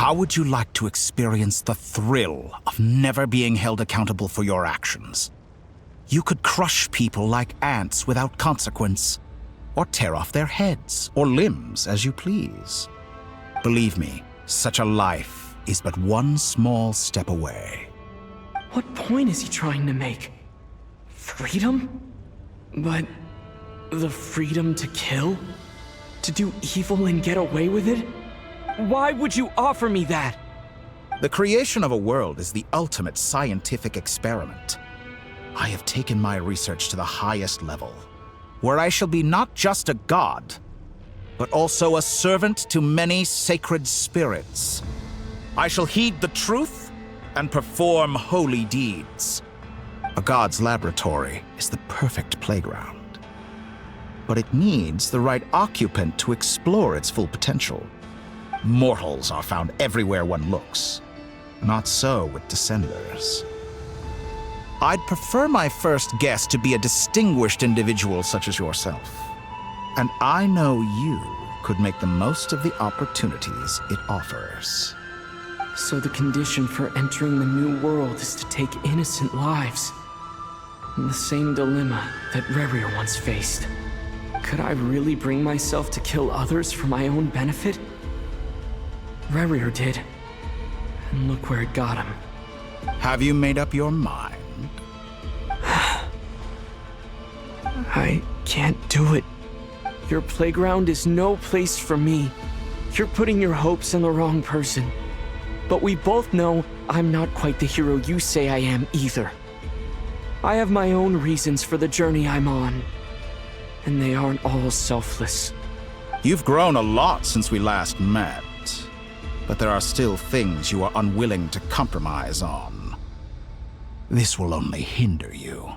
How would you like to experience the thrill of never being held accountable for your actions? You could crush people like ants without consequence, or tear off their heads or limbs as you please. Believe me, such a life is but one small step away. What point is he trying to make? Freedom? But the freedom to kill? To do evil and get away with it? Why would you offer me that? The creation of a world is the ultimate scientific experiment. I have taken my research to the highest level, where I shall be not just a god, but also a servant to many sacred spirits. I shall heed the truth and perform holy deeds. A god's laboratory is the perfect playground, but it needs the right occupant to explore its full potential. Mortals are found everywhere one looks. Not so with Descenders. I'd prefer my first guest to be a distinguished individual such as yourself. And I know you could make the most of the opportunities it offers. So the condition for entering the new world is to take innocent lives. The same dilemma that Rerir once faced. Could I really bring myself to kill others for my own benefit? Rerir did. And look where it got him. Have you made up your mind? I can't do it. Your playground is no place for me. You're putting your hopes in the wrong person. But we both know I'm not quite the hero you say I am either. I have my own reasons for the journey I'm on. And they aren't all selfless. You've grown a lot since we last met. But there are still things you are unwilling to compromise on. This will only hinder you.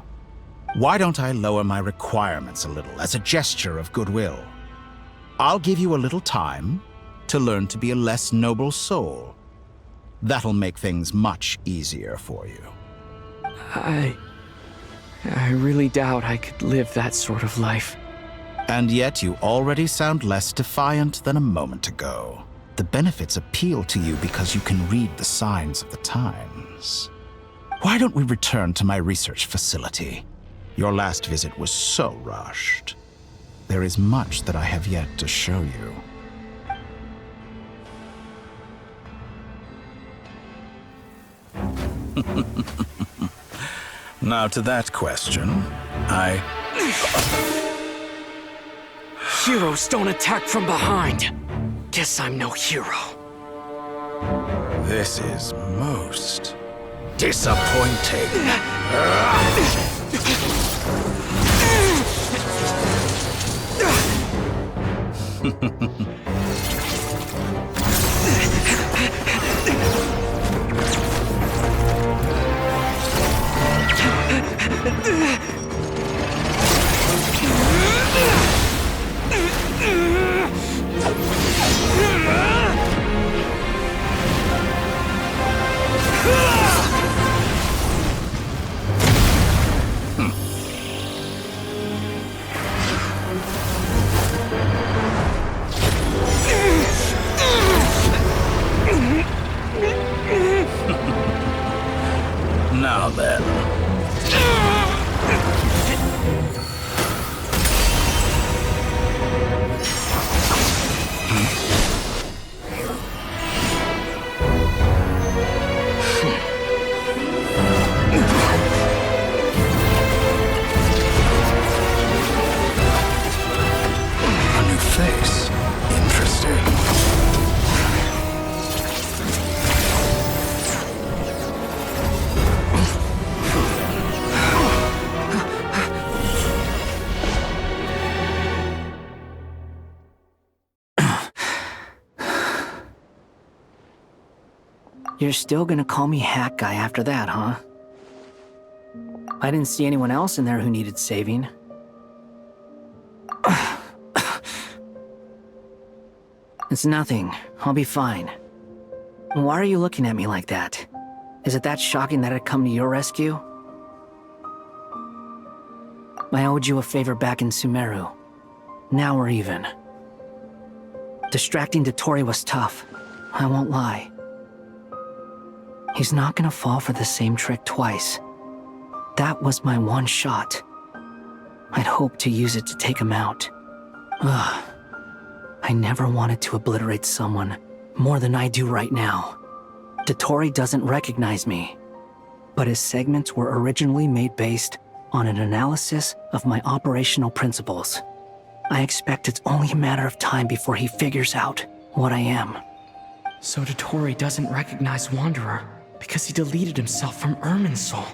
Why don't I lower my requirements a little as a gesture of goodwill? I'll give you a little time to learn to be a less noble soul. That'll make things much easier for you. I really doubt I could live that sort of life. And yet you already sound less defiant than a moment ago. The benefits appeal to you because you can read the signs of the times. Why don't we return to my research facility? Your last visit was so rushed. There is much that I have yet to show you. Now to that question, Heroes don't attack from behind. Guess I'm no hero. This is most disappointing. Now then. A new face. Interesting. You're still gonna call me Hack Guy after that, huh? I didn't see anyone else in there who needed saving. It's nothing. I'll be fine. Why are you looking at me like that? Is it that shocking that I'd come to your rescue? I owed you a favor back in Sumeru. Now we're even. Distracting Dotori was tough. I won't lie. He's not gonna fall for the same trick twice. That was my one shot. I'd hoped to use it to take him out. Ugh. I never wanted to obliterate someone more than I do right now. Dottore doesn't recognize me, but his segments were originally made based on an analysis of my operational principles. I expect it's only a matter of time before he figures out what I am. So Dottore doesn't recognize Wanderer because he deleted himself from Irminsul.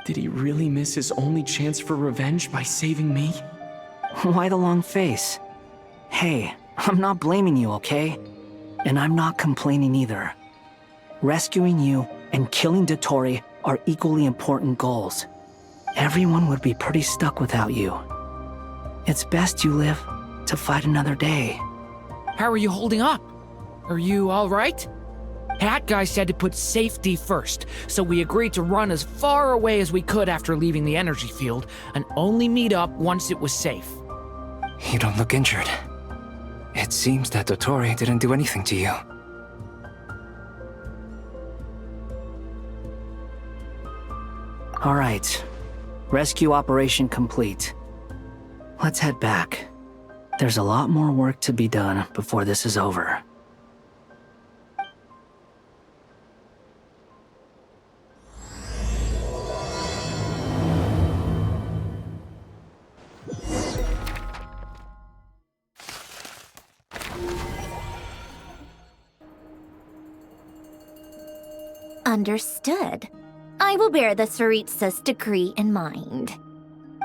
Did he really miss his only chance for revenge by saving me? Why the long face? Hey, I'm not blaming you, okay? And I'm not complaining either. Rescuing you and killing Dottore are equally important goals. Everyone would be pretty stuck without you. It's best you live to fight another day. How are you holding up? Are you all right? Hat Guy said to put safety first, so we agreed to run as far away as we could after leaving the energy field, and only meet up once it was safe. You don't look injured. It seems that Dottore didn't do anything to you. All right. Rescue operation complete. Let's head back. There's a lot more work to be done before this is over. Understood. I will bear the Tsaritsa's decree in mind.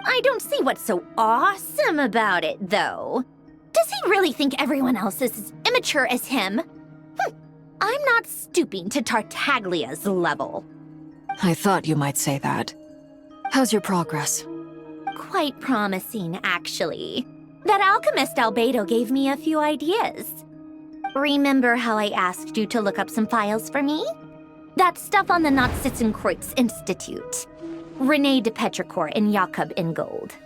I don't see what's so awesome about it, though. Does he really think everyone else is as immature as him? I'm not stooping to Tartaglia's level. I thought you might say that. How's your progress? Quite promising, actually. That alchemist Albedo gave me a few ideas. Remember how I asked you to look up some files for me? That stuff on the Nazistenkreuz Institute. René de Petrichor and Jakob Ingold.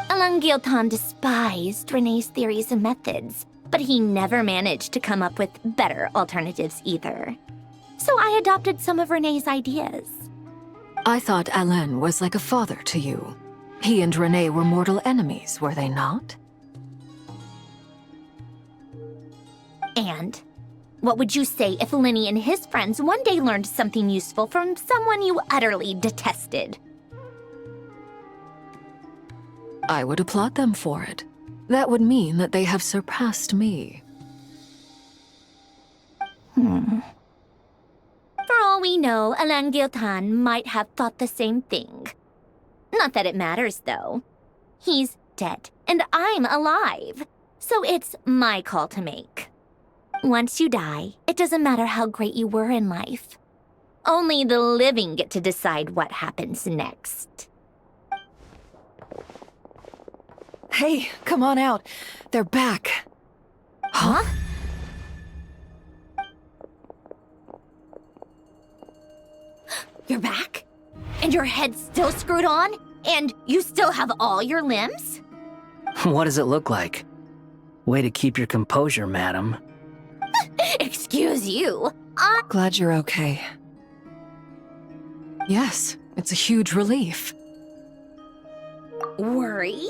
Alain Guillotin despised René's theories and methods, but he never managed to come up with better alternatives either. So I adopted some of René's ideas. I thought Alain was like a father to you. He and René were mortal enemies, were they not? And what would you say if Lenny and his friends one day learned something useful from someone you utterly detested? I would applaud them for it. That would mean that they have surpassed me. For all we know, Alain Guillotin might have thought the same thing. Not that it matters, though. He's dead, and I'm alive. So it's my call to make. Once you die, it doesn't matter how great you were in life. Only the living get to decide what happens next. Hey, come on out. They're back. Huh? You're back? And your head's still screwed on? And you still have all your limbs? What does it look like? Way to keep your composure, madam. Excuse you. Glad you're okay. Yes, it's a huge relief. Worry?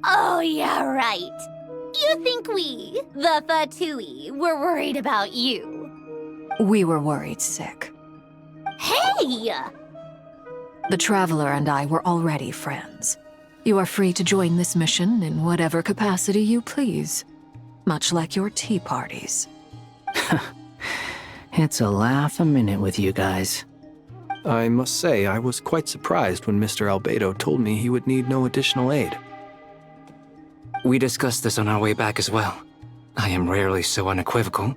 Oh, yeah, right. You think we, the Fatui, were worried about you? We were worried sick. Hey! The Traveler and I were already friends. You are free to join this mission in whatever capacity you please. Much like your tea parties. It's a laugh a minute with you guys. I must say, I was quite surprised when Mr. Albedo told me he would need no additional aid. We discussed this on our way back as well. I am rarely so unequivocal,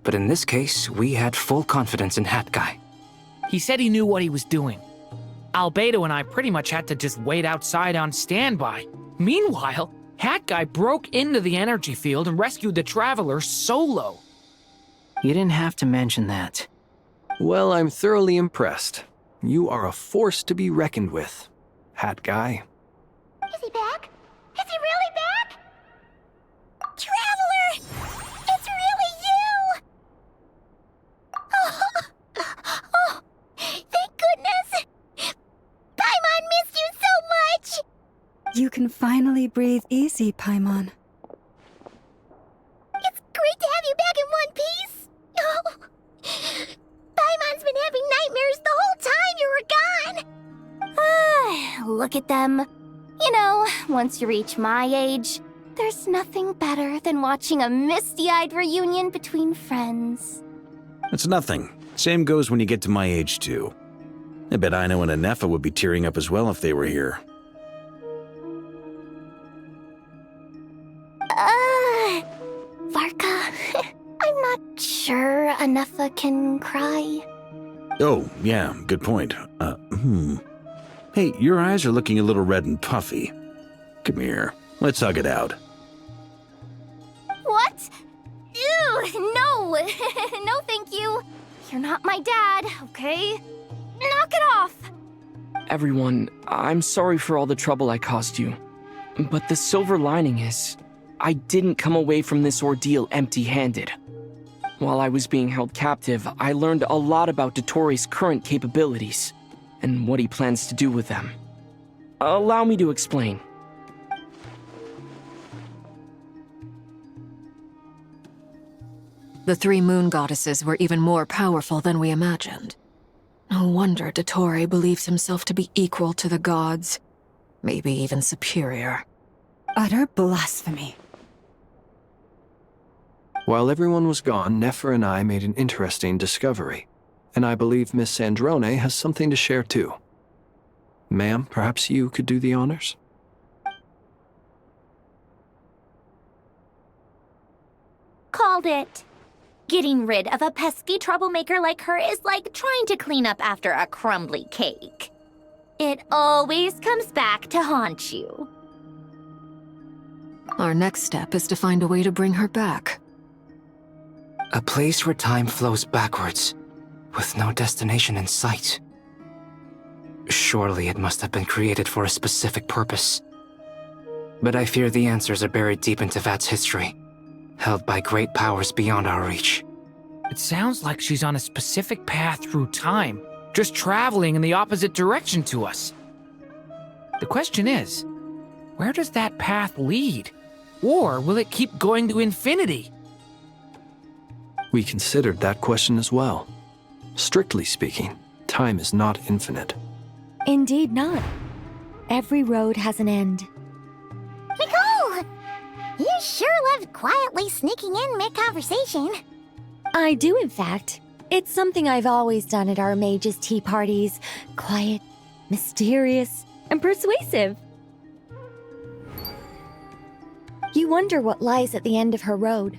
but in this case, we had full confidence in Hat Guy. He said he knew what he was doing. Albedo and I pretty much had to just wait outside on standby. Meanwhile, Hat Guy broke into the energy field and rescued the Traveler solo. You didn't have to mention that. Well, I'm thoroughly impressed. You are a force to be reckoned with, Hat Guy. Is he back? Is he really back? Traveler! It's really you! You can finally breathe easy, Paimon. It's great to have you back in one piece! Oh, Paimon's been having nightmares the whole time you were gone! Look at them. You know, once you reach my age, there's nothing better than watching a misty-eyed reunion between friends. It's nothing. Same goes when you get to my age, too. I bet Ino and Anefa would be tearing up as well if they were here. Varka, I'm not sure Anefa can cry. Oh, yeah, good point. Hey, your eyes are looking a little red and puffy. Come here, let's hug it out. What? Ew, no! No, thank you. You're not my dad, okay? Knock it off! Everyone, I'm sorry for all the trouble I caused you. But the silver lining is, I didn't come away from this ordeal empty-handed. While I was being held captive, I learned a lot about Dottoro's current capabilities, and what he plans to do with them. Allow me to explain. The three moon goddesses were even more powerful than we imagined. No wonder Dottore believes himself to be equal to the gods, maybe even superior. Utter blasphemy. While everyone was gone, Nefer and I made an interesting discovery, and I believe Miss Sandrone has something to share too. Ma'am, perhaps you could do the honors? Called it. Getting rid of a pesky troublemaker like her is like trying to clean up after a crumbly cake. It always comes back to haunt you. Our next step is to find a way to bring her back. A place where time flows backwards, with no destination in sight. Surely it must have been created for a specific purpose. But I fear the answers are buried deep in Tevat's history, held by great powers beyond our reach. It sounds like she's on a specific path through time, just traveling in the opposite direction to us. The question is, where does that path lead? Or will it keep going to infinity? We considered that question as well. Strictly speaking, time is not infinite. Indeed not. Every road has an end. Nicole! You sure love quietly sneaking in mid-conversation. I do, in fact. It's something I've always done at our mages' tea parties. Quiet, mysterious, and persuasive. You wonder what lies at the end of her road.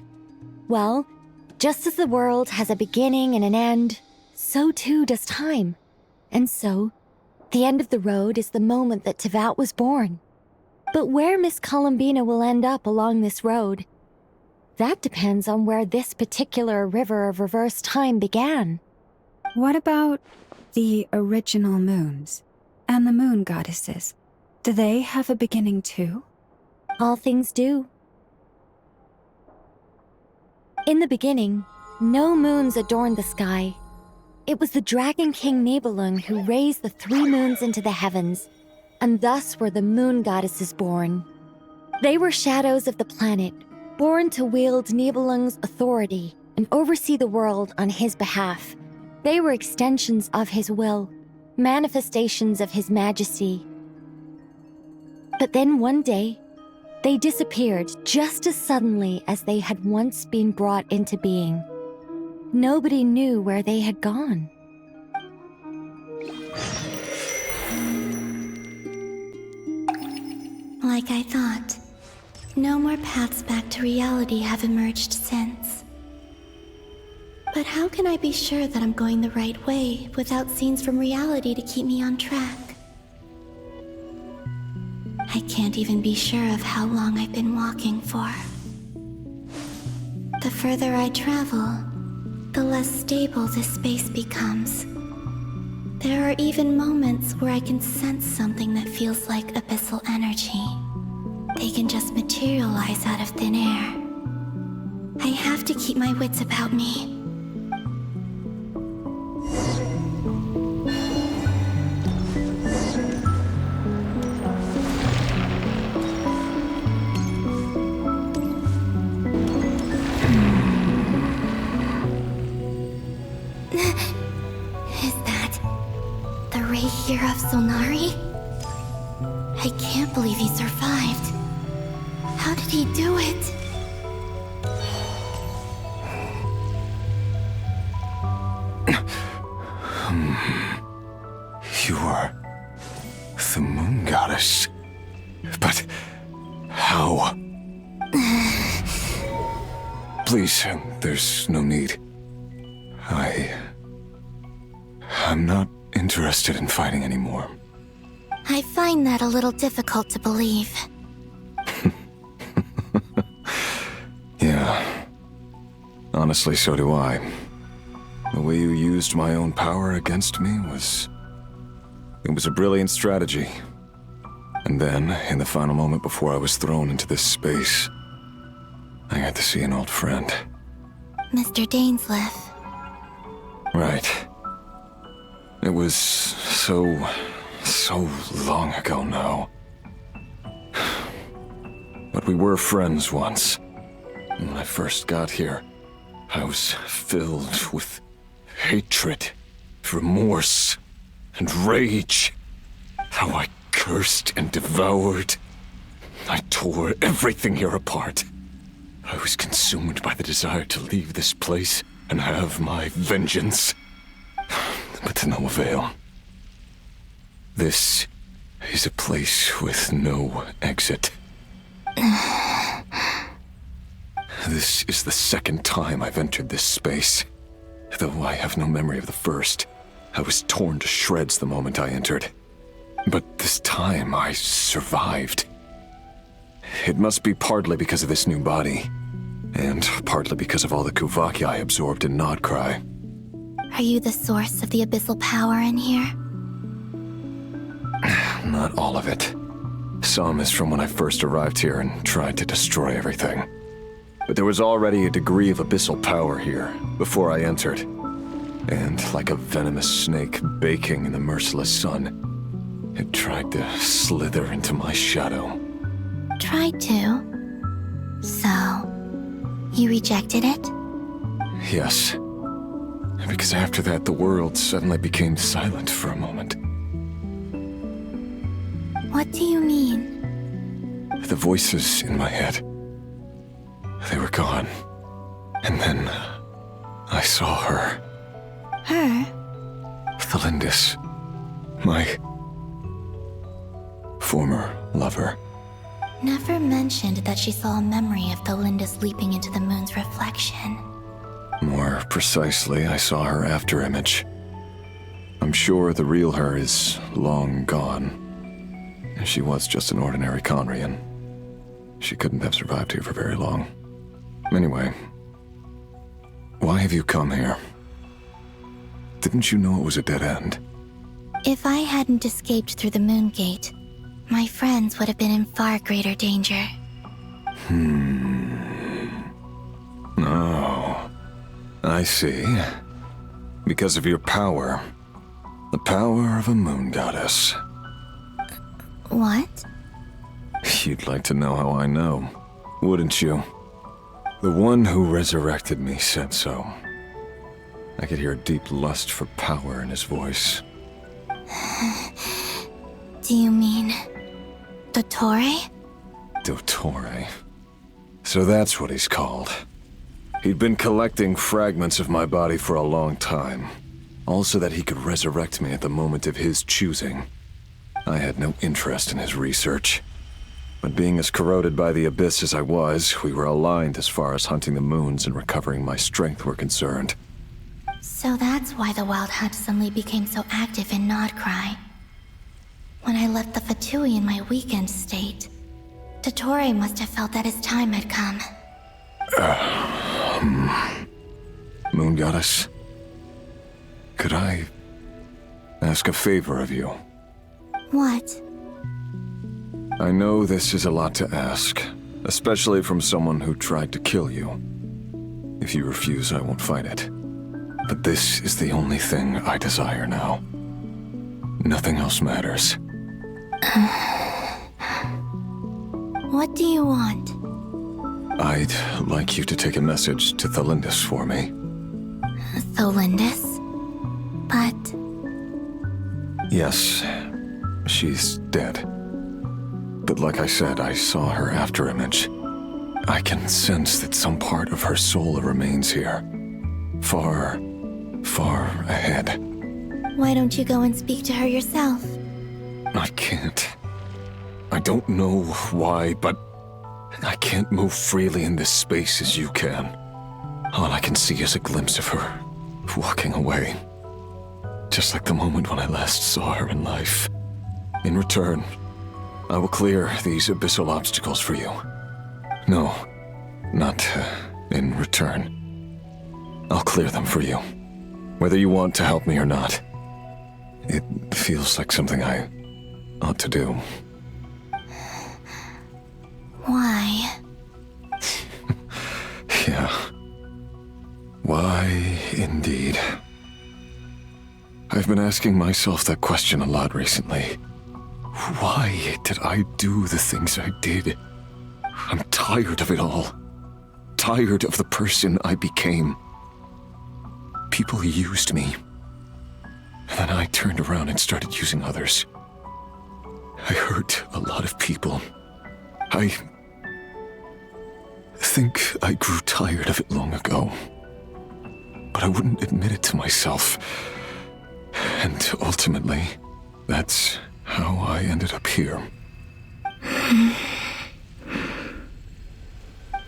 Well, just as the world has a beginning and an end, so too does time. And so, the end of the road is the moment that Tevat was born. But where Miss Columbina will end up along this road, that depends on where this particular river of reverse time began. What about the original moons and the moon goddesses? Do they have a beginning too? All things do. In the beginning, no moons adorned the sky. It was the Dragon King Nibelung who raised the three moons into the heavens, and thus were the moon goddesses born. They were shadows of the planet, born to wield Nibelung's authority and oversee the world on his behalf. They were extensions of his will, manifestations of his majesty. But then one day, they disappeared just as suddenly as they had once been brought into being. Nobody knew where they had gone. Like I thought, no more paths back to reality have emerged since. But how can I be sure that I'm going the right way without scenes from reality to keep me on track? I can't even be sure of how long I've been walking for. The further I travel, the less stable this space becomes. There are even moments where I can sense something that feels like abyssal energy. They can just materialize out of thin air. I have to keep my wits about me. I can't believe he survived. How did he do it? You are the moon goddess. But how? Please, there's no need. I'm not interested in fighting anymore. I find that a little difficult to believe. Yeah. Honestly, so do I. The way you used my own power against me was... It was a brilliant strategy. And then, in the final moment before I was thrown into this space, I got to see an old friend. Mr. Dainsleif. Right. It was so long ago now. But we were friends once. When I first got here, I was filled with hatred, remorse, and rage. How I cursed and devoured. I tore everything here apart. I was consumed by the desire to leave this place and have my vengeance. But to no avail. This is a place with no exit. This is the second time I've entered this space. Though I have no memory of the first. I was torn to shreds the moment I entered. But this time I survived. It must be partly because of this new body. And partly because of all the Kuvaki I absorbed in Nodcry. Are you the source of the abyssal power in here? Not all of it. Some is from when I first arrived here and tried to destroy everything. But there was already a degree of abyssal power here before I entered. And like a venomous snake baking in the merciless sun, it tried to slither into my shadow. Tried to? So, you rejected it? Yes. Because after that, the world suddenly became silent for a moment. What do you mean? The voices in my head, they were gone. And then I saw her. Her? Thalindis. My former lover. Never mentioned that she saw a memory of Thalindis leaping into the moon's reflection. More precisely, I saw her afterimage. I'm sure the real her is long gone. She was just an ordinary Conrian. She couldn't have survived here for very long. Anyway, why have you come here? Didn't you know it was a dead end? If I hadn't escaped through the moon gate, my friends would have been in far greater danger. Oh, I see. Because of your power. The power of a moon goddess. What? You'd like to know how I know, wouldn't you? The one who resurrected me said so. I could hear a deep lust for power in his voice. Do you mean... Dottore? Dottore. So that's what he's called. He'd been collecting fragments of my body for a long time. All so that he could resurrect me at the moment of his choosing. I had no interest in his research. But being as corroded by the abyss as I was, we were aligned as far as hunting the moons and recovering my strength were concerned. So that's why the Wild Hunt suddenly became so active in Nodcry. When I left the Fatui in my weakened state, Dottore must have felt that his time had come. Moon Goddess, could I ask a favor of you? What? I know this is a lot to ask, especially from someone who tried to kill you. If you refuse, I won't fight it. But this is the only thing I desire now. Nothing else matters. What do you want? I'd like you to take a message to Thalindis for me. Thalindis? But... Yes, she's dead. But like I said, I saw her afterimage. I can sense that some part of her soul remains here. Far, far ahead. Why don't you go and speak to her yourself? I can't. I don't know why, but I can't move freely in this space as you can. All I can see is a glimpse of her, walking away. Just like the moment when I last saw her in life. In return, I will clear these abyssal obstacles for you. No, not in return. I'll clear them for you. Whether you want to help me or not. It feels like something I ought to do. Why? Yeah. Why, indeed. I've been asking myself that question a lot recently. Why did I do the things I did? I'm tired of it all. Tired of the person I became. People used me. And then I turned around and started using others. I hurt a lot of people. I think I grew tired of it long ago. But I wouldn't admit it to myself. And ultimately, that's how I ended up here.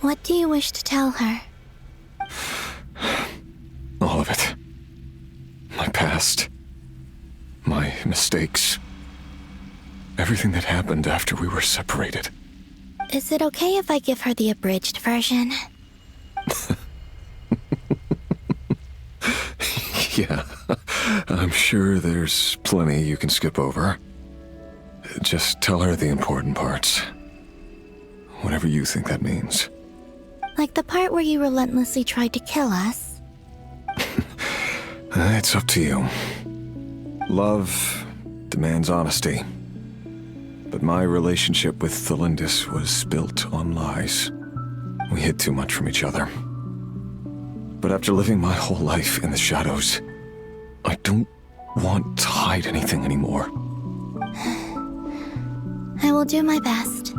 What do you wish to tell her? All of it. My past. My mistakes. Everything that happened after we were separated. Is it okay if I give her the abridged version? Yeah, I'm sure there's plenty you can skip over. Just tell her the important parts. Whatever you think that means. Like the part where you relentlessly tried to kill us? It's up to you. Love demands honesty. But my relationship with Thelindis was built on lies. We hid too much from each other. But after living my whole life in the shadows, I don't want to hide anything anymore. I will do my best.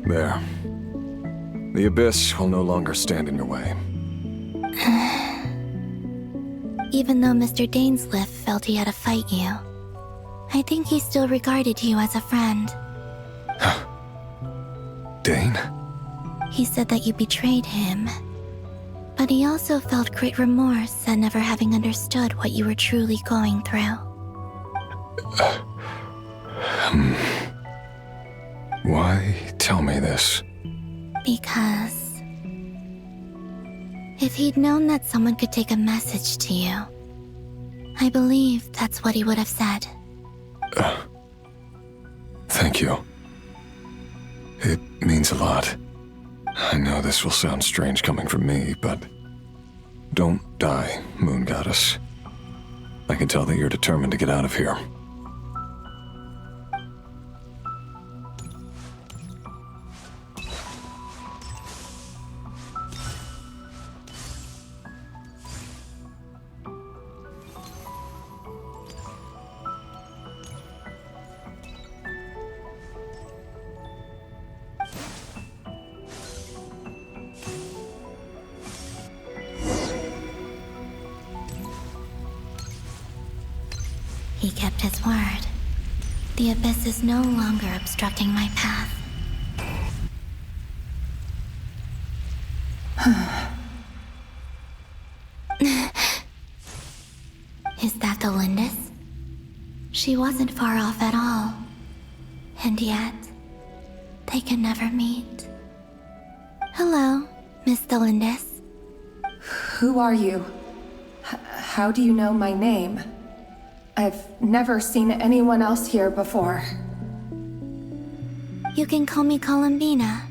There. The abyss will no longer stand in your way. Even though Mr. Dainsleif felt he had to fight you, I think he still regarded you as a friend. Dane? He said that you betrayed him, but he also felt great remorse at never having understood what you were truly going through. Why tell me this? Because if he'd known that someone could take a message to you, I believe that's what he would have said. Thank you. It means a lot. I know this will sound strange coming from me, but don't die, Moon Goddess. I can tell that you're determined to get out of here. He kept his word. The abyss is no longer obstructing my path. Is that Thelindis? She wasn't far off at all. And yet, they can never meet. Hello, Miss Thelindis. Who are you? How do you know my name? I've never seen anyone else here before. You can call me Columbina.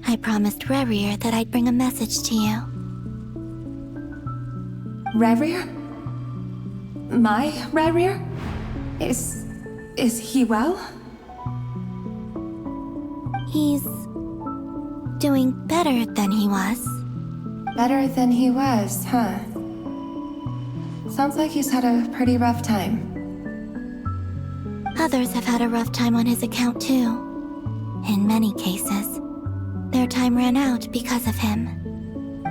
I promised Rerir that I'd bring a message to you. Rerir? My Rerir? Is he well? He's doing better than he was. Better than he was, huh? Sounds like he's had a pretty rough time. Others have had a rough time on his account too. In many cases, their time ran out because of him.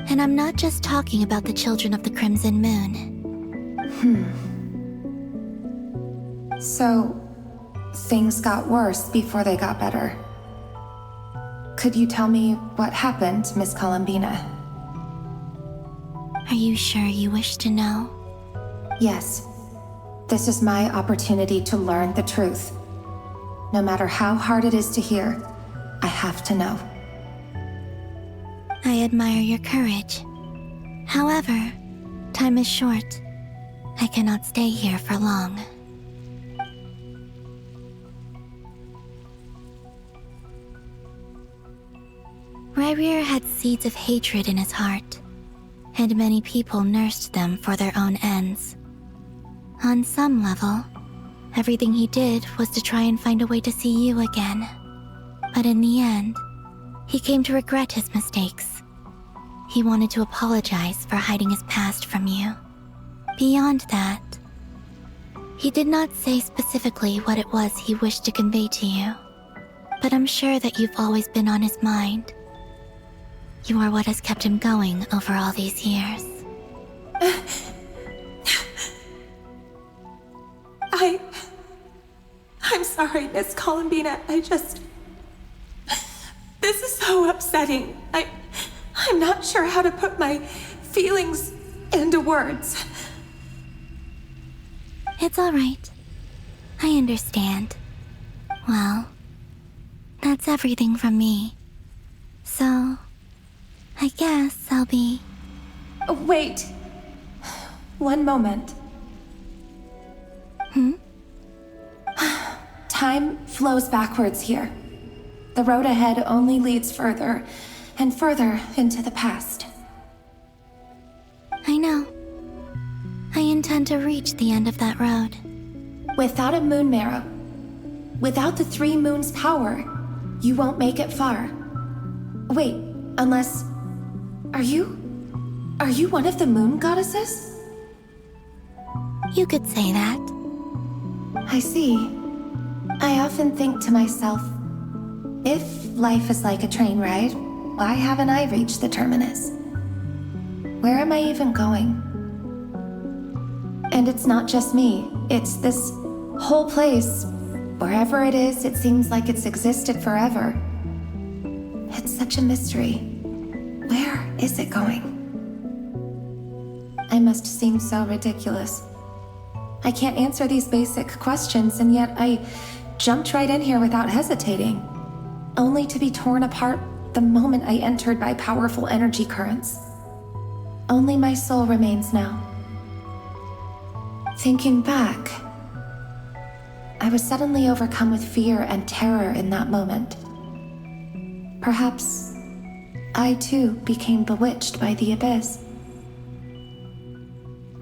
And I'm not just talking about the children of the Crimson Moon. So, things got worse before they got better. Could you tell me what happened, Miss Columbina? Are you sure you wish to know? Yes. This is my opportunity to learn the truth. No matter how hard it is to hear, I have to know. I admire your courage. However, time is short. I cannot stay here for long. Rayrir had seeds of hatred in his heart, and many people nursed them for their own ends. On some level, everything he did was to try and find a way to see you again. But in the end, he came to regret his mistakes. He wanted to apologize for hiding his past from you. Beyond that, he did not say specifically what it was he wished to convey to you, but I'm sure that you've always been on his mind. You are what has kept him going over all these years. I'm sorry, Miss Columbina. This is so upsetting. I'm not sure how to put my feelings into words. It's all right. I understand. Well, that's everything from me. So, I guess I'll be... Wait. One moment. Time flows backwards here. The road ahead only leads further and further into the past. I know. I intend to reach the end of that road. Without a moon marrow, without the 3 moons' power, you won't make it far. Wait, unless... Are you one of the moon goddesses? You could say that. I see. I often think to myself, if life is like a train ride, why haven't I reached the terminus? Where am I even going? And it's not just me, it's this whole place. Wherever it is, it seems like it's existed forever. It's such a mystery. Where is it going? I must seem so ridiculous. I can't answer these basic questions, and yet I jumped right in here without hesitating, only to be torn apart the moment I entered by powerful energy currents. Only my soul remains now. Thinking back, I was suddenly overcome with fear and terror in that moment. Perhaps I too became bewitched by the abyss.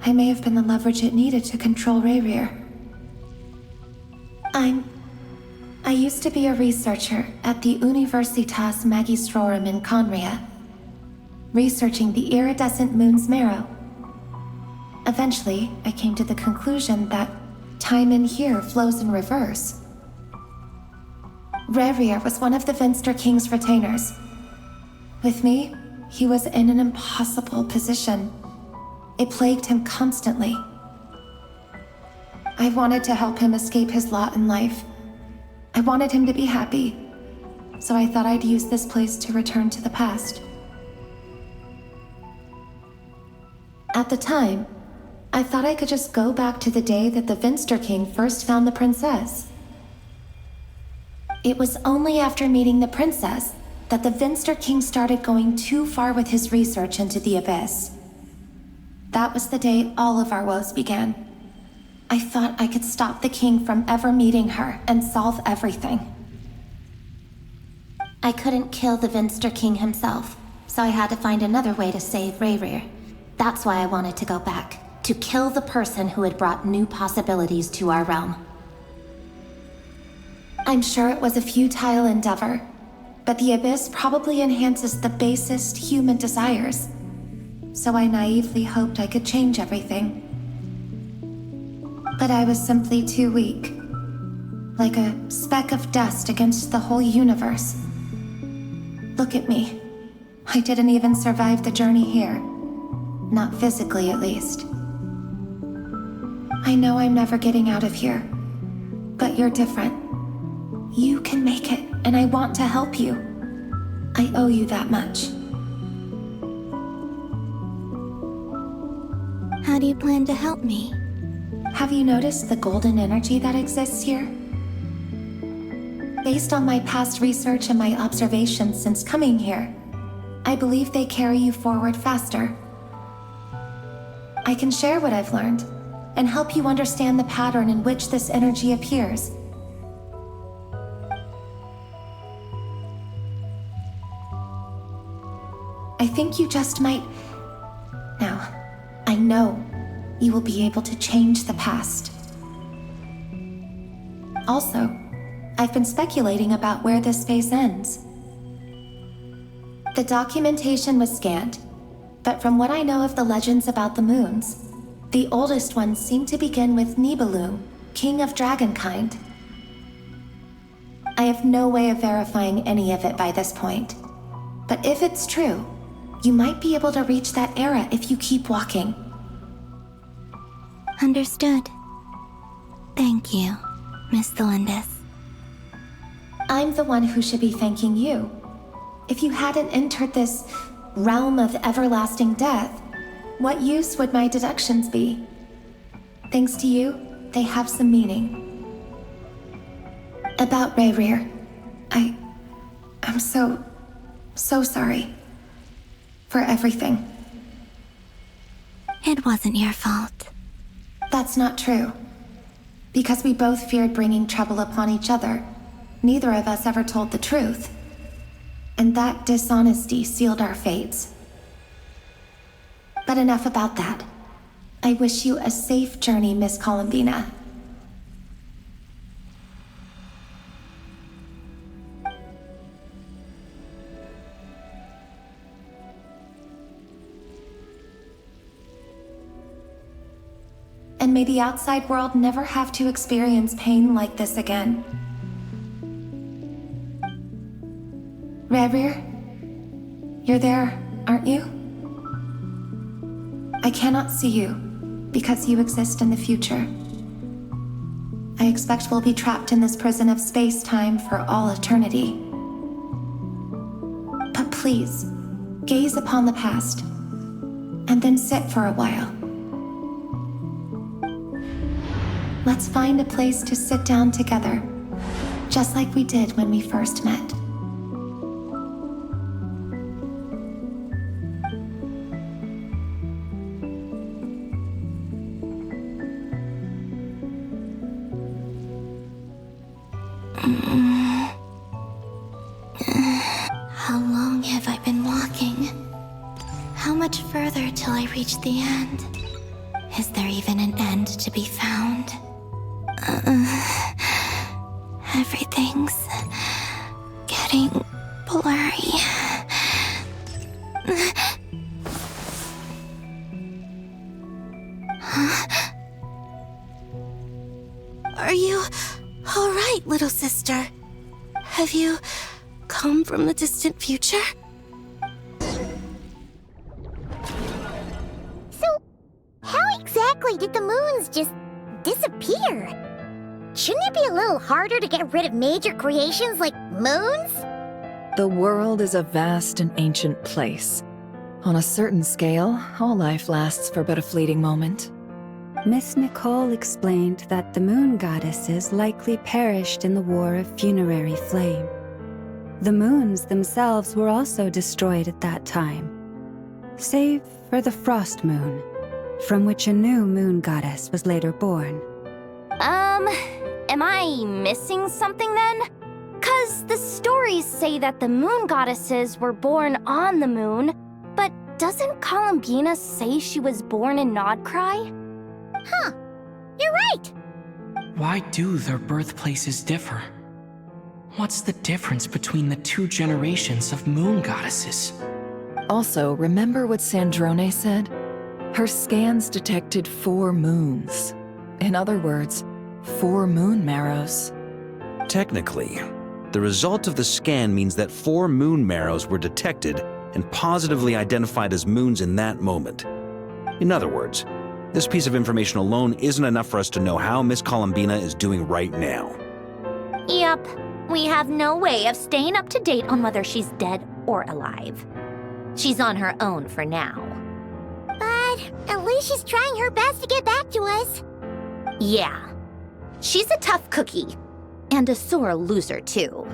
I may have been the leverage it needed to control Rayrir. I used to be a researcher at the Universitas Magistrorum in Conria, researching the iridescent moon's marrow. Eventually, I came to the conclusion that time in here flows in reverse. Rayrir was one of the Vinster King's retainers. With me, he was in an impossible position. It plagued him constantly. I wanted to help him escape his lot in life. I wanted him to be happy, so I thought I'd use this place to return to the past. At the time, I thought I could just go back to the day that the Vinster King first found the princess. It was only after meeting the princess that the Vinster King started going too far with his research into the abyss. That was the day all of our woes began. I thought I could stop the king from ever meeting her and solve everything. I couldn't kill the Vinster King himself, so I had to find another way to save Rayrir. That's why I wanted to go back, to kill the person who had brought new possibilities to our realm. I'm sure it was a futile endeavor, but the abyss probably enhances the basest human desires. So I naively hoped I could change everything. But I was simply too weak. Like a speck of dust against the whole universe. Look at me. I didn't even survive the journey here. Not physically, at least. I know I'm never getting out of here. But you're different. You can make it, and I want to help you. I owe you that much. How do you plan to help me? Have you noticed the golden energy that exists here? Based on my past research and my observations since coming here, I believe they carry you forward faster. I can share what I've learned and help you understand the pattern in which this energy appears. I think you just might... Now, I know you will be able to change the past. Also, I've been speculating about where this phase ends. The documentation was scanned, but from what I know of the legends about the moons, the oldest ones seem to begin with Nibelung, king of dragonkind. I have no way of verifying any of it by this point, but if it's true, you might be able to reach that era if you keep walking. Understood. Thank you, Miss Thelindis. I'm the one who should be thanking you. If you hadn't entered this realm of everlasting death, what use would my deductions be? Thanks to you, they have some meaning. About Rayrir, I'm so sorry. For everything. It wasn't your fault. That's not true. Because we both feared bringing trouble upon each other, neither of us ever told the truth. And that dishonesty sealed our fates. But enough about that. I wish you a safe journey, Miss Columbina. And may the outside world never have to experience pain like this again. Rayrir, you're there, aren't you? I cannot see you, because you exist in the future. I expect we'll be trapped in this prison of space-time for all eternity. But please, gaze upon the past, and then sit for a while. Let's find a place to sit down together, just like we did when we first met. How long have I been walking? How much further till I reach the end? Is there even an end to be found? Everything's getting blurry. Huh? Are you all right, little sister? Have you come from the distant future? So, how exactly did the moons just disappear? Shouldn't it be a little harder to get rid of major creations like moons? The world is a vast and ancient place. On a certain scale, all life lasts for but a fleeting moment. Miss Nicole explained that the moon goddesses likely perished in the War of Funerary Flame. The moons themselves were also destroyed at that time, save for the Frost Moon, from which a new moon goddess was later born. Am I missing something then? 'Cause the stories say that the moon goddesses were born on the moon, but doesn't Columbina say she was born in Nodcry? Huh, you're right! Why do their birthplaces differ? What's the difference between the two generations of moon goddesses? Also, remember what Sandrone said? Her scans detected 4 moons. In other words, 4 moon marrows. Technically, the result of the scan means that 4 moon marrows were detected and positively identified as moons in that moment. In other words, this piece of information alone isn't enough for us to know how Miss Columbina is doing right now. Yep, we have no way of staying up to date on whether she's dead or alive. She's on her own for now. But at least she's trying her best to get back to us. Yeah, she's a tough cookie. And a sore loser, too.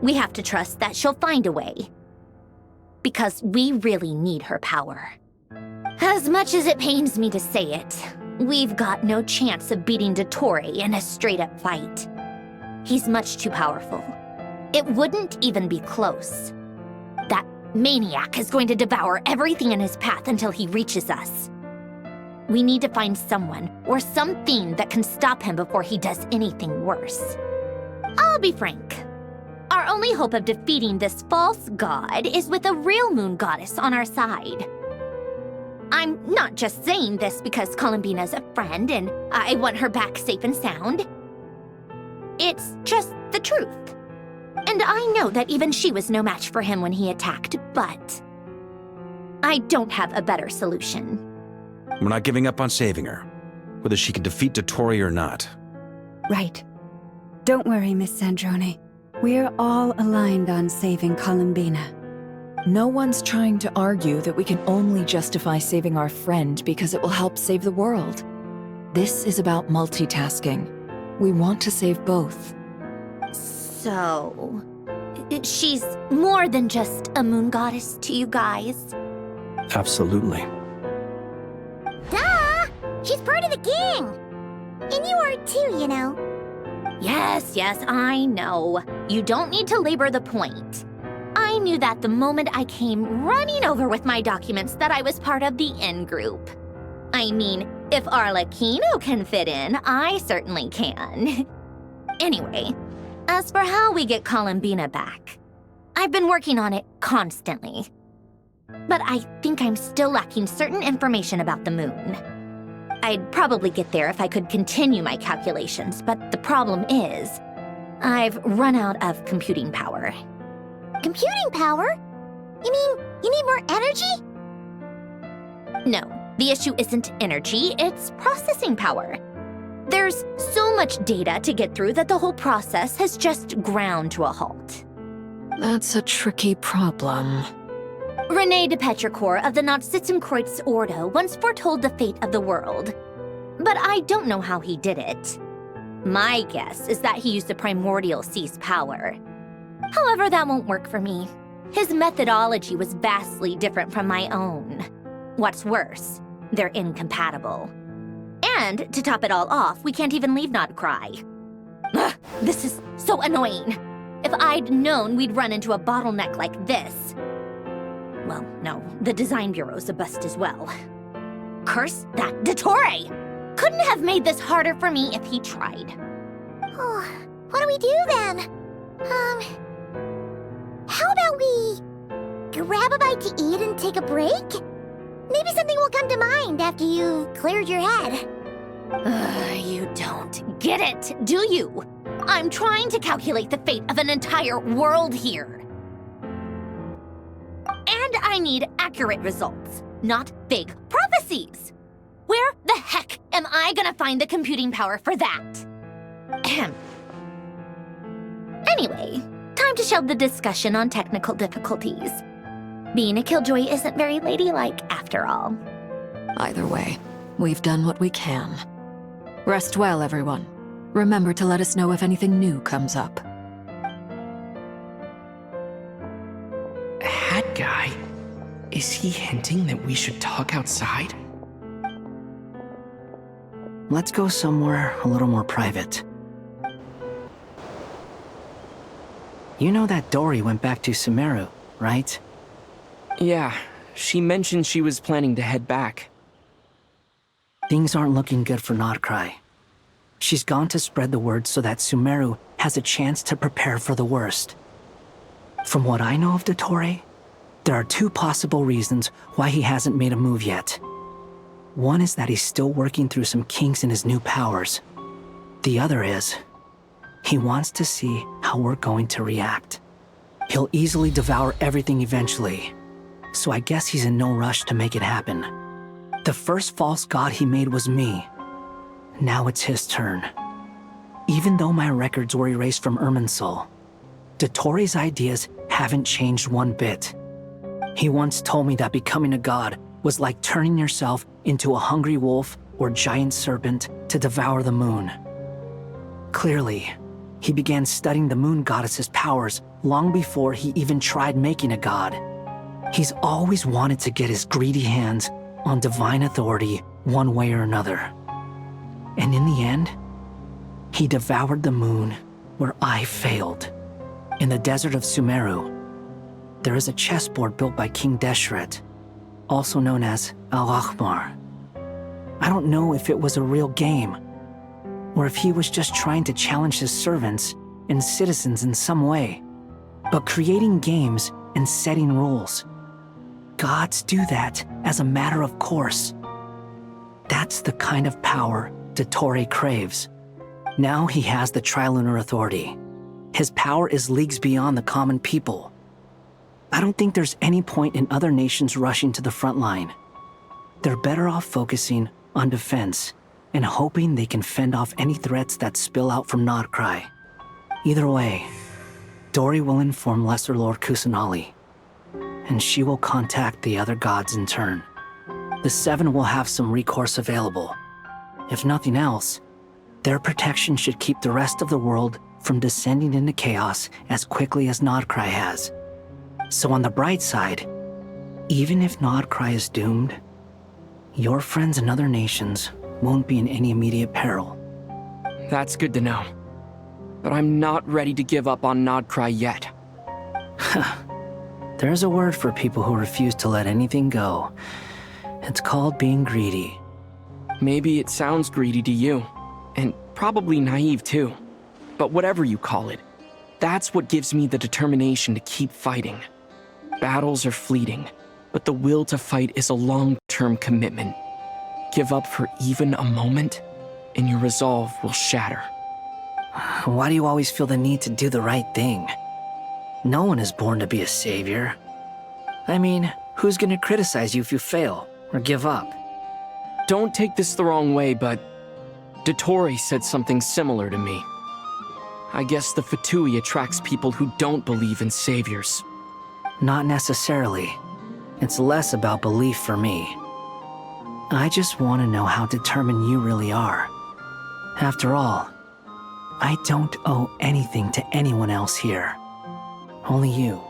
We have to trust that she'll find a way. Because we really need her power. As much as it pains me to say it, we've got no chance of beating Dottore in a straight-up fight. He's much too powerful. It wouldn't even be close. That maniac is going to devour everything in his path until he reaches us. We need to find someone or something that can stop him before he does anything worse. I'll be frank. Our only hope of defeating this false god is with a real moon goddess on our side. I'm not just saying this because Columbina's a friend and I want her back safe and sound. It's just the truth. And I know that even she was no match for him when he attacked, but I don't have a better solution. We're not giving up on saving her, whether she can defeat Dottore or not. Right. Don't worry, Miss Sandrone. We're all aligned on saving Columbina. No one's trying to argue that we can only justify saving our friend because it will help save the world. This is about multitasking. We want to save both. So, she's more than just a moon goddess to you guys? Absolutely. Duh! She's part of the gang! And you are too, you know. Yes, I know. You don't need to labor the point. I knew that the moment I came running over with my documents that I was part of the in-group. I mean, if Arlecchino can fit in, I certainly can. Anyway, as for how we get Columbina back, I've been working on it constantly. But I think I'm still lacking certain information about the moon. I'd probably get there if I could continue my calculations, but the problem is, I've run out of computing power. Computing power? You mean you need more energy? No, the issue isn't energy, it's processing power. There's so much data to get through that the whole process has just ground to a halt. That's a tricky problem. René de Petrichor of the Nazissenkreuz Ordo once foretold the fate of the world. But I don't know how he did it. My guess is that he used the primordial sea's power. However, that won't work for me. His methodology was vastly different from my own. What's worse, they're incompatible. And to top it all off, we can't even leave Nodcry. Ugh, this is so annoying. If I'd known we'd run into a bottleneck like this. Well, no, the design bureau's a bust as well. Curse that Dottore! Couldn't have made this harder for me if he tried. Oh, what do we do then? How about we grab a bite to eat and take a break? Maybe something will come to mind after you've cleared your head. You don't get it, do you? I'm trying to calculate the fate of an entire world here. And I need accurate results, not vague prophecies. Where the heck am I gonna find the computing power for that? Ahem. Anyway, time to shelve the discussion on technical difficulties. Being a killjoy isn't very ladylike after all. Either way, we've done what we can. Rest well, everyone. Remember to let us know if anything new comes up. Hat guy? Is he hinting that we should talk outside? Let's go somewhere a little more private. You know that Dory went back to Sumeru, right? Yeah, she mentioned she was planning to head back. Things aren't looking good for Nodcry. She's gone to spread the word so that Sumeru has a chance to prepare for the worst. From what I know of Dottore, there are two possible reasons why he hasn't made a move yet. One is that he's still working through some kinks in his new powers. The other is, he wants to see how we're going to react. He'll easily devour everything eventually, so I guess he's in no rush to make it happen. The first false god he made was me. Now it's his turn. Even though my records were erased from Irminsul, Dottore's ideas haven't changed one bit. He once told me that becoming a god was like turning yourself into a hungry wolf or giant serpent to devour the moon. Clearly, he began studying the moon goddess's powers long before he even tried making a god. He's always wanted to get his greedy hands on divine authority one way or another. And in the end, he devoured the moon where I failed. In the desert of Sumeru, there is a chessboard built by King Deshret, also known as Al-Ahmar. I don't know if it was a real game, or if he was just trying to challenge his servants and citizens in some way. But creating games and setting rules, gods do that as a matter of course. That's the kind of power Dottore craves. Now he has the Trilunar Authority. His power is leagues beyond the common people. I don't think there's any point in other nations rushing to the front line. They're better off focusing on defense and hoping they can fend off any threats that spill out from Nodcry. Either way, Dori will inform Lesser Lord Kusanali, and she will contact the other gods in turn. The Seven will have some recourse available. If nothing else, their protection should keep the rest of the world from descending into chaos as quickly as Nodcry has. So on the bright side, even if Nodcry is doomed, your friends in other nations won't be in any immediate peril. That's good to know. But I'm not ready to give up on Nodcry yet. There's a word for people who refuse to let anything go. It's called being greedy. Maybe it sounds greedy to you, and probably naive too. But whatever you call it, that's what gives me the determination to keep fighting. Battles are fleeting, but the will to fight is a long-term commitment. Give up for even a moment, and your resolve will shatter. Why do you always feel the need to do the right thing? No one is born to be a savior. I mean, who's gonna criticize you if you fail or give up? Don't take this the wrong way, but Dottore said something similar to me. I guess the Fatui attracts people who don't believe in saviors. Not necessarily. It's less about belief for me. I just want to know how determined you really are. After all, I don't owe anything to anyone else here. Only you.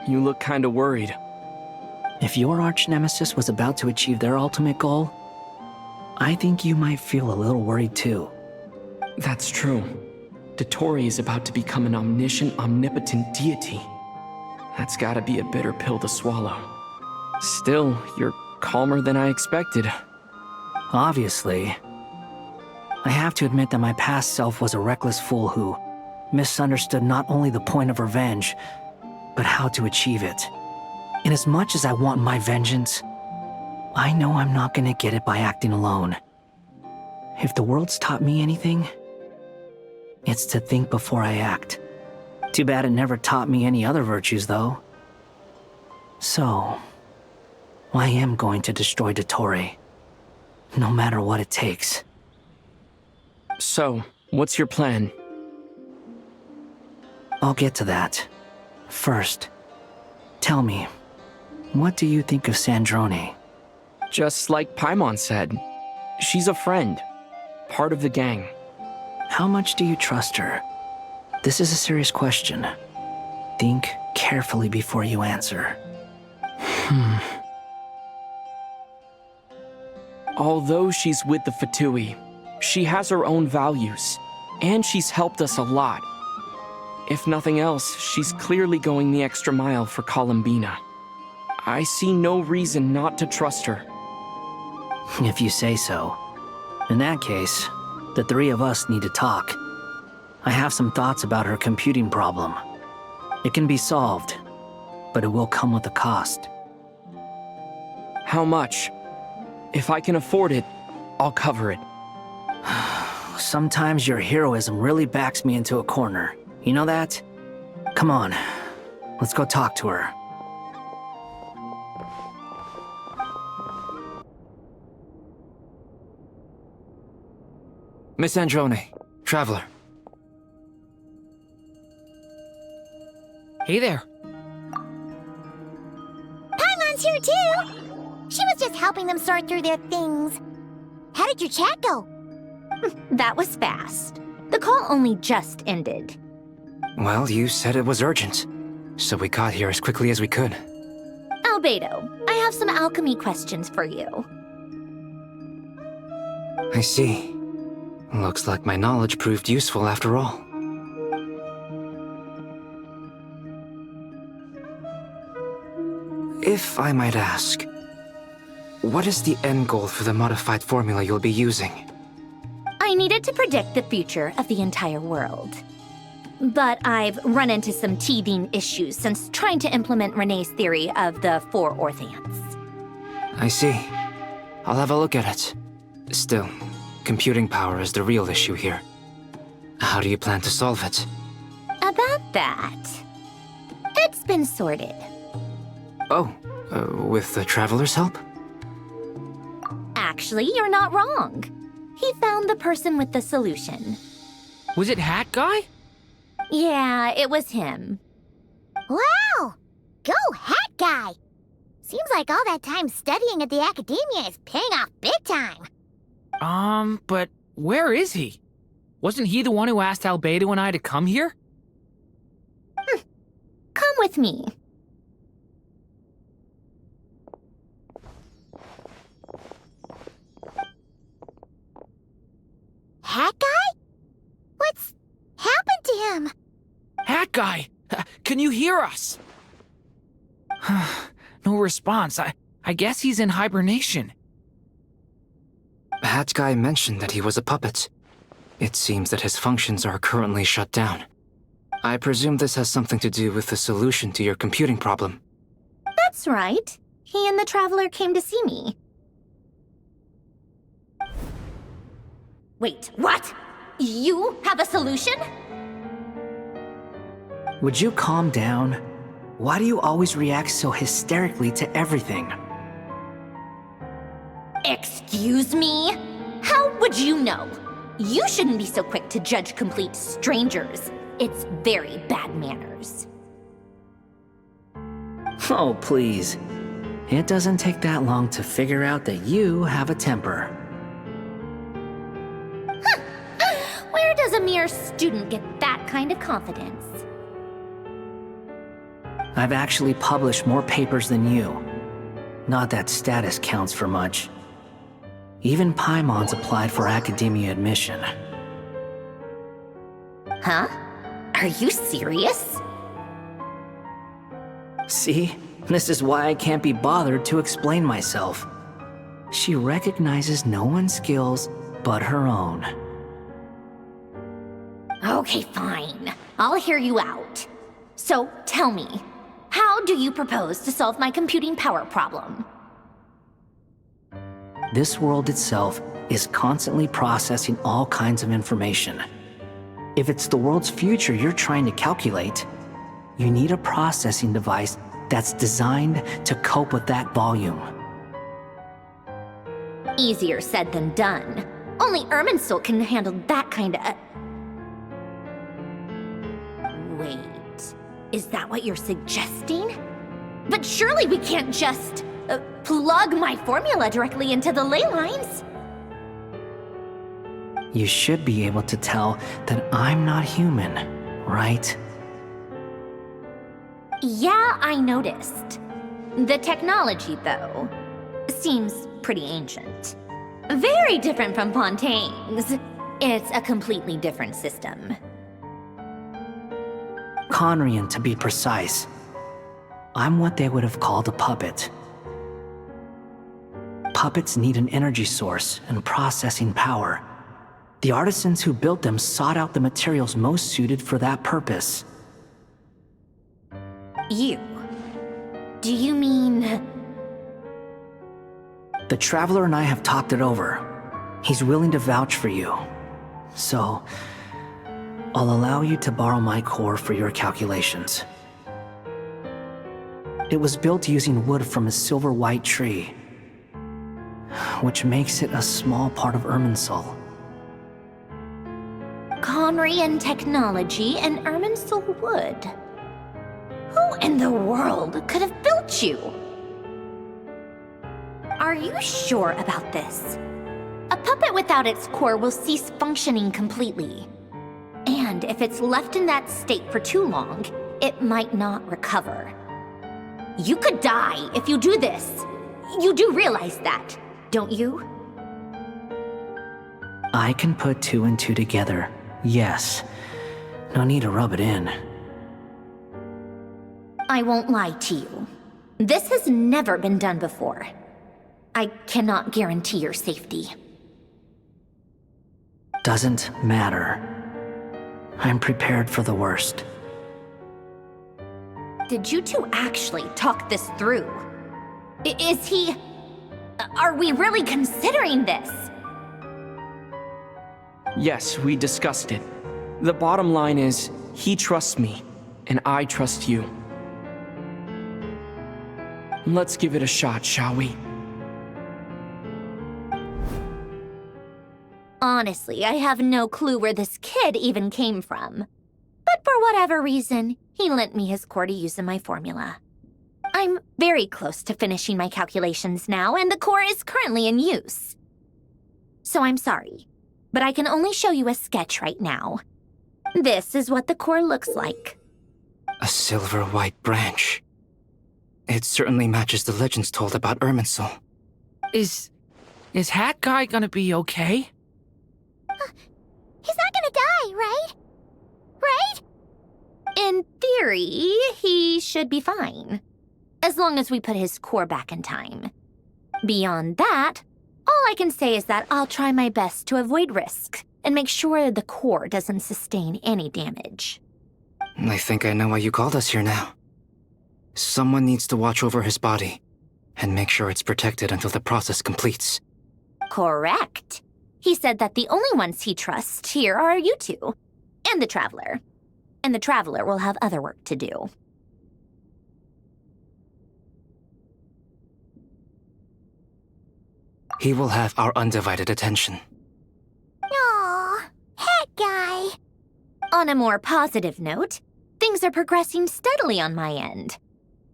You look kinda worried. If your arch-nemesis was about to achieve their ultimate goal, I think you might feel a little worried too. That's true. Dottore is about to become an omniscient, omnipotent deity. That's gotta be a bitter pill to swallow. Still, you're calmer than I expected. Obviously. I have to admit that my past self was a reckless fool who misunderstood not only the point of revenge, but how to achieve it. And as much as I want my vengeance, I know I'm not gonna get it by acting alone. If the world's taught me anything, it's to think before I act. Too bad it never taught me any other virtues, though. So, I am going to destroy Dottore, no matter what it takes. So, what's your plan? I'll get to that. First, tell me, what do you think of Sandrone? Just like Paimon said, she's a friend, part of the gang. How much do you trust her? This is a serious question. Think carefully before you answer. Although she's with the Fatui, she has her own values, and she's helped us a lot. If nothing else, she's clearly going the extra mile for Columbina. I see no reason not to trust her. If you say so. In that case, the three of us need to talk. I have some thoughts about her computing problem. It can be solved, but it will come with a cost. How much? If I can afford it, I'll cover it. Sometimes your heroism really backs me into a corner. You know that? Come on, let's go talk to her. Miss Androne, Traveler. Hey there. Paimon's here too! She was just helping them sort through their things. How did your chat go? That was fast. The call only just ended. Well, you said it was urgent, so we got here as quickly as we could. Albedo, I have some alchemy questions for you. I see. Looks like my knowledge proved useful after all. If I might ask, what is the end goal for the modified formula you'll be using? I needed to predict the future of the entire world. But I've run into some teething issues since trying to implement Renee's theory of the 4 Orthants. I see. I'll have a look at it. Still, computing power is the real issue here. How do you plan to solve it? About that, it's been sorted. Oh, with the Traveler's help? Actually, you're not wrong. He found the person with the solution. Was it Hat Guy? Yeah, it was him. Wow! Go Hat Guy! Seems like all that time studying at the academia is paying off big time. But where is he? Wasn't he the one who asked Albedo and I to come here? Come with me. Hat Guy? What's happened to him? Hat Guy! Can you hear us? No response. I guess he's in hibernation. Hat Guy mentioned that he was a puppet. It seems that his functions are currently shut down. I presume this has something to do with the solution to your computing problem. That's right. He and the Traveler came to see me. Wait, what? You have a solution? Would you calm down? Why do you always react so hysterically to everything? Excuse me? How would you know? You shouldn't be so quick to judge complete strangers. It's very bad manners. Oh, please. It doesn't take that long to figure out that you have a temper. Where does a mere student get that kind of confidence? I've actually published more papers than you. Not that status counts for much. Even Paimon's applied for academia admission. Huh? Are you serious? See? This is why I can't be bothered to explain myself. She recognizes no one's skills but her own. Okay, fine. I'll hear you out. So, tell me, how do you propose to solve my computing power problem? This world itself is constantly processing all kinds of information. If it's the world's future you're trying to calculate, you need a processing device that's designed to cope with that volume. Easier said than done. Only Irminsul can handle that kind of... Wait, is that what you're suggesting? But surely we can't just plug my formula directly into the ley lines. You should be able to tell that I'm not human, right? Yeah, I noticed. The technology, though, seems pretty ancient. Very different from Fontaine's. It's a completely different system. Conrian, to be precise. I'm what they would have called a puppet. Puppets need an energy source and processing power. The artisans who built them sought out the materials most suited for that purpose. You? Do you mean... The Traveler and I have talked it over. He's willing to vouch for you. So, I'll allow you to borrow my core for your calculations. It was built using wood from a silver-white tree, which makes it a small part of Irminsul. Conrian technology and Irminsul wood. Who in the world could have built you? Are you sure about this? A puppet without its core will cease functioning completely. And if it's left in that state for too long, it might not recover. You could die if you do this. You do realize that, don't you? I can put 2 and 2 together, yes. No need to rub it in. I won't lie to you. This has never been done before. I cannot guarantee your safety. Doesn't matter. I'm prepared for the worst. Did you two actually talk this through? Is he... Are we really considering this? Yes, we discussed it. The bottom line is, he trusts me, and I trust you. Let's give it a shot, shall we? Honestly, I have no clue where this kid even came from. But for whatever reason, he lent me his core to use in my formula. I'm very close to finishing my calculations now, and the core is currently in use. So I'm sorry, but I can only show you a sketch right now. This is what the core looks like. A silver-white branch. It certainly matches the legends told about Irminsul. Is Hat Guy gonna be okay? He's not gonna die, right? Right? In theory, he should be fine. As long as we put his core back in time. Beyond that, all I can say is that I'll try my best to avoid risk and make sure the core doesn't sustain any damage. I think I know why you called us here now. Someone needs to watch over his body and make sure it's protected until the process completes. Correct. He said that the only ones he trusts here are you two, and the Traveler. And the Traveler will have other work to do. He will have our undivided attention. Aw, Hat Guy. On a more positive note, things are progressing steadily on my end.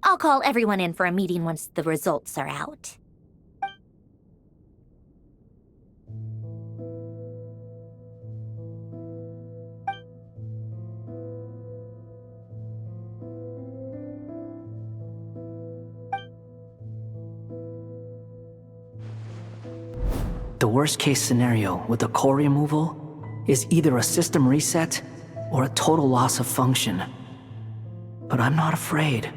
I'll call everyone in for a meeting once the results are out. The worst-case scenario with the core removal is either a system reset or a total loss of function. But I'm not afraid.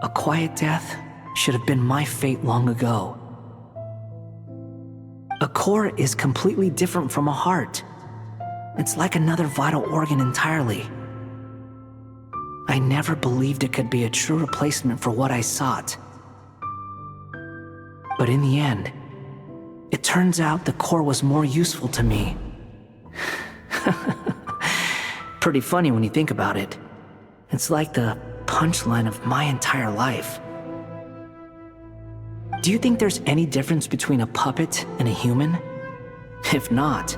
A quiet death should have been my fate long ago. A core is completely different from a heart. It's like another vital organ entirely. I never believed it could be a true replacement for what I sought. But in the end, it turns out the core was more useful to me. Pretty funny when you think about it. It's like the punchline of my entire life. Do you think there's any difference between a puppet and a human? If not,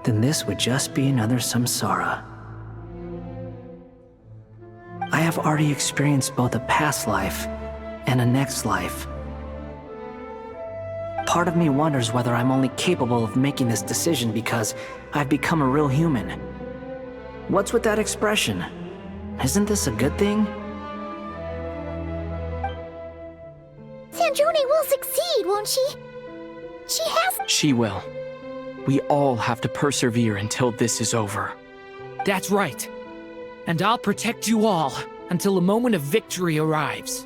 then this would just be another samsara. I have already experienced both a past life and a next life. Part of me wonders whether I'm only capable of making this decision because I've become a real human. What's with that expression? Isn't this a good thing? Sandrone will succeed, won't she? She has... She will. We all have to persevere until this is over. That's right. And I'll protect you all until a moment of victory arrives.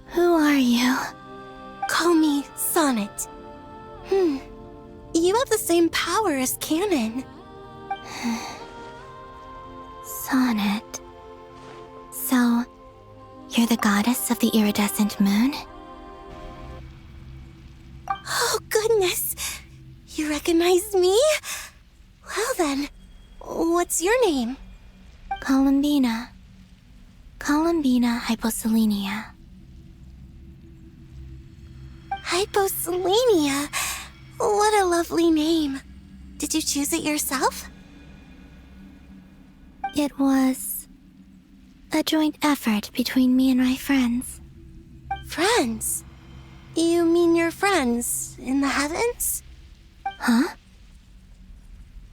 Who are you? Call me Sonnet. You have the same power as Canon. Sonnet. So, you're the goddess of the iridescent moon? Oh, goodness! You recognize me? Well then, what's your name? Columbina. Columbina Hyposelenia. Hyposelenia? What a lovely name. Did you choose it yourself? It was a joint effort between me and my friends. Friends? You mean your friends in the heavens? Huh?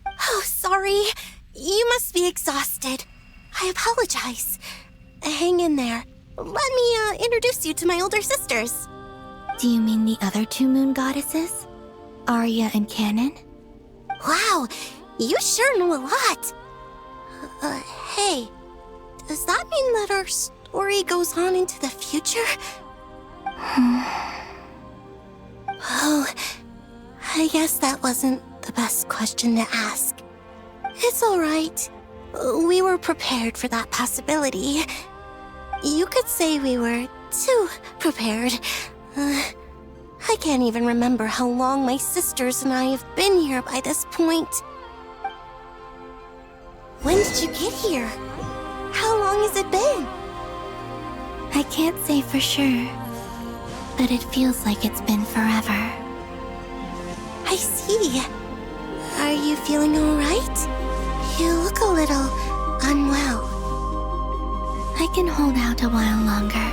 Oh, sorry. You must be exhausted. I apologize. Hang in there. Let me introduce you to my older sisters. Do you mean the other two moon goddesses? Arya and Canon? Wow, you sure know a lot. Hey, does that mean that our story goes on into the future? Oh, I guess that wasn't the best question to ask. It's alright. We were prepared for that possibility. You could say we were too prepared. I can't even remember how long my sisters and I have been here by this point. When did you get here? How long has it been? I can't say for sure, but it feels like it's been forever. I see. Are you feeling alright? You look a little unwell. I can hold out a while longer.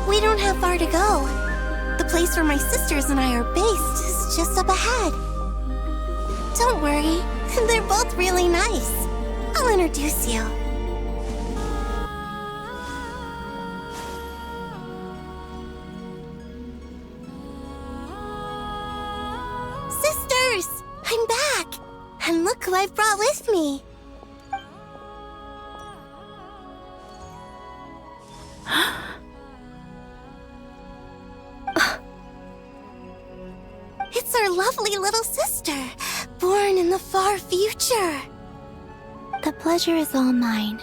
We don't have far to go. The place where my sisters and I are based is just up ahead. Don't worry, they're both really nice. I'll introduce you. Sisters! I'm back! And look who I've brought with me. It's our lovely little sister, born in the far future. The pleasure is all mine.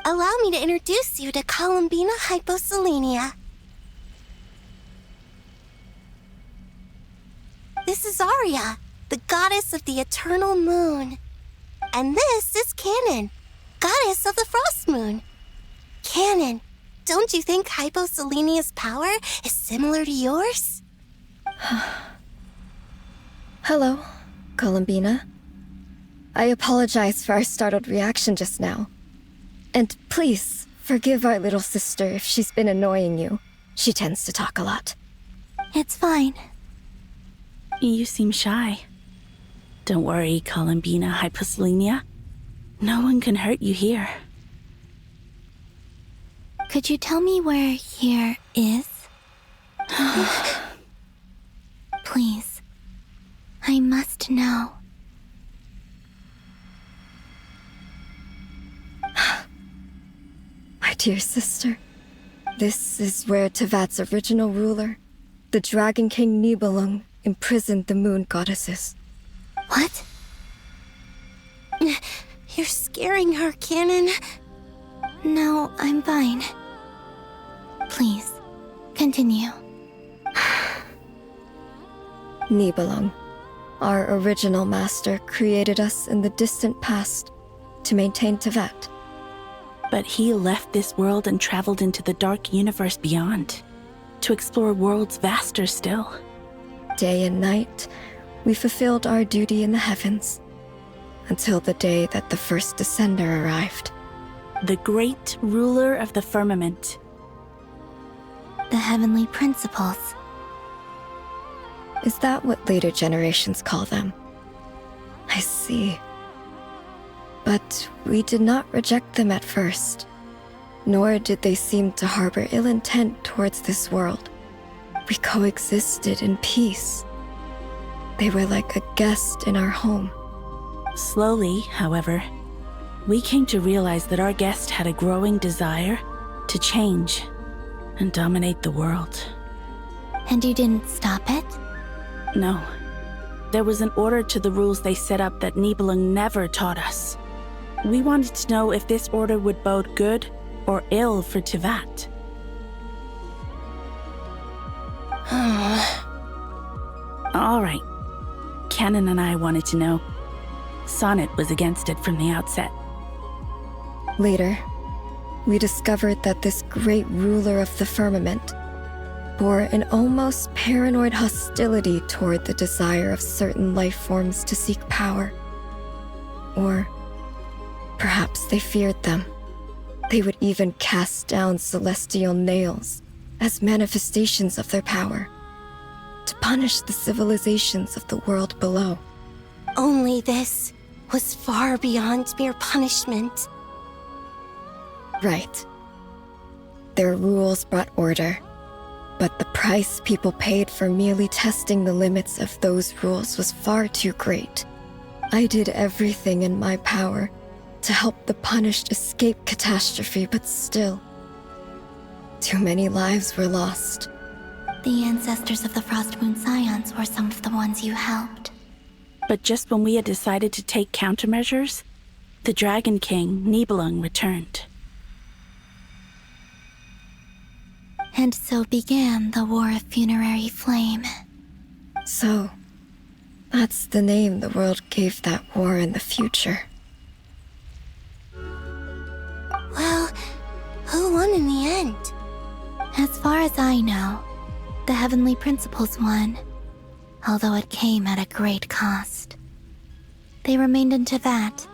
Allow me to introduce you to Columbina Hyposelenia. This is Arya, the goddess of the eternal moon. And this is Canon, goddess of the frost moon. Canon, don't you think Hyposelenia's power is similar to yours? Hello, Columbina. I apologize for our startled reaction just now. And please, forgive our little sister if she's been annoying you. She tends to talk a lot. It's fine. You seem shy. Don't worry, Columbina Hyposelenia. No one can hurt you here. Could you tell me where here is? Please. I must know. My dear sister, this is where Tevat's original ruler, the Dragon King Nibelung, imprisoned the moon goddesses. What? You're scaring her, Canon. No, I'm fine. Please, continue. Nibelung, our original master, created us in the distant past to maintain Tevat. But he left this world and traveled into the dark universe beyond, to explore worlds vaster still. Day and night, we fulfilled our duty in the heavens, until the day that the first Descender arrived. The great ruler of the firmament. The heavenly principles. Is that what later generations call them? I see. But we did not reject them at first, nor did they seem to harbor ill intent towards this world. We coexisted in peace. They were like a guest in our home. Slowly, however, we came to realize that our guest had a growing desire to change and dominate the world. And you didn't stop it? No. There was an order to the rules they set up that Nibelung never taught us. We wanted to know if this order would bode good or ill for Tivat. All right. Canon and I wanted to know. Sonnet was against it from the outset. Later, we discovered that this great ruler of the firmament bore an almost paranoid hostility toward the desire of certain life forms to seek power. Or perhaps they feared them. They would even cast down celestial nails as manifestations of their power, to punish the civilizations of the world below. Only this was far beyond mere punishment. Right. Their rules brought order, but the price people paid for merely testing the limits of those rules was far too great. I did everything in my power to help the punished escape catastrophe, but still, too many lives were lost. The ancestors of the Frost Moon Scions were some of the ones you helped. But just when we had decided to take countermeasures, the Dragon King, Nibelung, returned. And so began the War of Funerary Flame. So, that's the name the world gave that war in the future. Well, who won in the end? As far as I know, the Heavenly Principles won, although it came at a great cost. They remained in Tivat,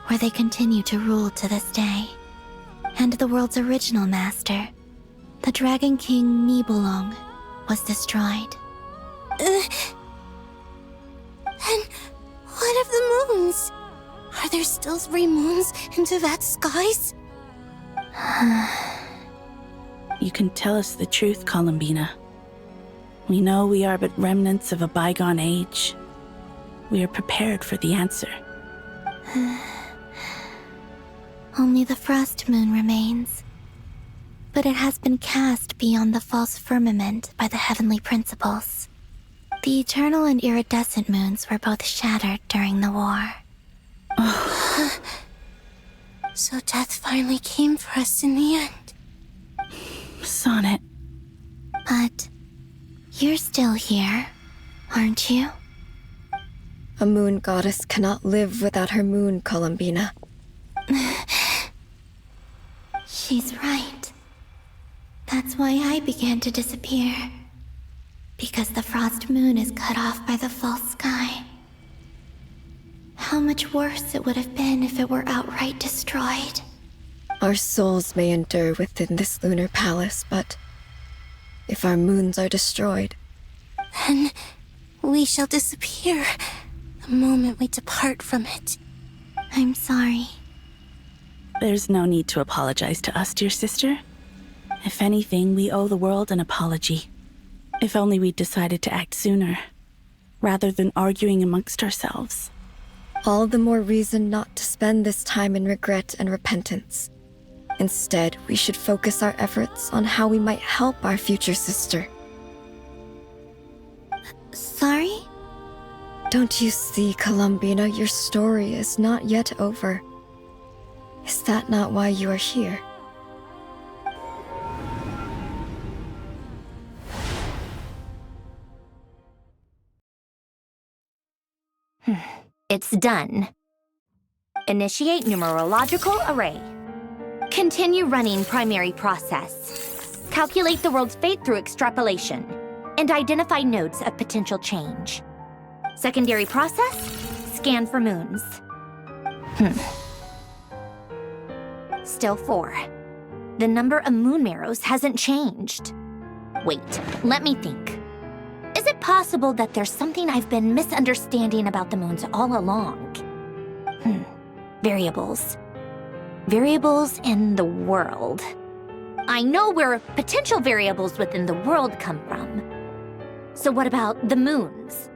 where they continue to rule to this day. And the world's original master, the Dragon King Nibelung, was destroyed. And what of the moons? Are there still 3 moons in Tivat's skies? You can tell us the truth, Columbina. We know we are but remnants of a bygone age. We are prepared for the answer. Only the Frost Moon remains. But it has been cast beyond the false firmament by the Heavenly Principles. The eternal and iridescent moons were both shattered during the war. So death finally came for us in the end. Sonnet. But you're still here, aren't you? A moon goddess cannot live without her moon, Columbina. She's right. That's why I began to disappear. Because the Frost Moon is cut off by the false sky. How much worse it would have been if it were outright destroyed. Our souls may endure within this lunar palace, but if our moons are destroyed, then we shall disappear the moment we depart from it. I'm sorry. There's no need to apologize to us, dear sister. If anything, we owe the world an apology. If only we'd decided to act sooner, rather than arguing amongst ourselves. all the more reason not to spend this time in regret and repentance. Instead, we should focus our efforts on how we might help our future sister. Sorry? Don't you see, Columbina, your story is not yet over. Is that not why you are here? It's done. Initiate numerological array. Continue running primary process. Calculate the world's fate through extrapolation. And identify nodes of potential change. Secondary process, scan for moons. Still 4. The number of moon marrows hasn't changed. Wait, let me think. Is it possible that there's something I've been misunderstanding about the moons all along? Variables. Variables in the world. I know where potential variables within the world come from. So what about the moons?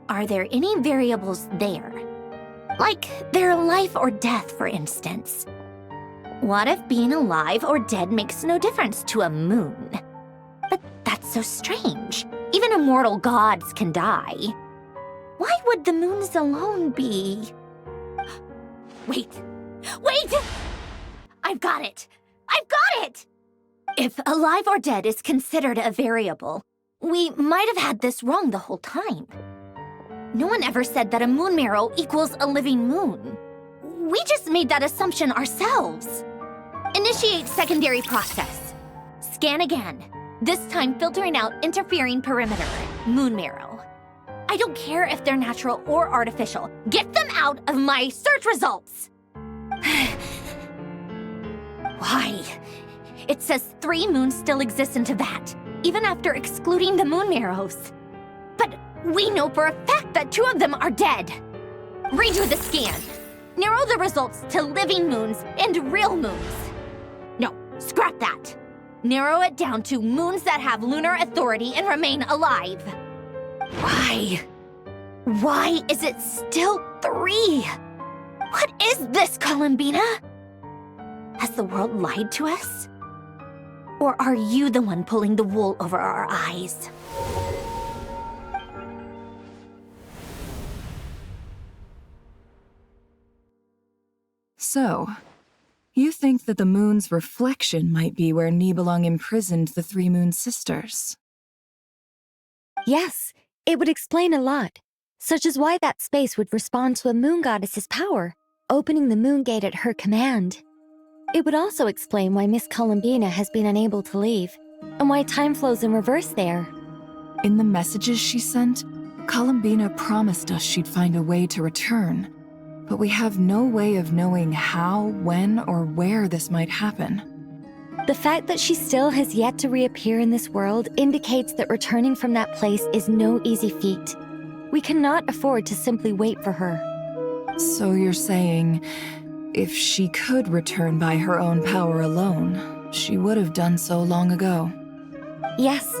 Are there any variables there? Like their life or death, for instance. What if being alive or dead makes no difference to a moon? But that's so strange. Even immortal gods can die. Why would the moons alone be? Wait! I've got it! If alive or dead is considered a variable, we might have had this wrong the whole time. No one ever said that a moon marrow equals a living moon. We just made that assumption ourselves. Initiate secondary process. Scan again. This time filtering out interfering perimeter, moon marrow. I don't care if they're natural or artificial. Get them out of my search results! Why? It says 3 moons still exist in Teyvat, even after excluding the moon marrows. But we know for a fact that 2 of them are dead. Redo the scan. Narrow the results to living moons and real moons. No, scrap that. Narrow it down to moons that have lunar authority and remain alive. Why? Why is it still 3? What is this, Columbina? Has the world lied to us? Or are you the one pulling the wool over our eyes? So, you think that the moon's reflection might be where Nibelung imprisoned the 3 moon sisters? Yes, it would explain a lot, such as why that space would respond to a moon goddess's power, opening the moon gate at her command. It would also explain why Miss Columbina has been unable to leave, and why time flows in reverse there. In the messages she sent, Columbina promised us she'd find a way to return, but we have no way of knowing how, when, or where this might happen. The fact that she still has yet to reappear in this world indicates that returning from that place is no easy feat. We cannot afford to simply wait for her. So you're saying, if she could return by her own power alone, she would have done so long ago? Yes,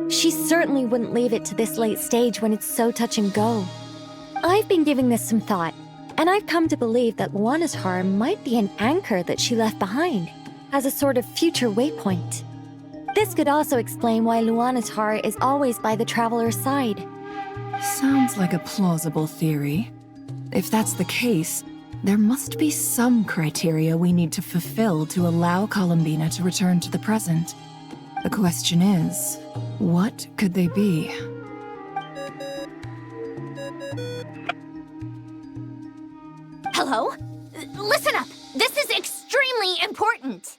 she certainly wouldn't leave it to this late stage when it's so touch and go. I've been giving this some thought, and I've come to believe that Buona's harm might be an anchor that she left behind, as a sort of future waypoint. This could also explain why Luanatar is always by the traveler's side. Sounds like a plausible theory. If that's the case, there must be some criteria we need to fulfill to allow Columbina to return to the present. The question is, what could they be? Hello? Listen up! This is extremely important!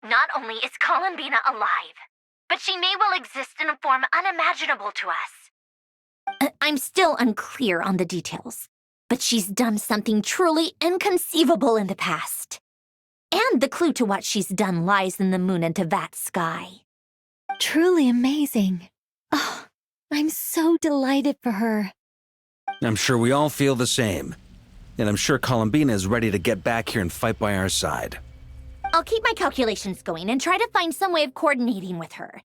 Not only is Columbina alive, but she may well exist in a form unimaginable to us. I'm still unclear on the details, but she's done something truly inconceivable in the past. And the clue to what she's done lies in the moon and Teyvat sky. Truly amazing. Oh, I'm so delighted for her. I'm sure we all feel the same. And I'm sure Columbina is ready to get back here and fight by our side. I'll keep my calculations going and try to find some way of coordinating with her.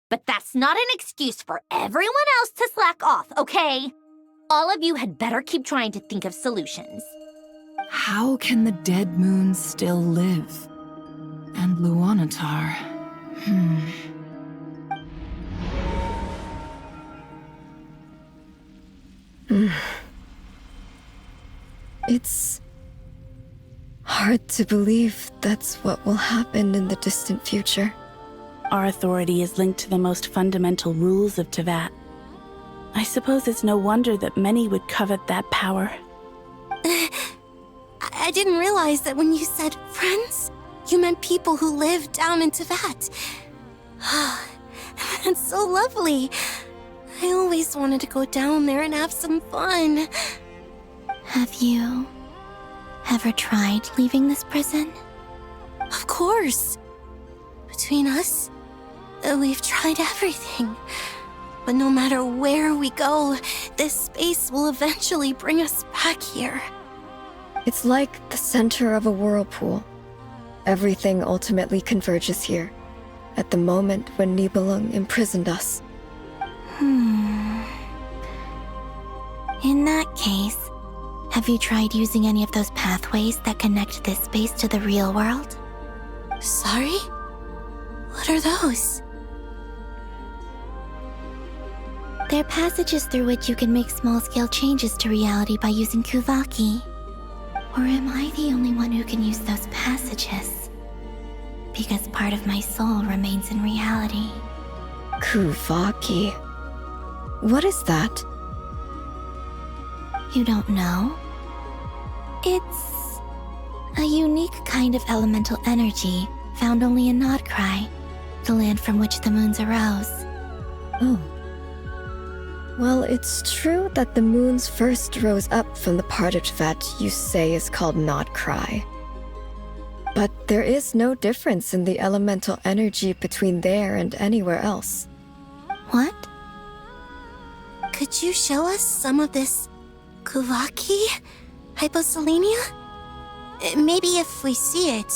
But that's not an excuse for everyone else to slack off, okay? All of you had better keep trying to think of solutions. How can the dead moons still live? And Luanatar... It's hard to believe that's what will happen in the distant future. Our authority is linked to the most fundamental rules of Teyvat. I suppose it's no wonder that many would covet that power. I didn't realize that when you said friends, you meant people who live down in Teyvat. That's so lovely. I always wanted to go down there and have some fun. Have you ever tried leaving this prison? Of course. Between us, we've tried everything. But no matter where we go, this space will eventually bring us back here. It's like the center of a whirlpool. Everything ultimately converges here, at the moment when Nibelung imprisoned us. In that case, have you tried using any of those pathways that connect this space to the real world? Sorry? What are those? They're passages through which you can make small-scale changes to reality by using Kuvaki. Or am I the only one who can use those passages? Because part of my soul remains in reality. Kuvaki. What is that? You don't know? It's a unique kind of elemental energy found only in Nodcry, the land from which the moons arose. Oh. Well, it's true that the moons first rose up from the part of Tibet you say is called Nodcry. But there is no difference in the elemental energy between there and anywhere else. What? Could you show us some of this Kuvaki hyposelenia? Maybe if we see it,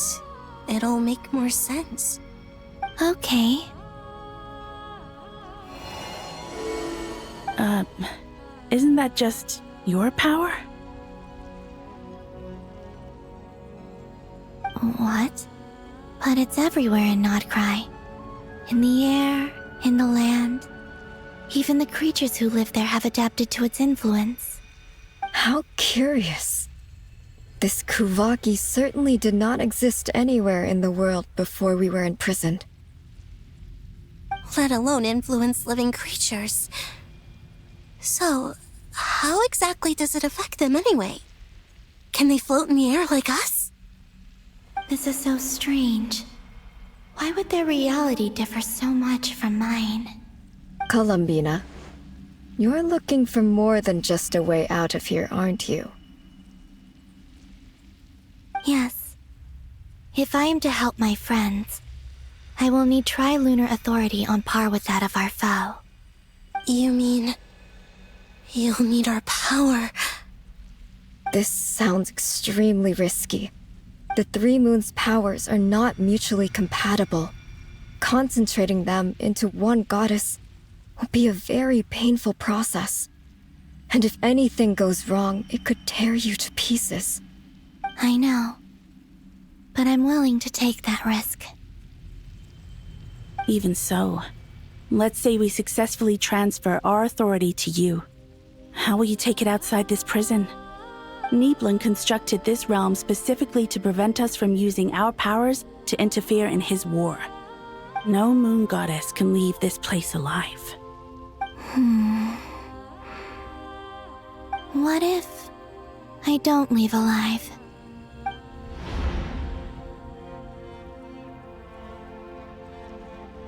it'll make more sense. Okay. Isn't that just your power? What? But it's everywhere in Nodcry. In the air, in the land. Even the creatures who live there have adapted to its influence. How curious. This Kuvaki certainly did not exist anywhere in the world before we were imprisoned. Let alone influence living creatures. So, how exactly does it affect them anyway? Can they float in the air like us? This is so strange. Why would their reality differ so much from mine? Columbina, you're looking for more than just a way out of here, aren't you? Yes. If I am to help my friends, I will need tri-lunar authority on par with that of our foe. You mean... you'll need our power? This sounds extremely risky. The three moons' powers are not mutually compatible. Concentrating them into one goddess will be a very painful process. And if anything goes wrong, it could tear you to pieces. I know. But I'm willing to take that risk. Even so, let's say we successfully transfer our authority to you. How will you take it outside this prison? Nibelung constructed this realm specifically to prevent us from using our powers to interfere in his war. No moon goddess can leave this place alive. What if I don't leave alive?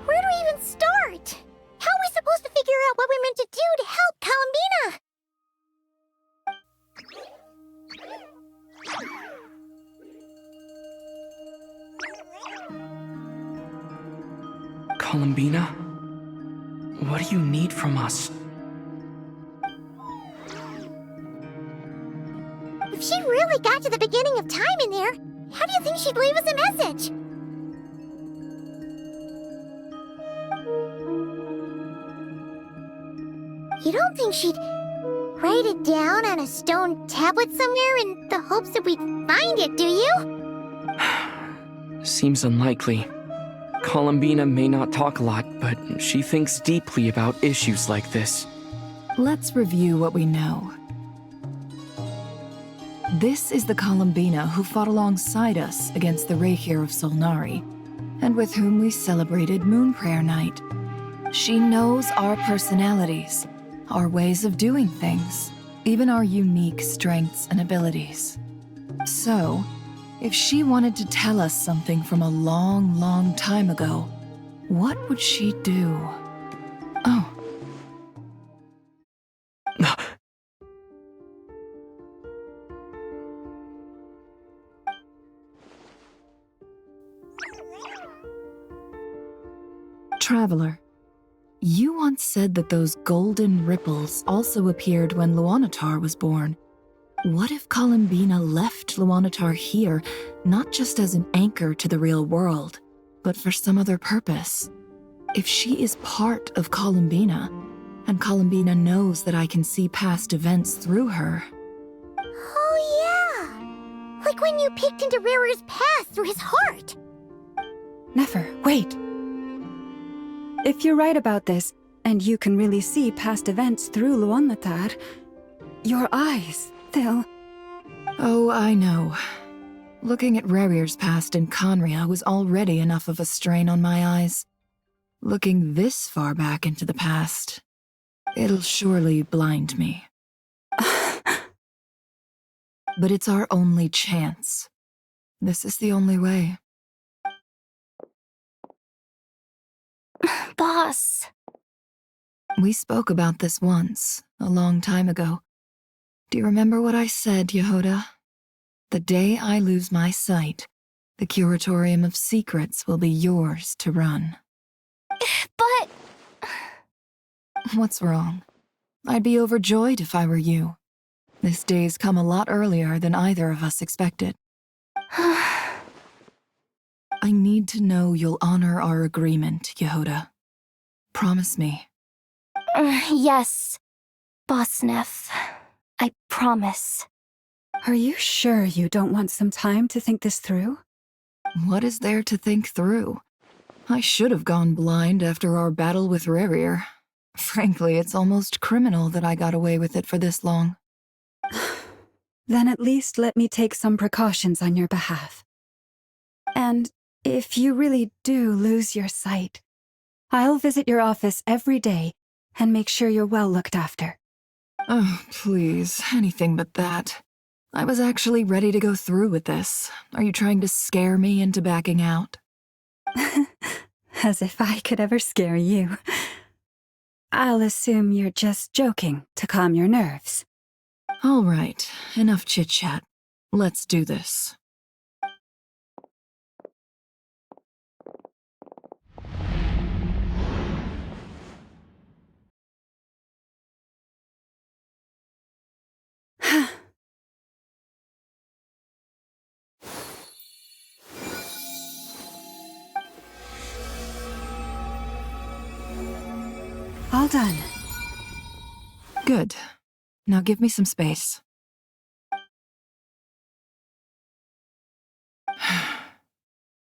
Where do we even start? How are we supposed to figure out what we're meant to do to help Columbina? Columbina? What do you need from us? If she really got to the beginning of time in there, how do you think she'd leave us a message? You don't think she'd write it down on a stone tablet somewhere in the hopes that we'd find it, do you? Seems unlikely. Columbina may not talk a lot, but she thinks deeply about issues like this. Let's review what we know. This is the Columbina who fought alongside us against the Reikir of Solnari, and with whom we celebrated Moon Prayer Night. She knows our personalities, our ways of doing things, even our unique strengths and abilities. So, if she wanted to tell us something from a long, long time ago, what would she do? Oh. Traveler, You once said that those golden ripples also appeared when Luanatar was born. What if Columbina left Luanatar here, not just as an anchor to the real world, but for some other purpose? If she is part of Columbina, and Columbina knows that I can see past events through her... Oh yeah! Like when you peeked into Rarer's past through his heart! Nefer, wait! If you're right about this, and you can really see past events through Luanatar, your eyes, they'll... Oh, I know. Looking at Rerir's past in Conria was already enough of a strain on my eyes. Looking this far back into the past, it'll surely blind me. But it's our only chance. This is the only way. Boss. We spoke about this once, a long time ago. Do you remember what I said, Yehoda? The day I lose my sight, the Curatorium of Secrets will be yours to run. But... What's wrong? I'd be overjoyed if I were you. This day's come a lot earlier than either of us expected. I need to know you'll honor our agreement, Yehoda. Promise me. Yes, Boss Neff. I promise. Are you sure you don't want some time to think this through? What is there to think through? I should have gone blind after our battle with Rerir. Frankly, it's almost criminal that I got away with it for this long. Then at least let me take some precautions on your behalf. And if you really do lose your sight, I'll visit your office every day and make sure you're well looked after. Oh, please, anything but that. I was actually ready to go through with this. Are you trying to scare me into backing out? As if I could ever scare you. I'll assume you're just joking to calm your nerves. All right, enough chit-chat. Let's do this. All done. Good. Now give me some space.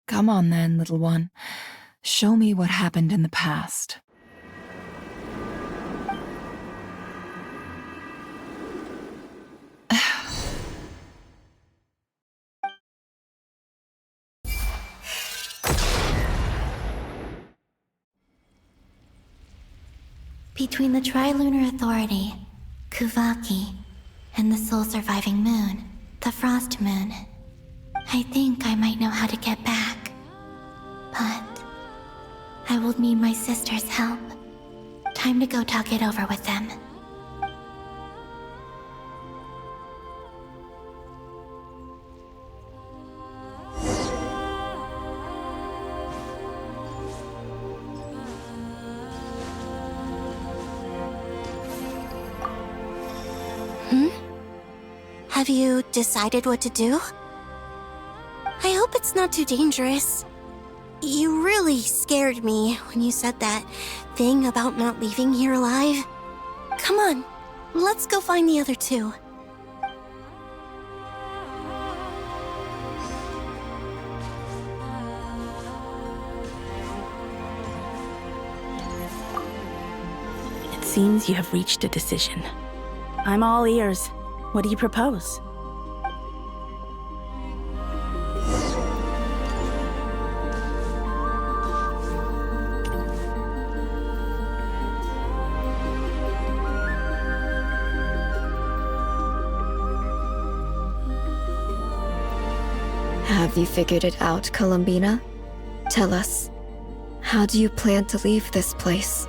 Come on then, little one. Show me what happened in the past. Between the Trilunar Authority, Kuvaki, and the sole-surviving moon, the Frost Moon, I think I might know how to get back. But I will need my sister's help. Time to go talk it over with them. Have you decided what to do? I hope it's not too dangerous. You really scared me when you said that thing about not leaving here alive. Come on, let's go find the other two. It seems you have reached a decision. I'm all ears. What do you propose? Have you figured it out, Columbina? Tell us. How do you plan to leave this place?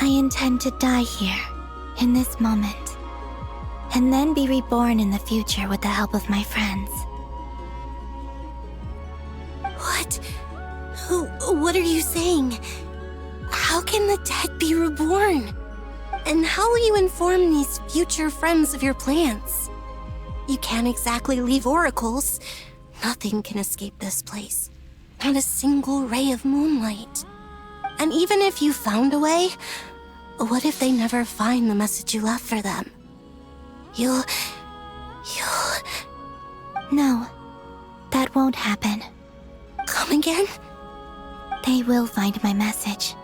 I intend to die here, in this moment, and then be reborn in the future with the help of my friends. What? What are you saying? How can the dead be reborn? And how will you inform these future friends of your plans? You can't exactly leave oracles. Nothing can escape this place. Not a single ray of moonlight. And even if you found a way, what if they never find the message you left for them? You'll... No, that won't happen. Come again? They will find my message.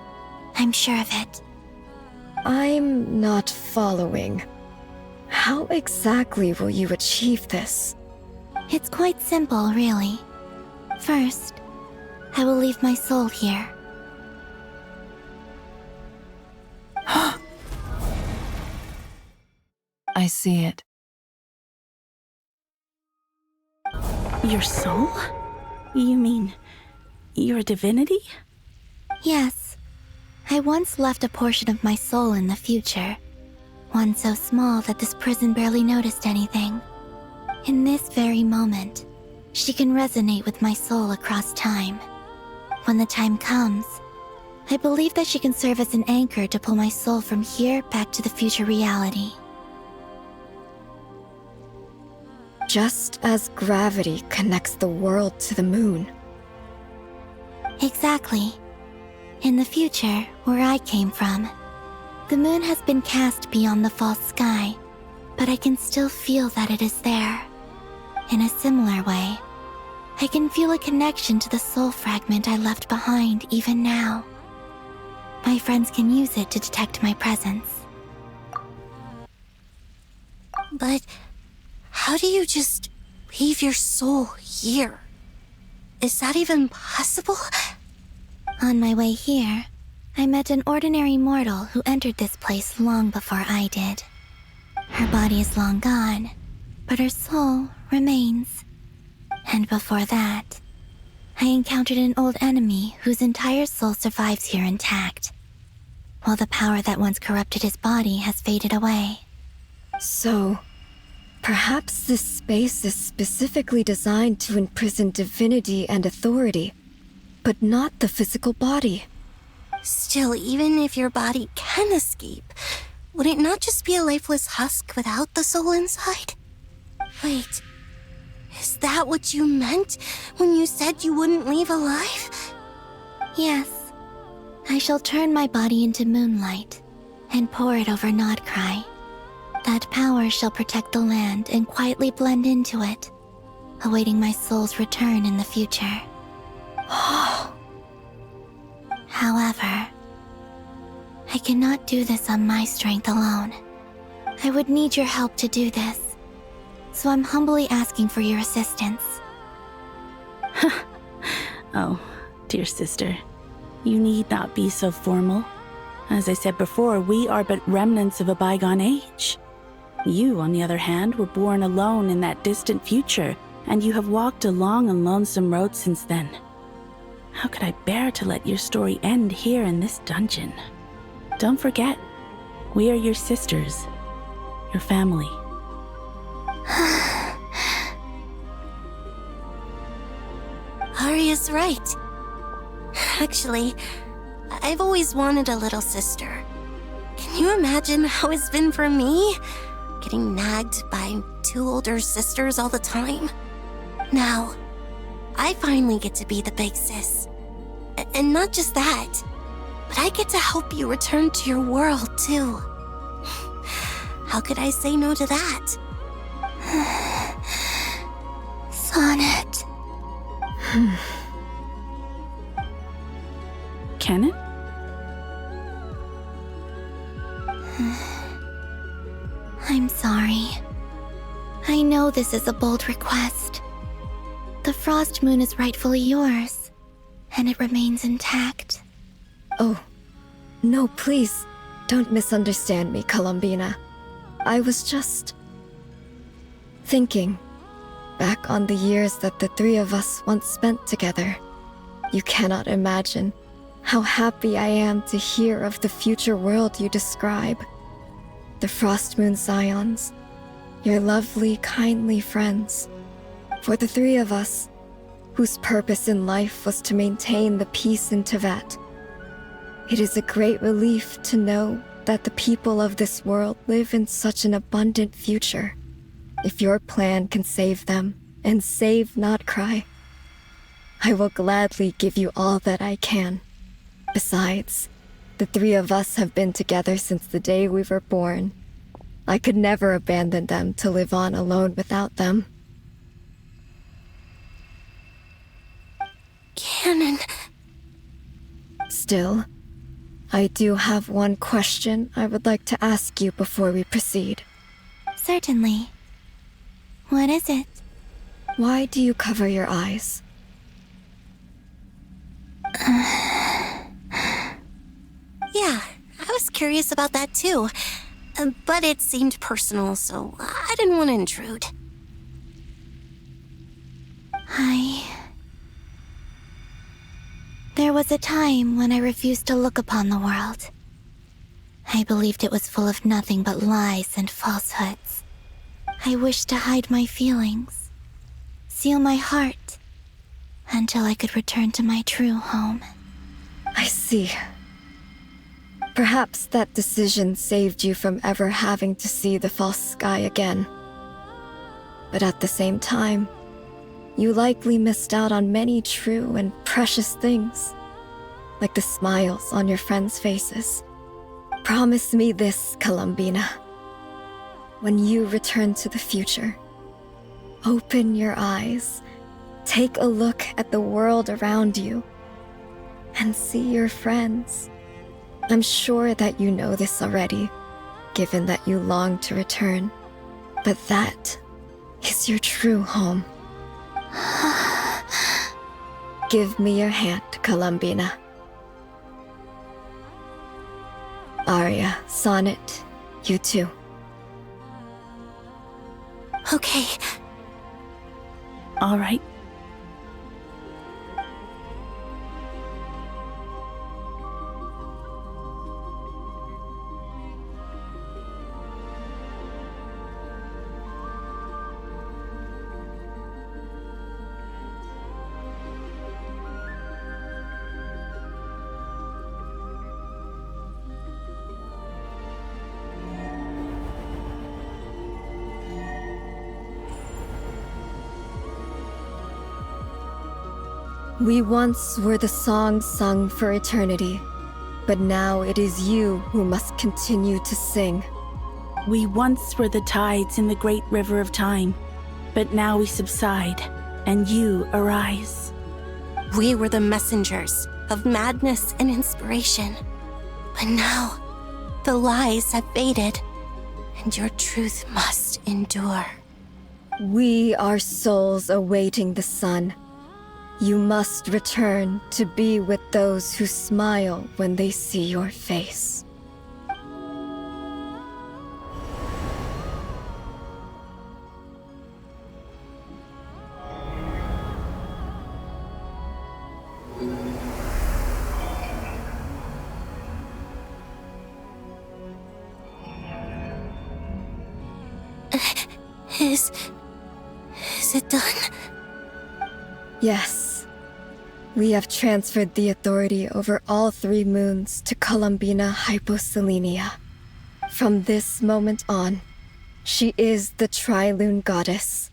I'm sure of it. I'm not following. How exactly will you achieve this? It's quite simple, really. First, I will leave my soul here. I see it. Your soul? You mean your divinity? Yes. I once left a portion of my soul in the future. One so small that this prison barely noticed anything. In this very moment, she can resonate with my soul across time. When the time comes, I believe that she can serve as an anchor to pull my soul from here back to the future reality. Just as gravity connects the world to the moon. Exactly. In the future, where I came from, the moon has been cast beyond the false sky, but I can still feel that it is there. In a similar way, I can feel a connection to the soul fragment I left behind even now. My friends can use it to detect my presence. But how do you just leave your soul here? Is that even possible? On my way here, I met an ordinary mortal who entered this place long before I did. Her body is long gone, but her soul remains. And before that, I encountered an old enemy whose entire soul survives here intact, while the power that once corrupted his body has faded away. So, perhaps this space is specifically designed to imprison divinity and authority, but not the physical body. Still, even if your body can escape, would it not just be a lifeless husk without the soul inside? Wait, is that what you meant when you said you wouldn't leave alive? Yes. I shall turn my body into moonlight and pour it over Nodcry. That power shall protect the land and quietly blend into it, awaiting my soul's return in the future. However, I cannot do this on my strength alone. I would need your help to do this, so I'm humbly asking for your assistance. Oh, dear sister, you need not be so formal. As I said before, we are but remnants of a bygone age. You, on the other hand, were born alone in that distant future, and you have walked a long and lonesome road since then. How could I bear to let your story end here in this dungeon? Don't forget, we are your sisters, your family. Arya's right. Actually, I've always wanted a little sister. Can you imagine how it's been for me? Getting nagged by two older sisters all the time. Now, I finally get to be the big sis. And not just that, but I get to help you return to your world, too. How could I say no to that? Sonnet. Can it? I'm sorry. I know this is a bold request. The Frost Moon is rightfully yours, and it remains intact. Oh, no, please, don't misunderstand me, Columbina. I was just thinking back on the years that the three of us once spent together. You cannot imagine how happy I am to hear of the future world you describe. The Frost Moon Scions, your lovely, kindly friends. For the three of us, whose purpose in life was to maintain the peace in Teyvat. It is a great relief to know that the people of this world live in such an abundant future. If your plan can save them, and save not cry, I will gladly give you all that I can. Besides, the three of us have been together since the day we were born. I could never abandon them to live on alone without them. Canon. Still, I do have one question I would like to ask you before we proceed. Certainly. What is it? Why do you cover your eyes? Yeah, I was curious about that too. But it seemed personal, so I didn't want to intrude. There was a time when I refused to look upon the world. I believed it was full of nothing but lies and falsehoods. I wished to hide my feelings, seal my heart, until I could return to my true home. I see. Perhaps that decision saved you from ever having to see the false sky again. But at the same time, you likely missed out on many true and precious things, like the smiles on your friends' faces. Promise me this, Columbina. When you return to the future, open your eyes, take a look at the world around you, and see your friends. I'm sure that you know this already, given that you long to return, but that is your true home. Give me your hand, Columbina. Arya, Sonnet, you too. Okay. All right. We once were the song sung for eternity, but now it is you who must continue to sing. We once were the tides in the great river of time, but now we subside, and you arise. We were the messengers of madness and inspiration, but now the lies have faded, and your truth must endure. We are souls awaiting the sun. You must return to be with those who smile when they see your face. Is it done? Yes. We have transferred the authority over all 3 moons to Columbina Hyposelenia. From this moment on, she is the Tri-Lune Goddess,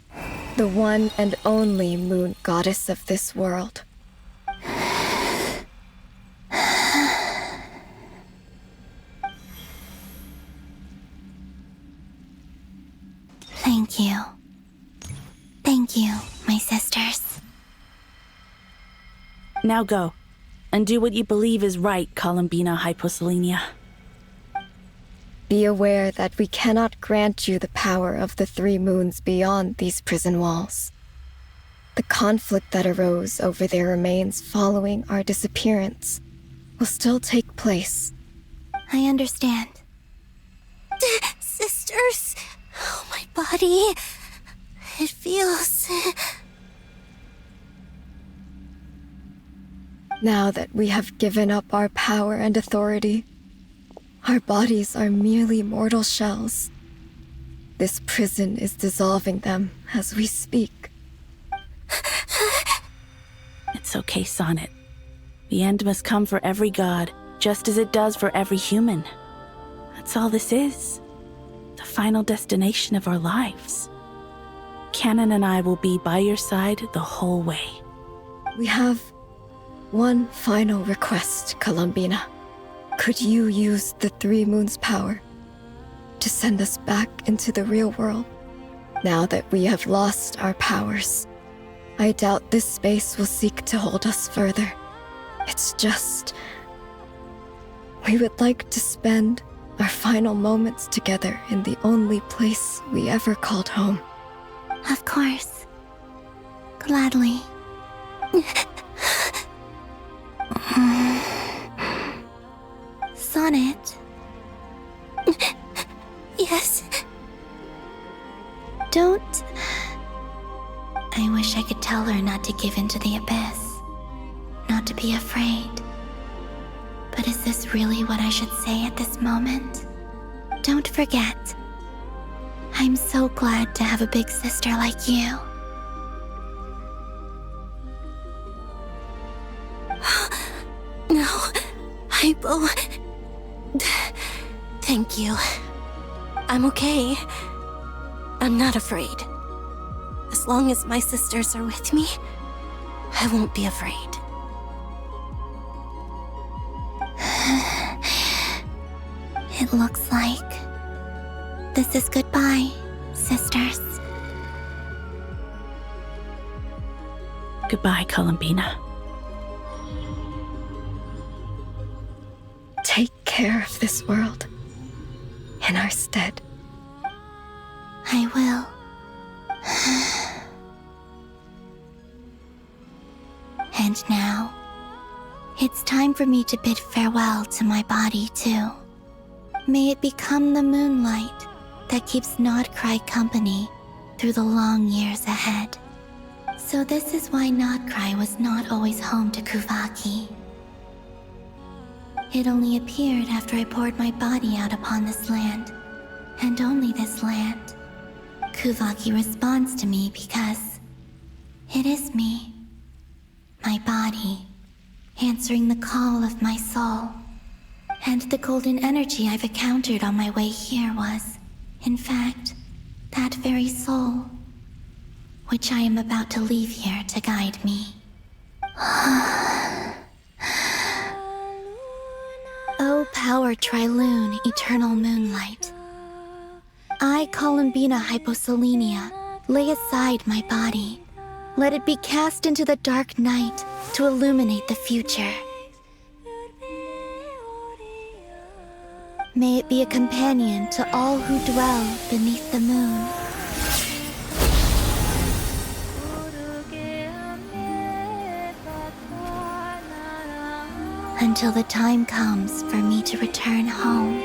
the one and only moon goddess of this world. Thank you. Thank you, my sisters. Now go, and do what you believe is right, Columbina Hyposelenia. Be aware that we cannot grant you the power of the 3 moons beyond these prison walls. The conflict that arose over their remains following our disappearance will still take place. I understand. Sisters, oh, my body. It feels... Now that we have given up our power and authority, our bodies are merely mortal shells. This prison is dissolving them as we speak. It's okay, Sonnet. The end must come for every god, just as it does for every human. That's all this is. The final destination of our lives. Canon and I will be by your side the whole way. We have one final request, Columbina. Could you use the Three Moons' power to send us back into the real world? Now that we have lost our powers, I doubt this space will seek to hold us further. It's just... we would like to spend our final moments together in the only place we ever called home. Of course. Gladly. Sonnet. Yes. Don't... I wish I could tell her not to give in to the abyss. Not to be afraid. But is this really what I should say at this moment? Don't forget. I'm so glad to have a big sister like you. No, Hypo. Thank you. I'm okay. I'm not afraid. As long as my sisters are with me, I won't be afraid. It looks like this is goodbye, sisters. Goodbye, Columbina. Take care of this world in our stead. I will. And now, it's time for me to bid farewell to my body too. May it become the moonlight that keeps Nodcry company through the long years ahead. So this is why Nodcry was not always home to Kuvaki. It only appeared after I poured my body out upon this land, and only this land. Kuvaki responds to me because it is me, my body, answering the call of my soul. And the golden energy I've encountered on my way here was, in fact, that very soul, which I am about to leave here to guide me. O power Trilune, eternal moonlight. I, Columbina Hyposelenia, lay aside my body. Let it be cast into the dark night to illuminate the future. May it be a companion to all who dwell beneath the moon. Until the time comes for me to return home.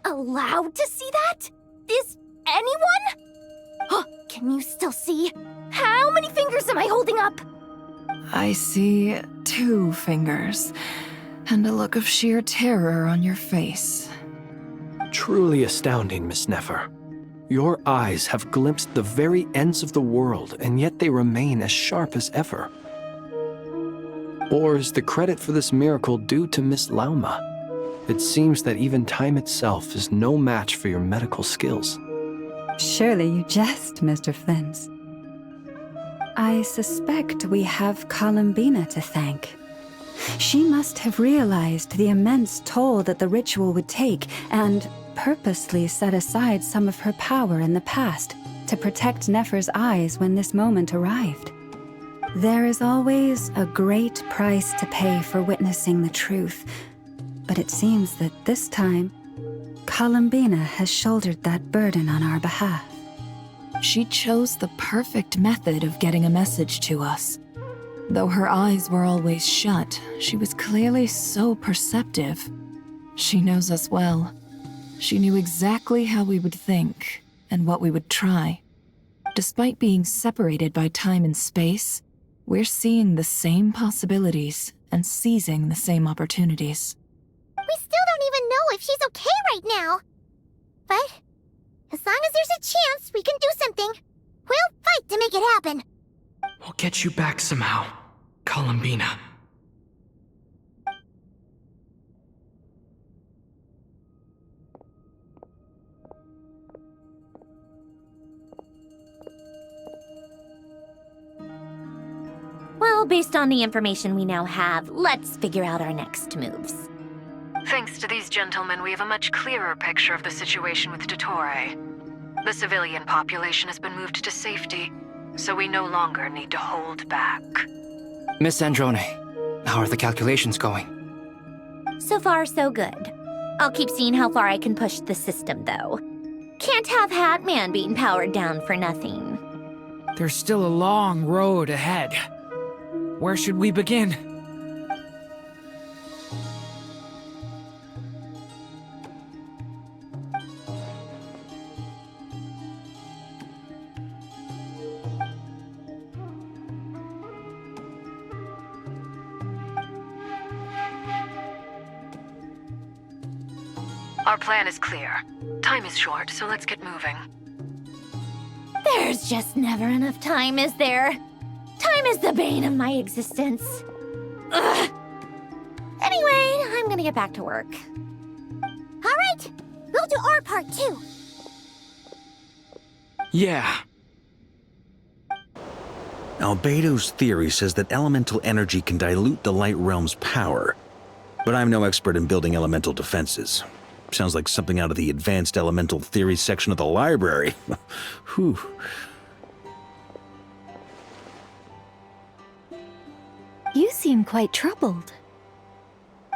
Allowed to see that? Is anyone? Oh, can you still see? How many fingers am I holding up? I see 2 fingers, and a look of sheer terror on your face. Truly astounding, Miss Nefer. Your eyes have glimpsed the very ends of the world, and yet they remain as sharp as ever. Or is the credit for this miracle due to Miss Lauma? It seems that even time itself is no match for your medical skills. Surely you jest, Mr. Flins. I suspect we have Columbina to thank. She must have realized the immense toll that the ritual would take and purposely set aside some of her power in the past to protect Nefer's eyes when this moment arrived. There is always a great price to pay for witnessing the truth, but it seems that this time, Columbina has shouldered that burden on our behalf. She chose the perfect method of getting a message to us. Though her eyes were always shut, she was clearly so perceptive. She knows us well. She knew exactly how we would think and what we would try. Despite being separated by time and space, we're seeing the same possibilities and seizing the same opportunities. We still don't even know if she's okay right now. But as long as there's a chance we can do something, we'll fight to make it happen. We'll get you back somehow, Columbina. Well, based on the information we now have, let's figure out our next moves. Thanks to these gentlemen, we have a much clearer picture of the situation with Dottore. The civilian population has been moved to safety, so we no longer need to hold back. Miss Androne, how are the calculations going? So far, so good. I'll keep seeing how far I can push the system, though. Can't have Hatman being powered down for nothing. There's still a long road ahead. Where should we begin? Our plan is clear. Time is short, so let's get moving. There's just never enough time, is there? Time is the bane of my existence. Ugh. Anyway, I'm gonna get back to work. All right, we'll do our part too. Yeah. Albedo's theory says that elemental energy can dilute the light realm's power, but I'm no expert in building elemental defenses. Sounds like something out of the advanced elemental theory section of the library. Whew. You seem quite troubled.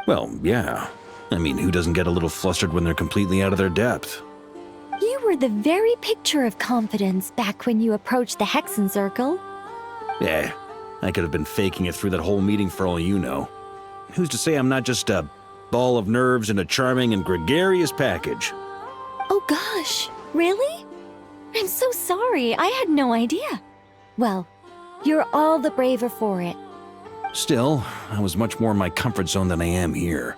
Well, yeah. I mean, who doesn't get a little flustered when they're completely out of their depth? You were the very picture of confidence back when you approached the Hexen Circle. Yeah, I could have been faking it through that whole meeting for all you know. Who's to say I'm not just a ball of nerves in a charming and gregarious package? Oh gosh, really? I'm so sorry, I had no idea. Well, you're all the braver for it. Still, I was much more in my comfort zone than I am here.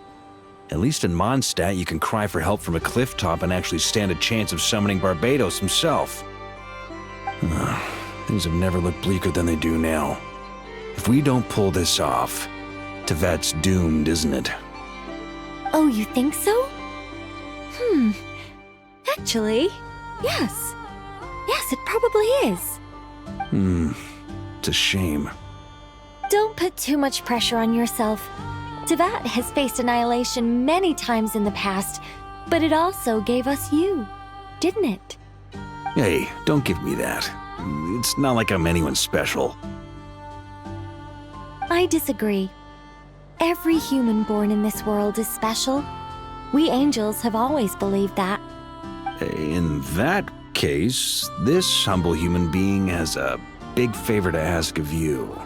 At least in Mondstadt, you can cry for help from a cliff top and actually stand a chance of summoning Barbados himself. Things have never looked bleaker than they do now. If we don't pull this off, Tevat's doomed, isn't it? Oh, you think so? Actually, yes. Yes, it probably is. It's a shame. Don't put too much pressure on yourself. Tevat has faced annihilation many times in the past, but it also gave us you, didn't it? Hey, don't give me that. It's not like I'm anyone special. I disagree. Every human born in this world is special. We angels have always believed that. In that case, this humble human being has a big favor to ask of you.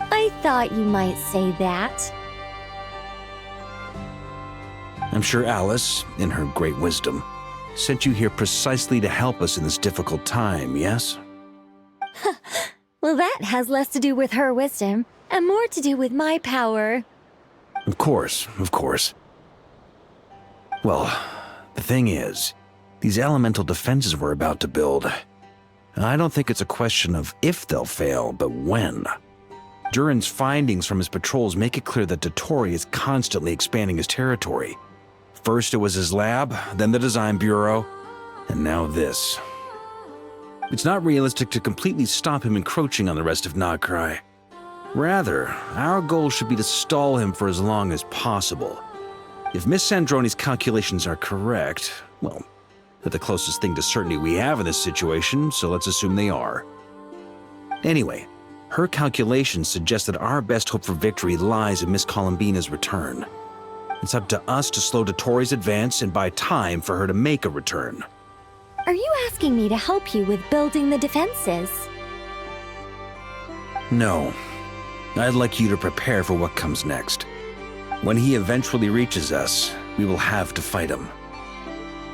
I thought you might say that. I'm sure Alice, in her great wisdom, sent you here precisely to help us in this difficult time, yes? Well, that has less to do with her wisdom and more to do with my power. Of course, of course. Well, the thing is, these elemental defenses we're about to build, I don't think it's a question of if they'll fail, but when. Durin's findings from his patrols make it clear that Dottore is constantly expanding his territory. First it was his lab, then the design bureau, and now this. It's not realistic to completely stop him encroaching on the rest of Nagcry. Rather, our goal should be to stall him for as long as possible. If Miss Sandroni's calculations are correct, well, they're the closest thing to certainty we have in this situation, so let's assume they are. Anyway, her calculations suggest that our best hope for victory lies in Miss Columbina's return. It's up to us to slow Dottoro's advance and buy time for her to make a return. Are you asking me to help you with building the defenses? No. I'd like you to prepare for what comes next. When he eventually reaches us, we will have to fight him.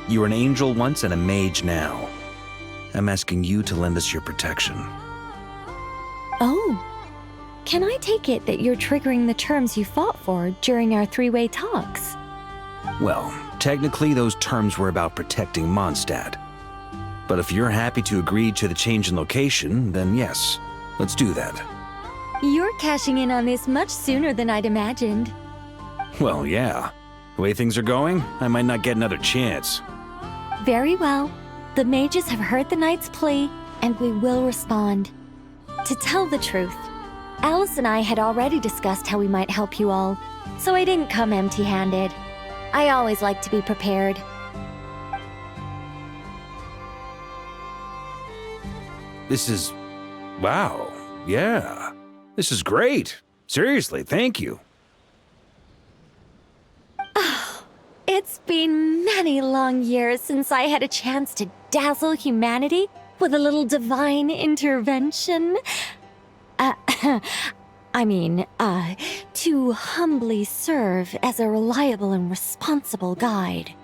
You were an angel once and a mage now. I'm asking you to lend us your protection. Oh. Can I take it that you're triggering the terms you fought for during our three-way talks? Well, technically those terms were about protecting Mondstadt. But if you're happy to agree to the change in location, then yes, let's do that. You're cashing in on this much sooner than I'd imagined. Well, yeah. The way things are going, I might not get another chance. Very well. The mages have heard the knight's plea, and we will respond. To tell the truth, Alice and I had already discussed how we might help you all, so I didn't come empty-handed. I always like to be prepared. This is... wow. Yeah. This is great. Seriously, thank you. It's been many long years since I had a chance to dazzle humanity with a little divine intervention. To humbly serve as a reliable and responsible guide.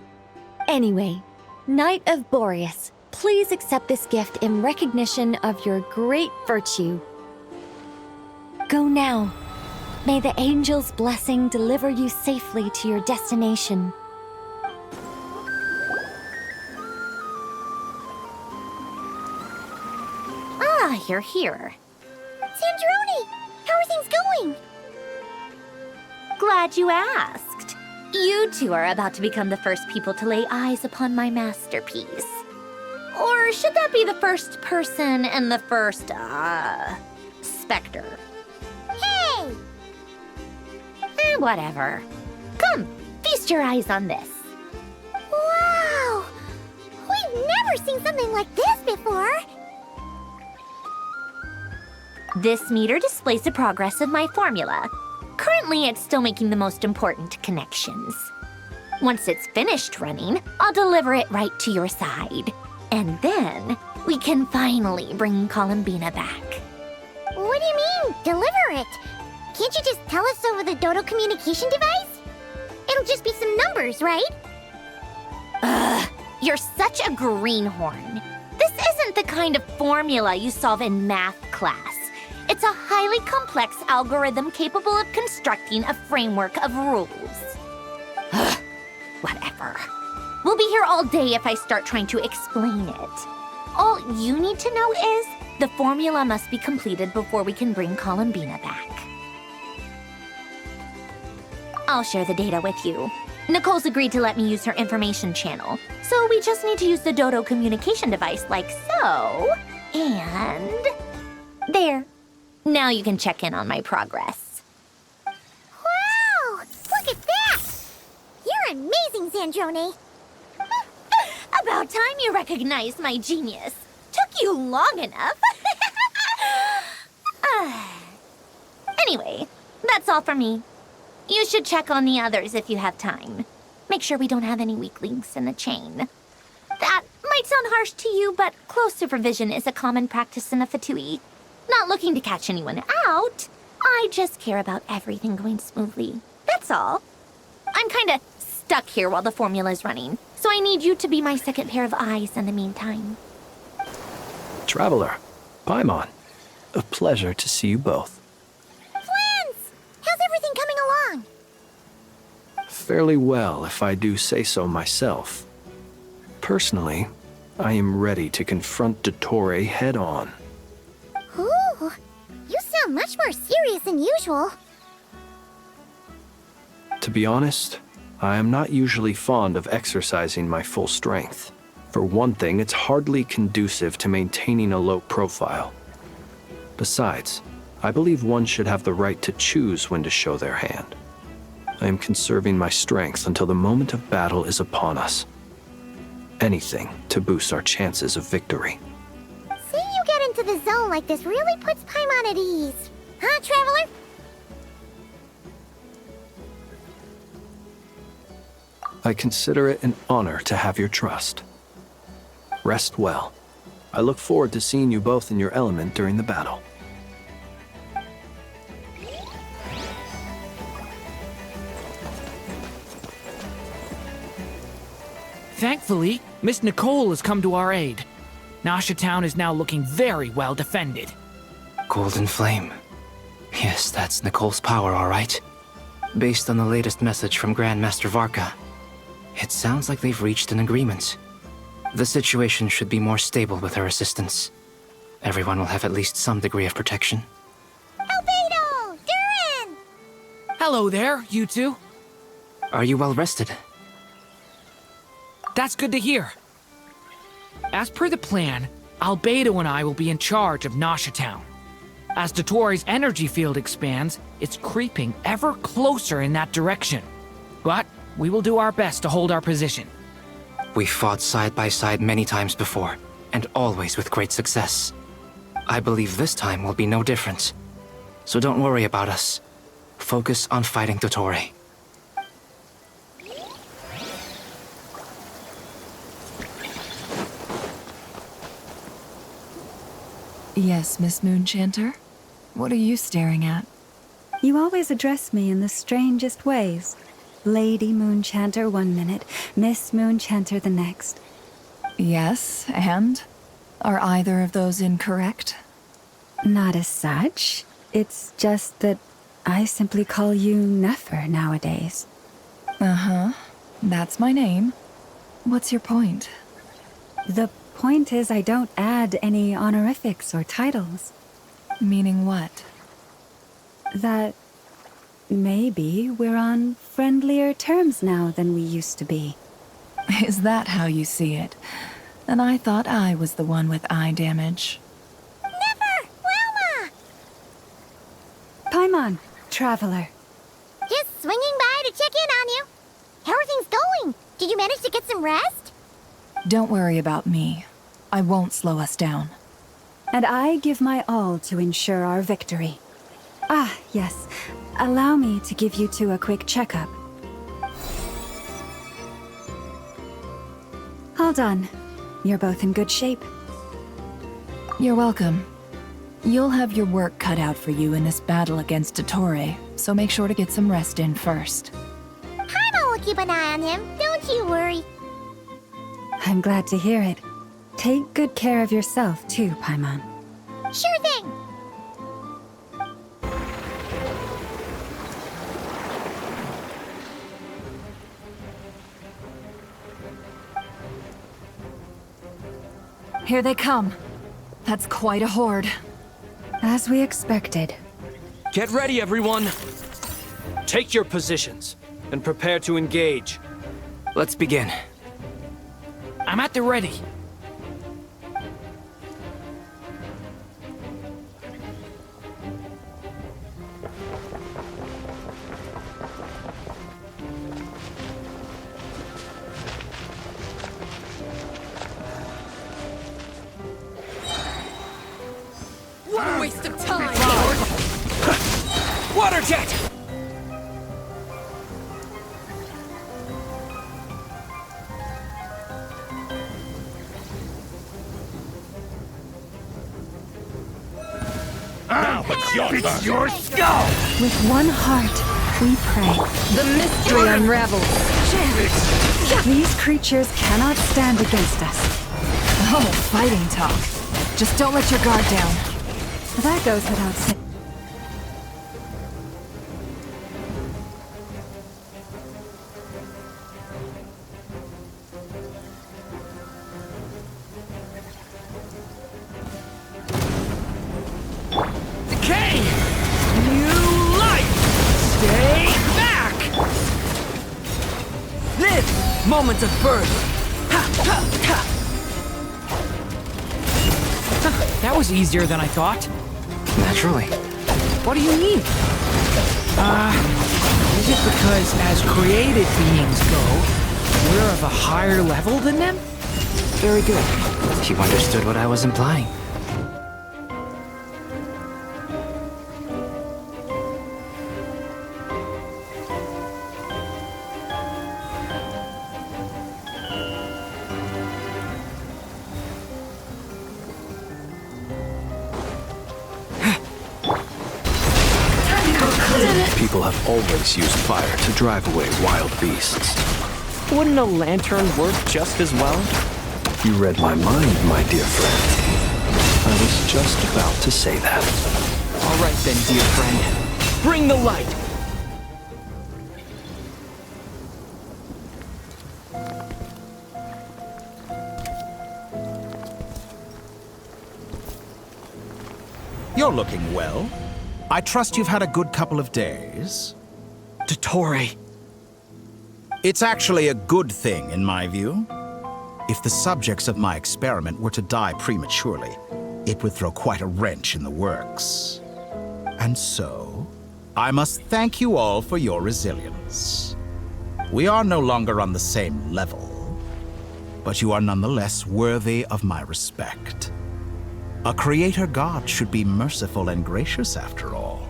Anyway, Knight of Boreas, please accept this gift in recognition of your great virtue. Go now. May the angel's blessing deliver you safely to your destination. Ah, you're here. Sandroni! How are things going? Glad you asked. You two are about to become the first people to lay eyes upon my masterpiece. Or should that be the first person and the first, specter? Hey! Whatever. Come, feast your eyes on this. Wow! We've never seen something like this before! This meter displays the progress of my formula. Currently, it's still making the most important connections. Once it's finished running, I'll deliver it right to your side. And then, we can finally bring Columbina back. What do you mean, deliver it? Can't you just tell us over the Dodo communication device? It'll just be some numbers, right? Ugh, you're such a greenhorn. This isn't the kind of formula you solve in math class. It's a highly complex algorithm capable of constructing a framework of rules. Ugh, whatever. We'll be here all day if I start trying to explain it. All you need to know is the formula must be completed before we can bring Columbina back. I'll share the data with you. Nicole's agreed to let me use her information channel, so we just need to use the Dodo communication device like so. And... there. Now you can check in on my progress. Wow! Look at that! You're amazing, Sandroni! About time you recognized my genius. Took you long enough. Anyway, that's all for me. You should check on the others if you have time. Make sure we don't have any weak links in the chain. That might sound harsh to you, but close supervision is a common practice in the Fatui. Not looking to catch anyone out. I just care about everything going smoothly. That's all. I'm kinda stuck here while the formula's running, so I need you to be my second pair of eyes in the meantime. Traveler, Paimon, a pleasure to see you both. Friends! How's everything coming along? Fairly well, if I do say so myself. Personally, I am ready to confront Dottore head-on. Ooh, you sound much more serious than usual. To be honest, I am not usually fond of exercising my full strength. For one thing, it's hardly conducive to maintaining a low profile. Besides, I believe one should have the right to choose when to show their hand. I am conserving my strength until the moment of battle is upon us. Anything to boost our chances of victory. Seeing you get into the zone like this really puts Paimon at ease. Huh, Traveler? I consider it an honor to have your trust. Rest well. I look forward to seeing you both in your element during the battle. Thankfully, Miss Nicole has come to our aid. Nasha Town is now looking very well defended. Golden Flame. Yes, that's Nicole's power, all right. Based on the latest message from Grandmaster Varka, it sounds like they've reached an agreement. The situation should be more stable with her assistance. Everyone will have at least some degree of protection. Albedo! Durin! Hello there, you two. Are you well rested? That's good to hear. As per the plan, Albedo and I will be in charge of Nasha Town. As Dottoro's energy field expands, it's creeping ever closer in that direction. But we will do our best to hold our position. We fought side by side many times before, and always with great success. I believe this time will be no different. So don't worry about us. Focus on fighting Dottore. Yes, Miss Moonchanter? What are you staring at? You always address me in the strangest ways. Lady Moonchanter one minute, Miss Moonchanter the next. Yes, and? Are either of those incorrect? Not as such. It's just that I simply call you Nefer nowadays. Uh-huh. That's my name. What's your point? The point is I don't add any honorifics or titles. Meaning what? That maybe we're on friendlier terms now than we used to be. Is that how you see it? And I thought I was the one with eye damage. Never! Wilma! Paimon, Traveler. Just swinging by to check in on you. How are things going? Did you manage to get some rest? Don't worry about me. I won't slow us down. And I give my all to ensure our victory. Ah, yes. Allow me to give you two a quick checkup. All done. You're both in good shape. You're welcome. You'll have your work cut out for you in this battle against Dottore, so make sure to get some rest in first. Paimon will keep an eye on him, don't you worry. I'm glad to hear it. Take good care of yourself, too, Paimon. Sure thing! Here they come. That's quite a horde. As we expected. Get ready, everyone! Take your positions, and prepare to engage. Let's begin. I'm at the ready. What a waste of time! Water jet! It's your skull! With one heart, we pray. The mystery unravels. These creatures cannot stand against us. Oh, fighting talk. Just don't let your guard down. That goes without saying. Decay! New life! Stay back! moment of birth. That was easier than I thought. Naturally. What do you mean? Is it because as created beings go, we're of a higher level than them? Very good. You understood what I was implying. People have always used fire to drive away wild beasts. Wouldn't a lantern work just as well? You read my mind, my dear friend. I was just about to say that. All right then, dear friend. Bring the light! You're looking well. I trust you've had a good couple of days. Dottore. It's actually a good thing, in my view. If the subjects of my experiment were to die prematurely, it would throw quite a wrench in the works. And so, I must thank you all for your resilience. We are no longer on the same level, but you are nonetheless worthy of my respect. A creator god should be merciful and gracious after all.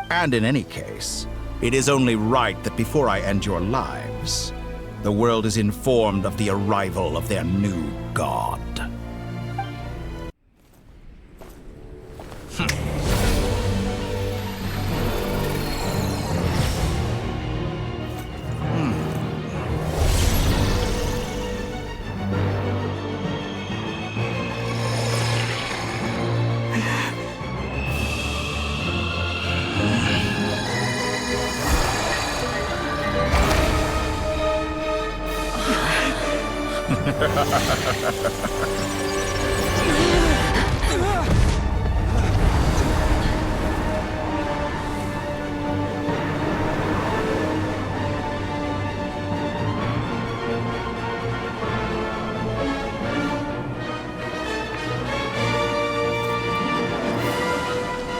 And in any case, it is only right that before I end your lives, the world is informed of the arrival of their new god.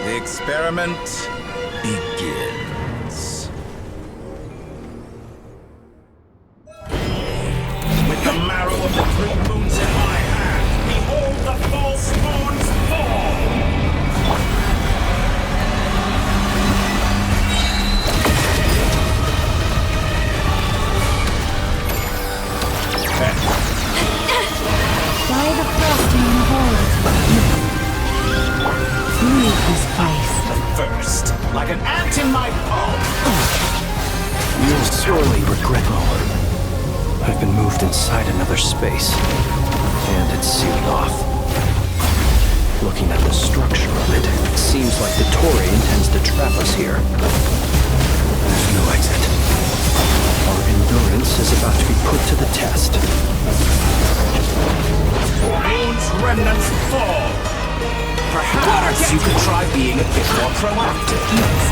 The experiment begins. With the marrow of the three moons in my hand, behold the false moons fall! By the frost moon hold. Leave this place. First, like an ant in my palm. You'll sorely regret it. I've been moved inside another space, and it's sealed off. Looking at the structure of it, it seems like the Tory intends to trap us here. There's no exit. Our endurance is about to be put to the test. Moon's remnants fall! Perhaps you could try being a bit more proactive.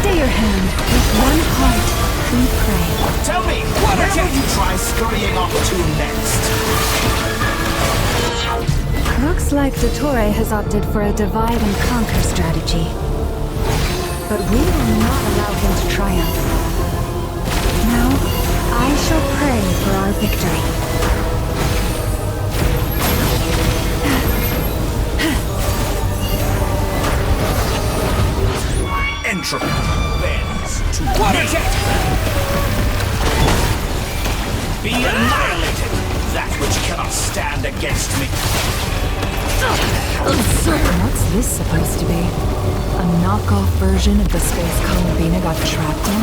Stay your hand. With one heart, we pray. Tell me, where will you try scurrying off to next? Looks like Dottore has opted for a divide and conquer strategy. But we will not allow him to triumph. Now, I shall pray for our victory. Entropy bends to water jet! Be annihilated, that which cannot stand against me! What's this supposed to be? A knockoff version of the space Columbina got trapped in?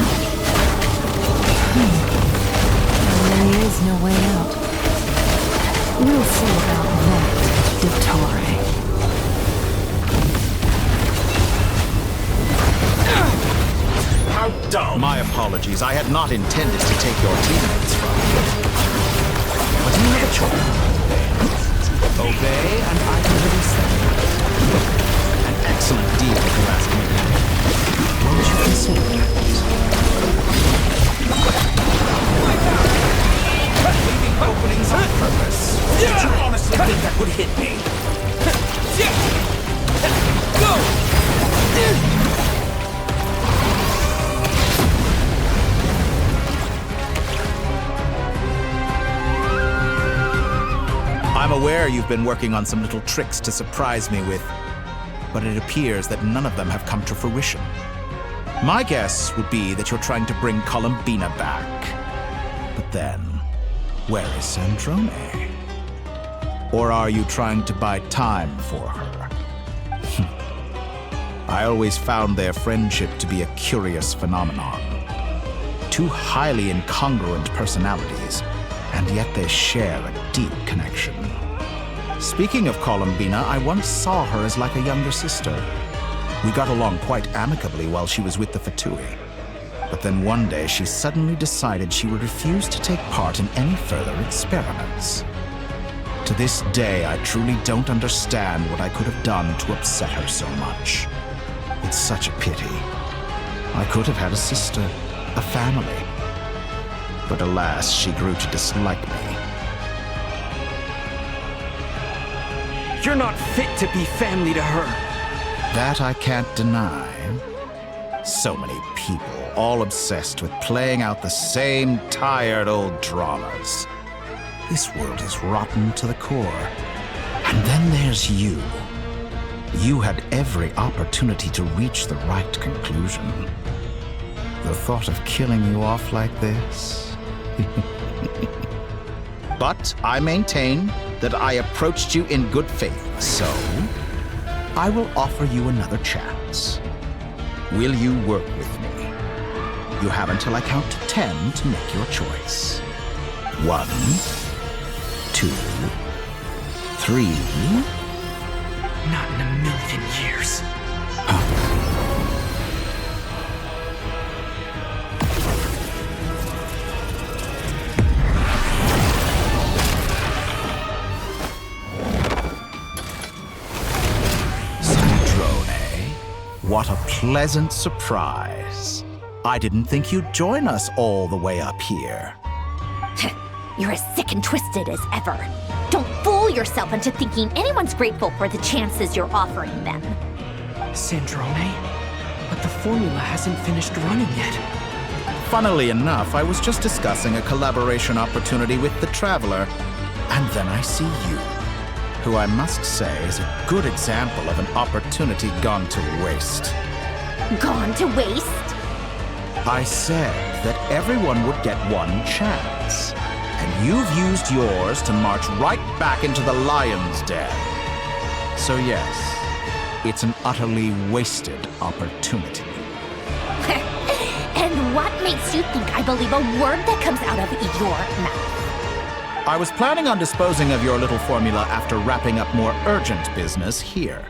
There really is no way out. We'll see about that, Dottore. How dull! My apologies. I had not intended to take your teammates from you. But you have a choice. Obey, and I can release them. An excellent deal, if you ask me. Won't you consider it? would hit me. Go! I'm aware you've been working on some little tricks to surprise me with, but it appears that none of them have come to fruition. My guess would be that you're trying to bring Columbina back. But then, where is Sandrone? Or are you trying to buy time for her? I always found their friendship to be a curious phenomenon. Two highly incongruent personalities, and yet they share a deep connection. Speaking of Columbina, I once saw her as like a younger sister. We got along quite amicably while she was with the Fatui. But then one day she suddenly decided she would refuse to take part in any further experiments. To this day, I truly don't understand what I could have done to upset her so much. It's such a pity. I could have had a sister, a family. But alas, she grew to dislike me. You're not fit to be family to her. That I can't deny. So many people, all obsessed with playing out the same tired old dramas. This world is rotten to the core. And then there's you. You had every opportunity to reach the right conclusion. The thought of killing you off like this? But I maintain that I approached you in good faith, so I will offer you another chance. Will you work with me? You have until I count to 10 to make your choice. 1, 2, 3. Not in a million years. What a pleasant surprise. I didn't think you'd join us all the way up here. You're as sick and twisted as ever. Don't fool yourself into thinking anyone's grateful for the chances you're offering them. Sandrone? But the formula hasn't finished running yet. Funnily enough, I was just discussing a collaboration opportunity with the Traveler, and then I see you, who I must say is a good example of an opportunity gone to waste. Gone to waste? I said that everyone would get one chance, and you've used yours to march right back into the lion's den. So yes, it's an utterly wasted opportunity. And what makes you think I believe a word that comes out of your mouth? I was planning on disposing of your little formula after wrapping up more urgent business here.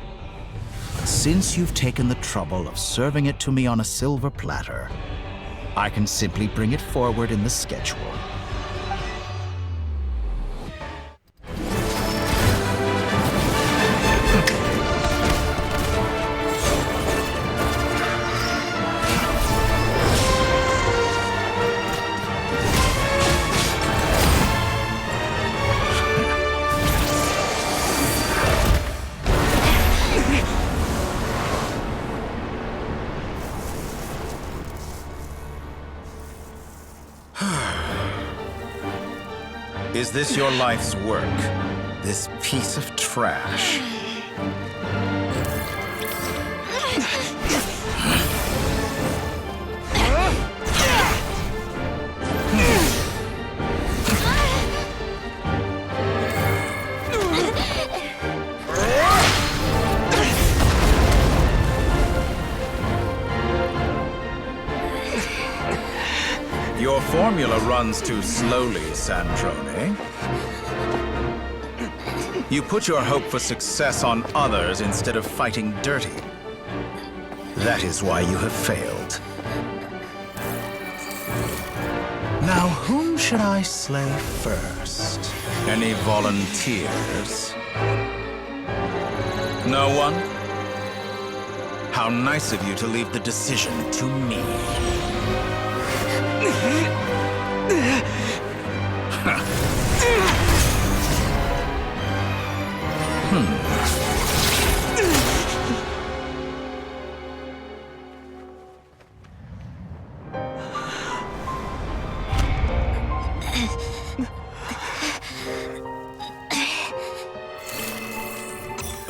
But since you've taken the trouble of serving it to me on a silver platter, I can simply bring it forward in the schedule. Is this your life's work? This piece of trash? Your formula runs too slowly, Sandrone. You put your hope for success on others instead of fighting dirty. That is why you have failed. Now, whom should I slay first? Any volunteers? No one? How nice of you to leave the decision to me.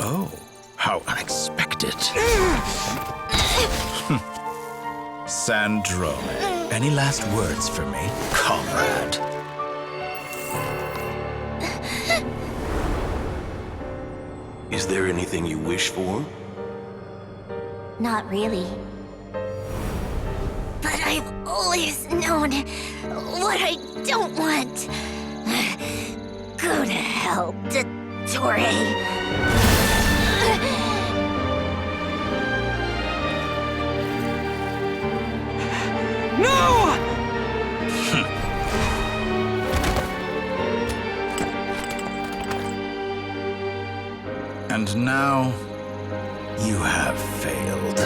Oh, how unexpected. Sandrone, any last words for me, comrade? Is there anything you wish for? Not really. But I've always known what I don't want. Go to hell, Dottore. No! And now, you have failed.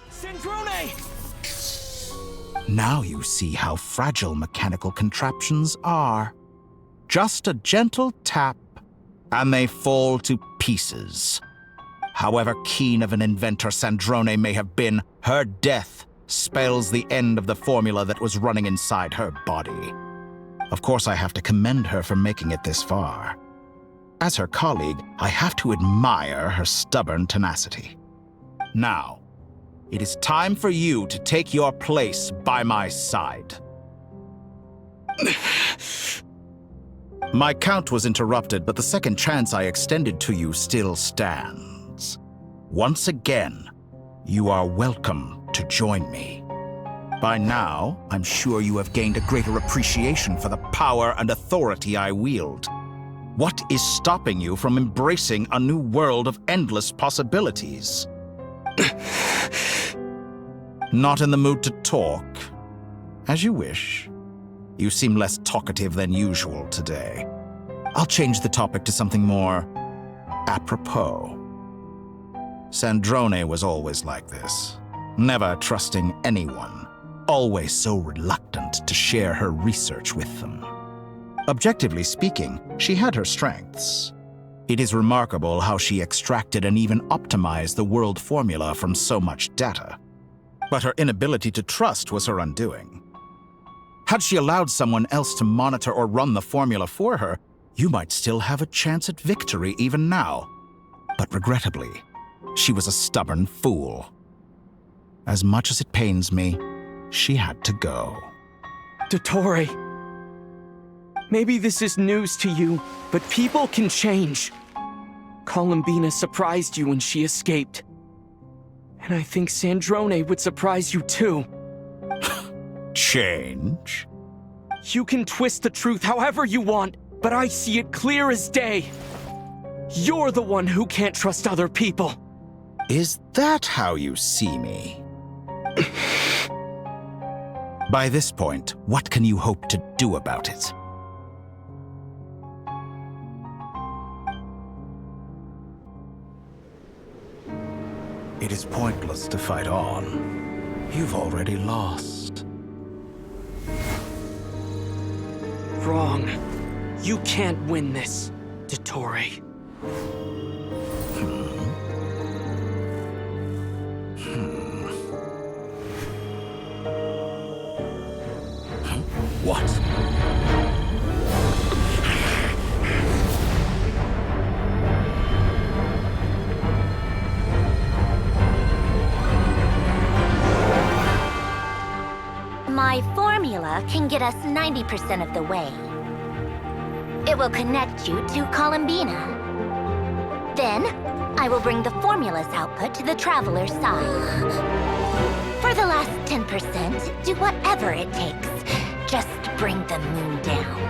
Sandrone! Now you see how fragile mechanical contraptions are. Just a gentle tap, and they fall to pieces. However keen of an inventor Sandrone may have been, her death spells the end of the formula that was running inside her body. Of course, I have to commend her for making it this far. As her colleague, I have to admire her stubborn tenacity. Now, it is time for you to take your place by my side. My count was interrupted, but the second chance I extended to you still stands. Once again, you are welcome to join me. By now, I'm sure you have gained a greater appreciation for the power and authority I wield. What is stopping you from embracing a new world of endless possibilities? Not in the mood to talk? As you wish. You seem less talkative than usual today. I'll change the topic to something more apropos. Sandrone was always like this, never trusting anyone. Always so reluctant to share her research with them. Objectively speaking, she had her strengths. It is remarkable how she extracted and even optimized the world formula from so much data. But her inability to trust was her undoing. Had she allowed someone else to monitor or run the formula for her, you might still have a chance at victory even now. But regrettably, she was a stubborn fool. As much as it pains me, she had to go. Dottore, maybe this is news to you, but people can change. Columbina surprised you when she escaped. And I think Sandrone would surprise you too. Change? You can twist the truth however you want, but I see it clear as day. You're the one who can't trust other people. Is that how you see me? By this point, what can you hope to do about it? It is pointless to fight on. You've already lost. Wrong. You can't win this, Dottore. What? My formula can get us 90% of the way. It will connect you to Columbina. Then, I will bring the formula's output to the Traveler's side. For the last 10%, do whatever it takes. Just bring the moon down.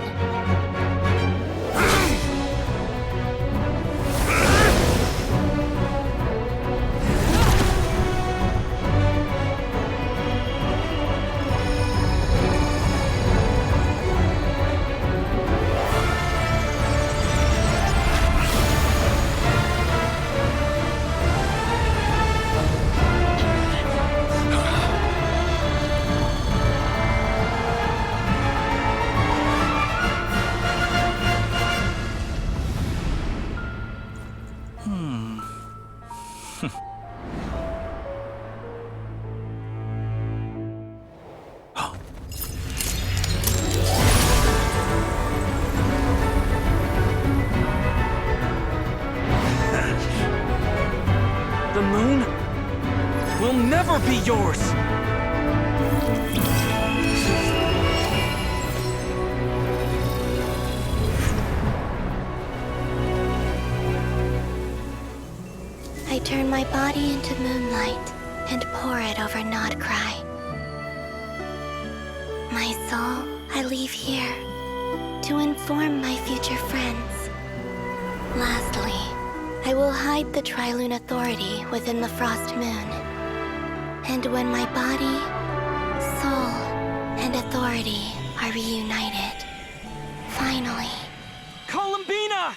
moon will never be yours! I turn my body into moonlight and pour it over Nodcry. My soul I leave here to inform my future friends. Lastly, I will hide the Trilune Authority within the Frost Moon. And when my body, soul, and authority are reunited, finally... Columbina!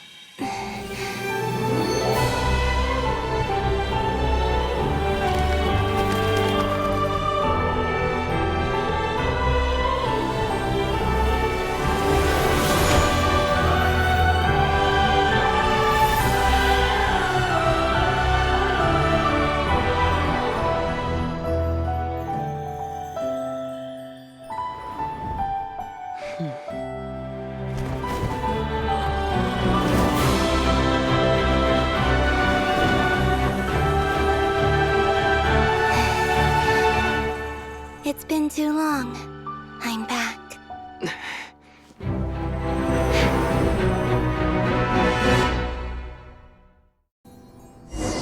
It's been too long. I'm back.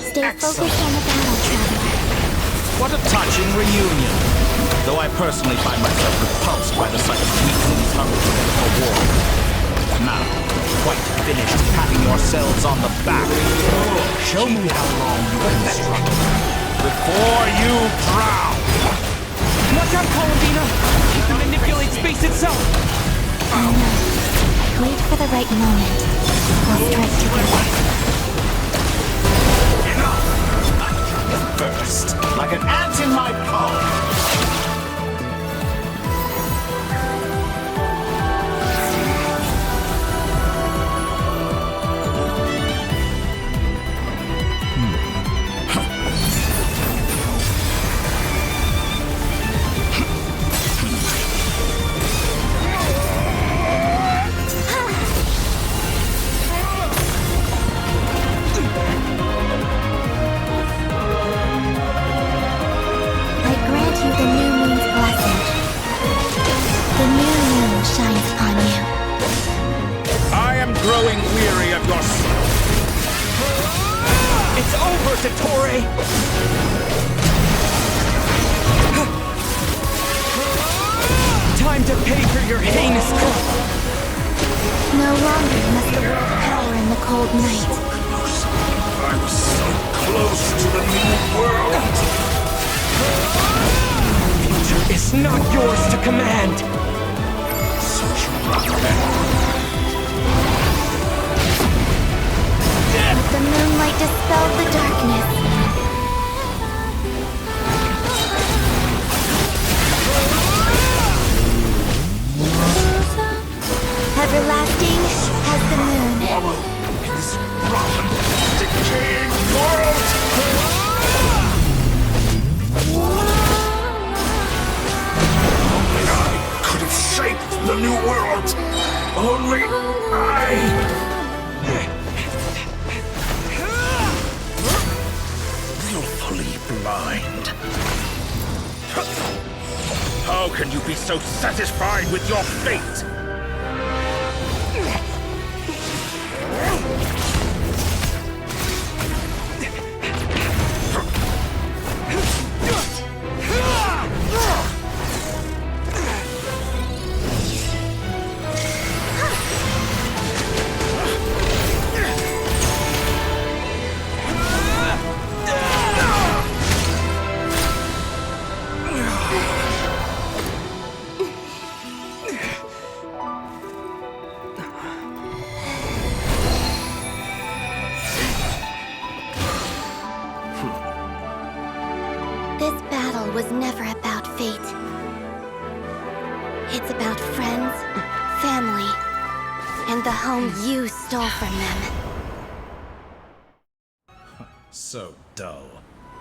Stay focused on the battle, Traveler. What a touching reunion. Though I personally find myself repulsed by the sight of weaklings hungry for war. Now, quite finished patting yourselves on the back, show me how long you can struggle before you drown. Watch out, Columbina! She can manipulate space itself! I know. Wait for the right moment. We'll strike together. First, like an ant in my palm. Growing weary of your It's over, Dottore! Time to pay for your heinous crime! No longer must the world cower in the cold night. I was so close to the new world! Future is not yours to command! Such rock. The moonlight dispelled the darkness. Everlasting as the moon. This rotten, decaying world! Only I could have shaped the new world! Only I! Blind. How can you be so satisfied with your fate? Was never about fate. It's about friends, family, and the home you stole from them. So dull.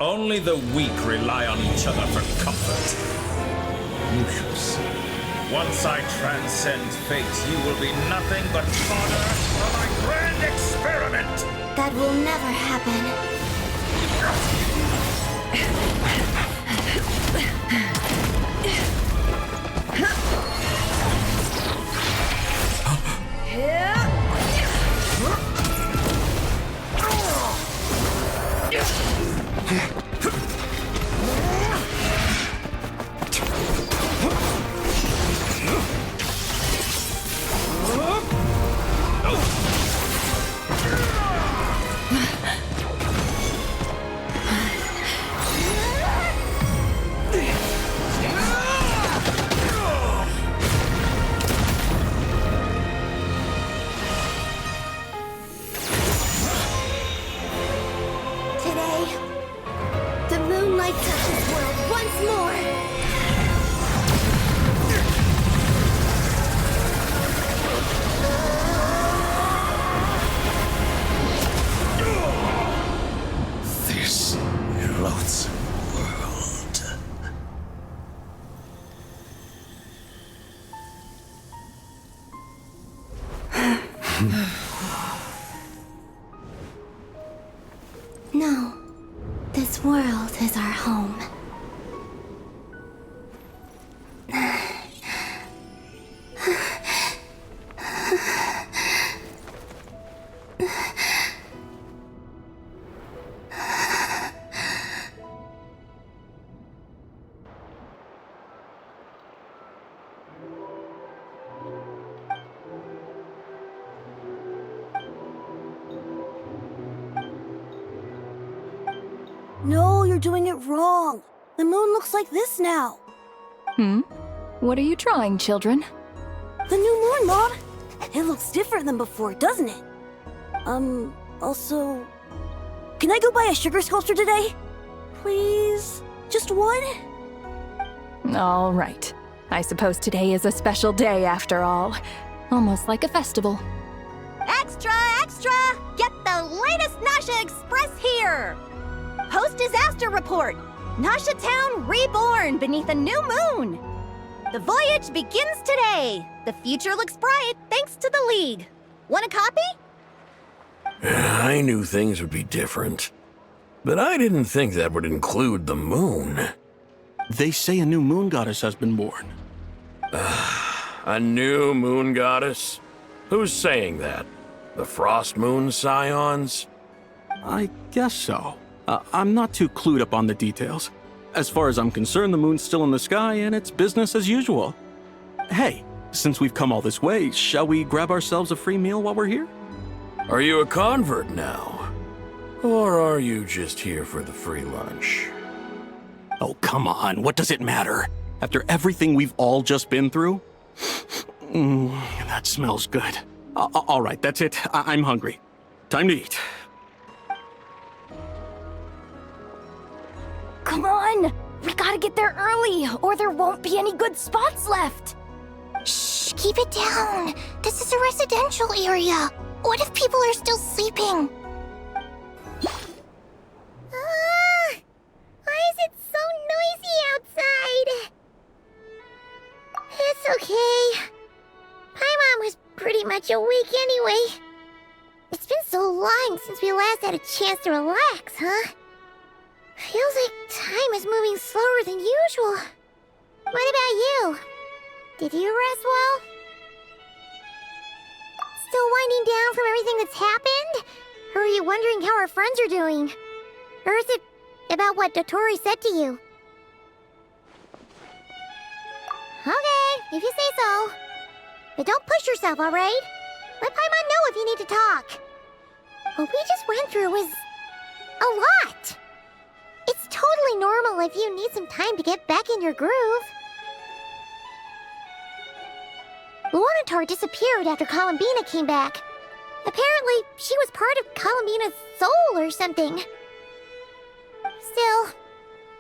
Only the weak rely on each other for comfort. You shall see. Once I transcend fate, you will be nothing but fodder for my grand experiment! That will never happen. No, this world is our home. No, you're doing it wrong. The moon looks like this now. What are you drawing, children? The new moon, Mom. It looks different than before, doesn't it? Also... Can I go buy a sugar sculpture today? Please? Just one? All right. I suppose today is a special day after all. Almost like a festival. Extra, extra! Get the latest Nasha Express here! Post-disaster report! Nasha Town reborn beneath a new moon! The voyage begins today! The future looks bright thanks to the League. Want a copy? I knew things would be different, but I didn't think that would include the moon. They say a new moon goddess has been born. A new moon goddess? Who's saying that? The Frost Moon Scions? I guess so. I'm not too clued up on the details. As far as I'm concerned, the moon's still in the sky and it's business as usual. Hey, since we've come all this way, shall we grab ourselves a free meal while we're here? Are you a convert now? Or are you just here for the free lunch? Oh, come on, what does it matter? After everything we've all just been through? That smells good. All right, that's it. I'm hungry. Time to eat. Come on! We gotta get there early, or there won't be any good spots left! Shh, keep it down. This is a residential area. What if people are still sleeping? Why is it so noisy outside? It's okay. Paimon was pretty much awake anyway. It's been so long since we last had a chance to relax, huh? Feels like time is moving slower than usual. What about you? Did you rest well? Still winding down from everything that's happened? Or are you wondering how our friends are doing? Or is it about what Dotori said to you? Okay, if you say so. But don't push yourself, alright? Let Paimon know if you need to talk. What we just went through was a lot. It's totally normal if you need some time to get back in your groove. Luanatar disappeared after Columbina came back. Apparently, she was part of Columbina's soul or something. Still,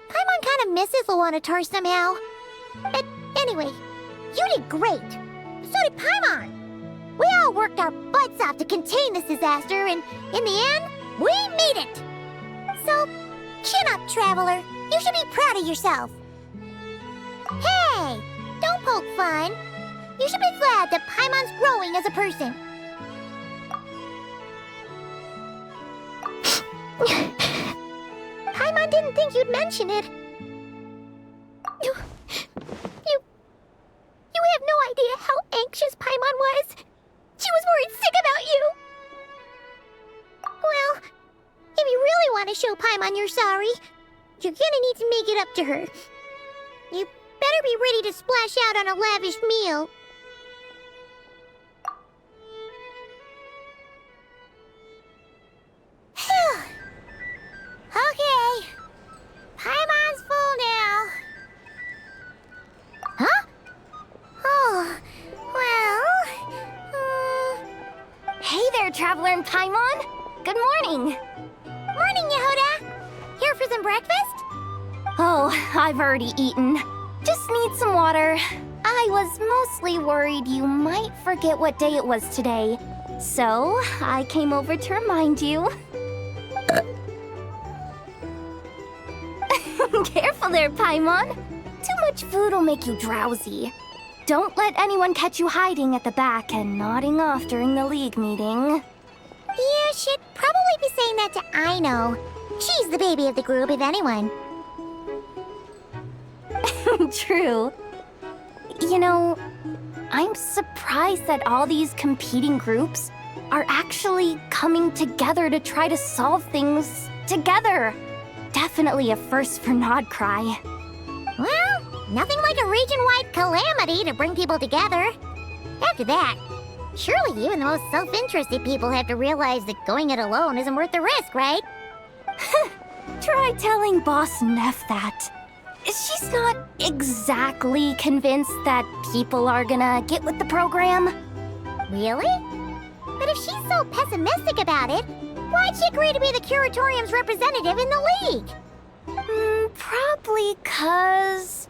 Paimon kind of misses Luanatar somehow. But anyway, you did great. So did Paimon. We all worked our butts off to contain this disaster, and in the end, we made it. So, chin up, Traveler. You should be proud of yourself. Hey, don't poke fun. You should be glad that Paimon's growing as a person. Paimon didn't think you'd mention it. You have no idea how anxious Paimon was. She was worried sick about you. Well, if you really want to show Paimon you're sorry, you're gonna need to make it up to her. You better be ready to splash out on a lavish meal. Okay. Paimon's full now. Huh? Oh, well... Hey there, Traveler and Paimon. Good morning. Morning, Yehuda. Here for some breakfast? Oh, I've already eaten. Just need some water. I was mostly worried you might forget what day it was today. So, I came over to remind you. Careful there, Paimon. Too much food will make you drowsy. Don't let anyone catch you hiding at the back and nodding off during the League meeting. You should probably be saying that to Aino. She's the baby of the group, if anyone. True. You know, I'm surprised that all these competing groups are actually coming together to try to solve things together. Definitely a first for Nodcry. Well, nothing like a region-wide calamity to bring people together. After that, surely even the most self-interested people have to realize that going it alone isn't worth the risk, right? Try telling Boss Neff that. She's not exactly convinced that people are gonna get with the program. Really? But if she's so pessimistic about it, why'd she agree to be the Curatorium's representative in the League? Probably 'cause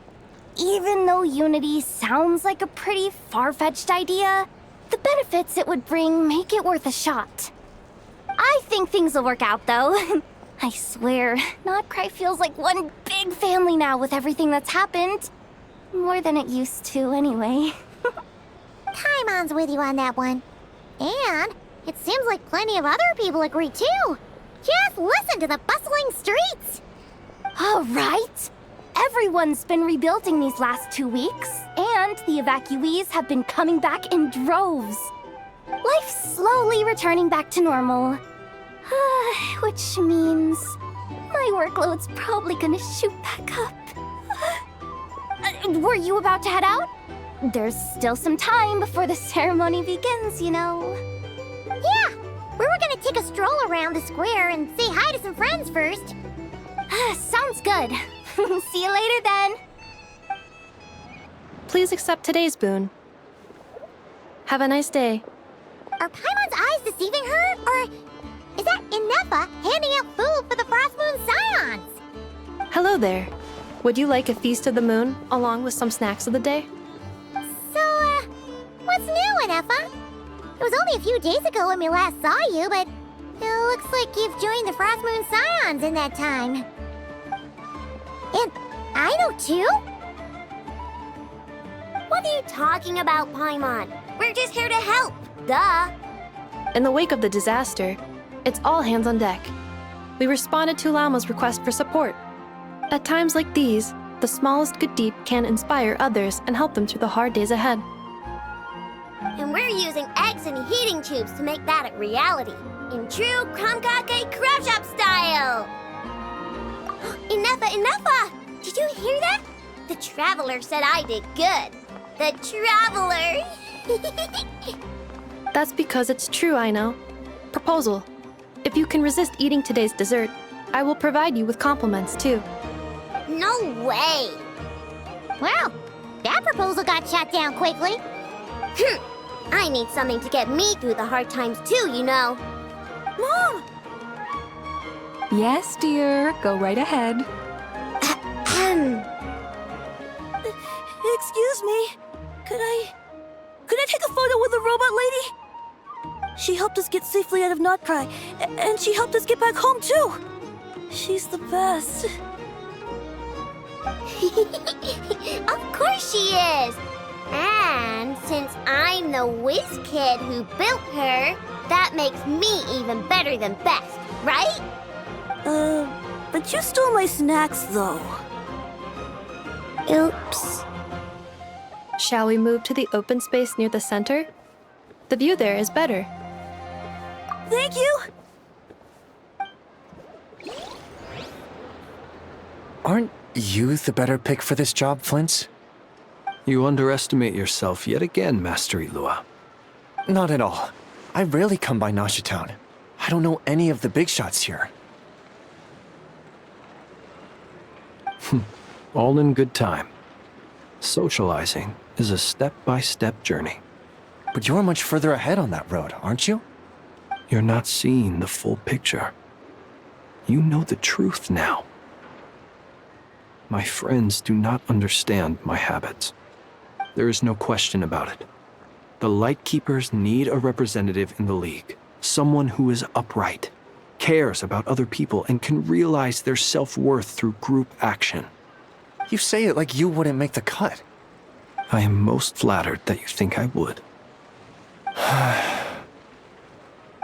even though Unity sounds like a pretty far-fetched idea, the benefits it would bring make it worth a shot. I think things will work out, though. I swear, Nodcry feels like one big family now with everything that's happened. More than it used to, anyway. Paimon's with you on that one. And it seems like plenty of other people agree, too. Just listen to the bustling streets. All right. Everyone's been rebuilding these last 2 weeks, and the evacuees have been coming back in droves. Life's slowly returning back to normal. Which means my workload's probably gonna shoot back up. Were you about to head out? There's still some time before the ceremony begins, you know. Yeah, we were gonna take a stroll around the square and say hi to some friends first. Sounds good. See you later then. Please accept today's boon. Have a nice day. Are Paimon's eyes deceiving her, or is that Inefa handing out food for the Frost Moon Scions? Hello there. Would you like a feast of the moon, along with some snacks of the day? So, what's new, Inefa? It was only a few days ago when we last saw you, but it looks like you've joined the Frost Moon Scions in that time. And I know too? What are you talking about, Paimon? We're just here to help, duh. In the wake of the disaster, it's all hands on deck. We responded to Lauma's request for support. At times like these, the smallest good deed can inspire others and help them through the hard days ahead. And we're using eggs and heating tubes to make that a reality, in true Kankake crab shop style! Inefa! Did you hear that? The Traveler said I did good. The Traveler! That's because it's true, I know. Proposal. If you can resist eating today's dessert, I will provide you with compliments, too. No way! Well, that proposal got shot down quickly. I need something to get me through the hard times too, you know. Mom! Yes, dear. Go right ahead. Excuse me. Could I take a photo with the robot lady? She helped us get safely out of Nodcry, and she helped us get back home too. She's the best. Of course she is. And since I'm the whiz kid who built her, that makes me even better than best, right? But you stole my snacks, though. Oops. Shall we move to the open space near the center? The view there is better. Thank you! Aren't you the better pick for this job, Flint? You underestimate yourself yet again, Master Ilua. Not at all. I rarely come by Nasha Town. I don't know any of the big shots here. All in good time. Socializing is a step-by-step journey. But you're much further ahead on that road, aren't you? You're not seeing the full picture. You know the truth now. My friends do not understand my habits. There is no question about it. The Lightkeepers need a representative in the League. Someone who is upright, cares about other people, and can realize their self-worth through group action. You say it like you wouldn't make the cut. I am most flattered that you think I would.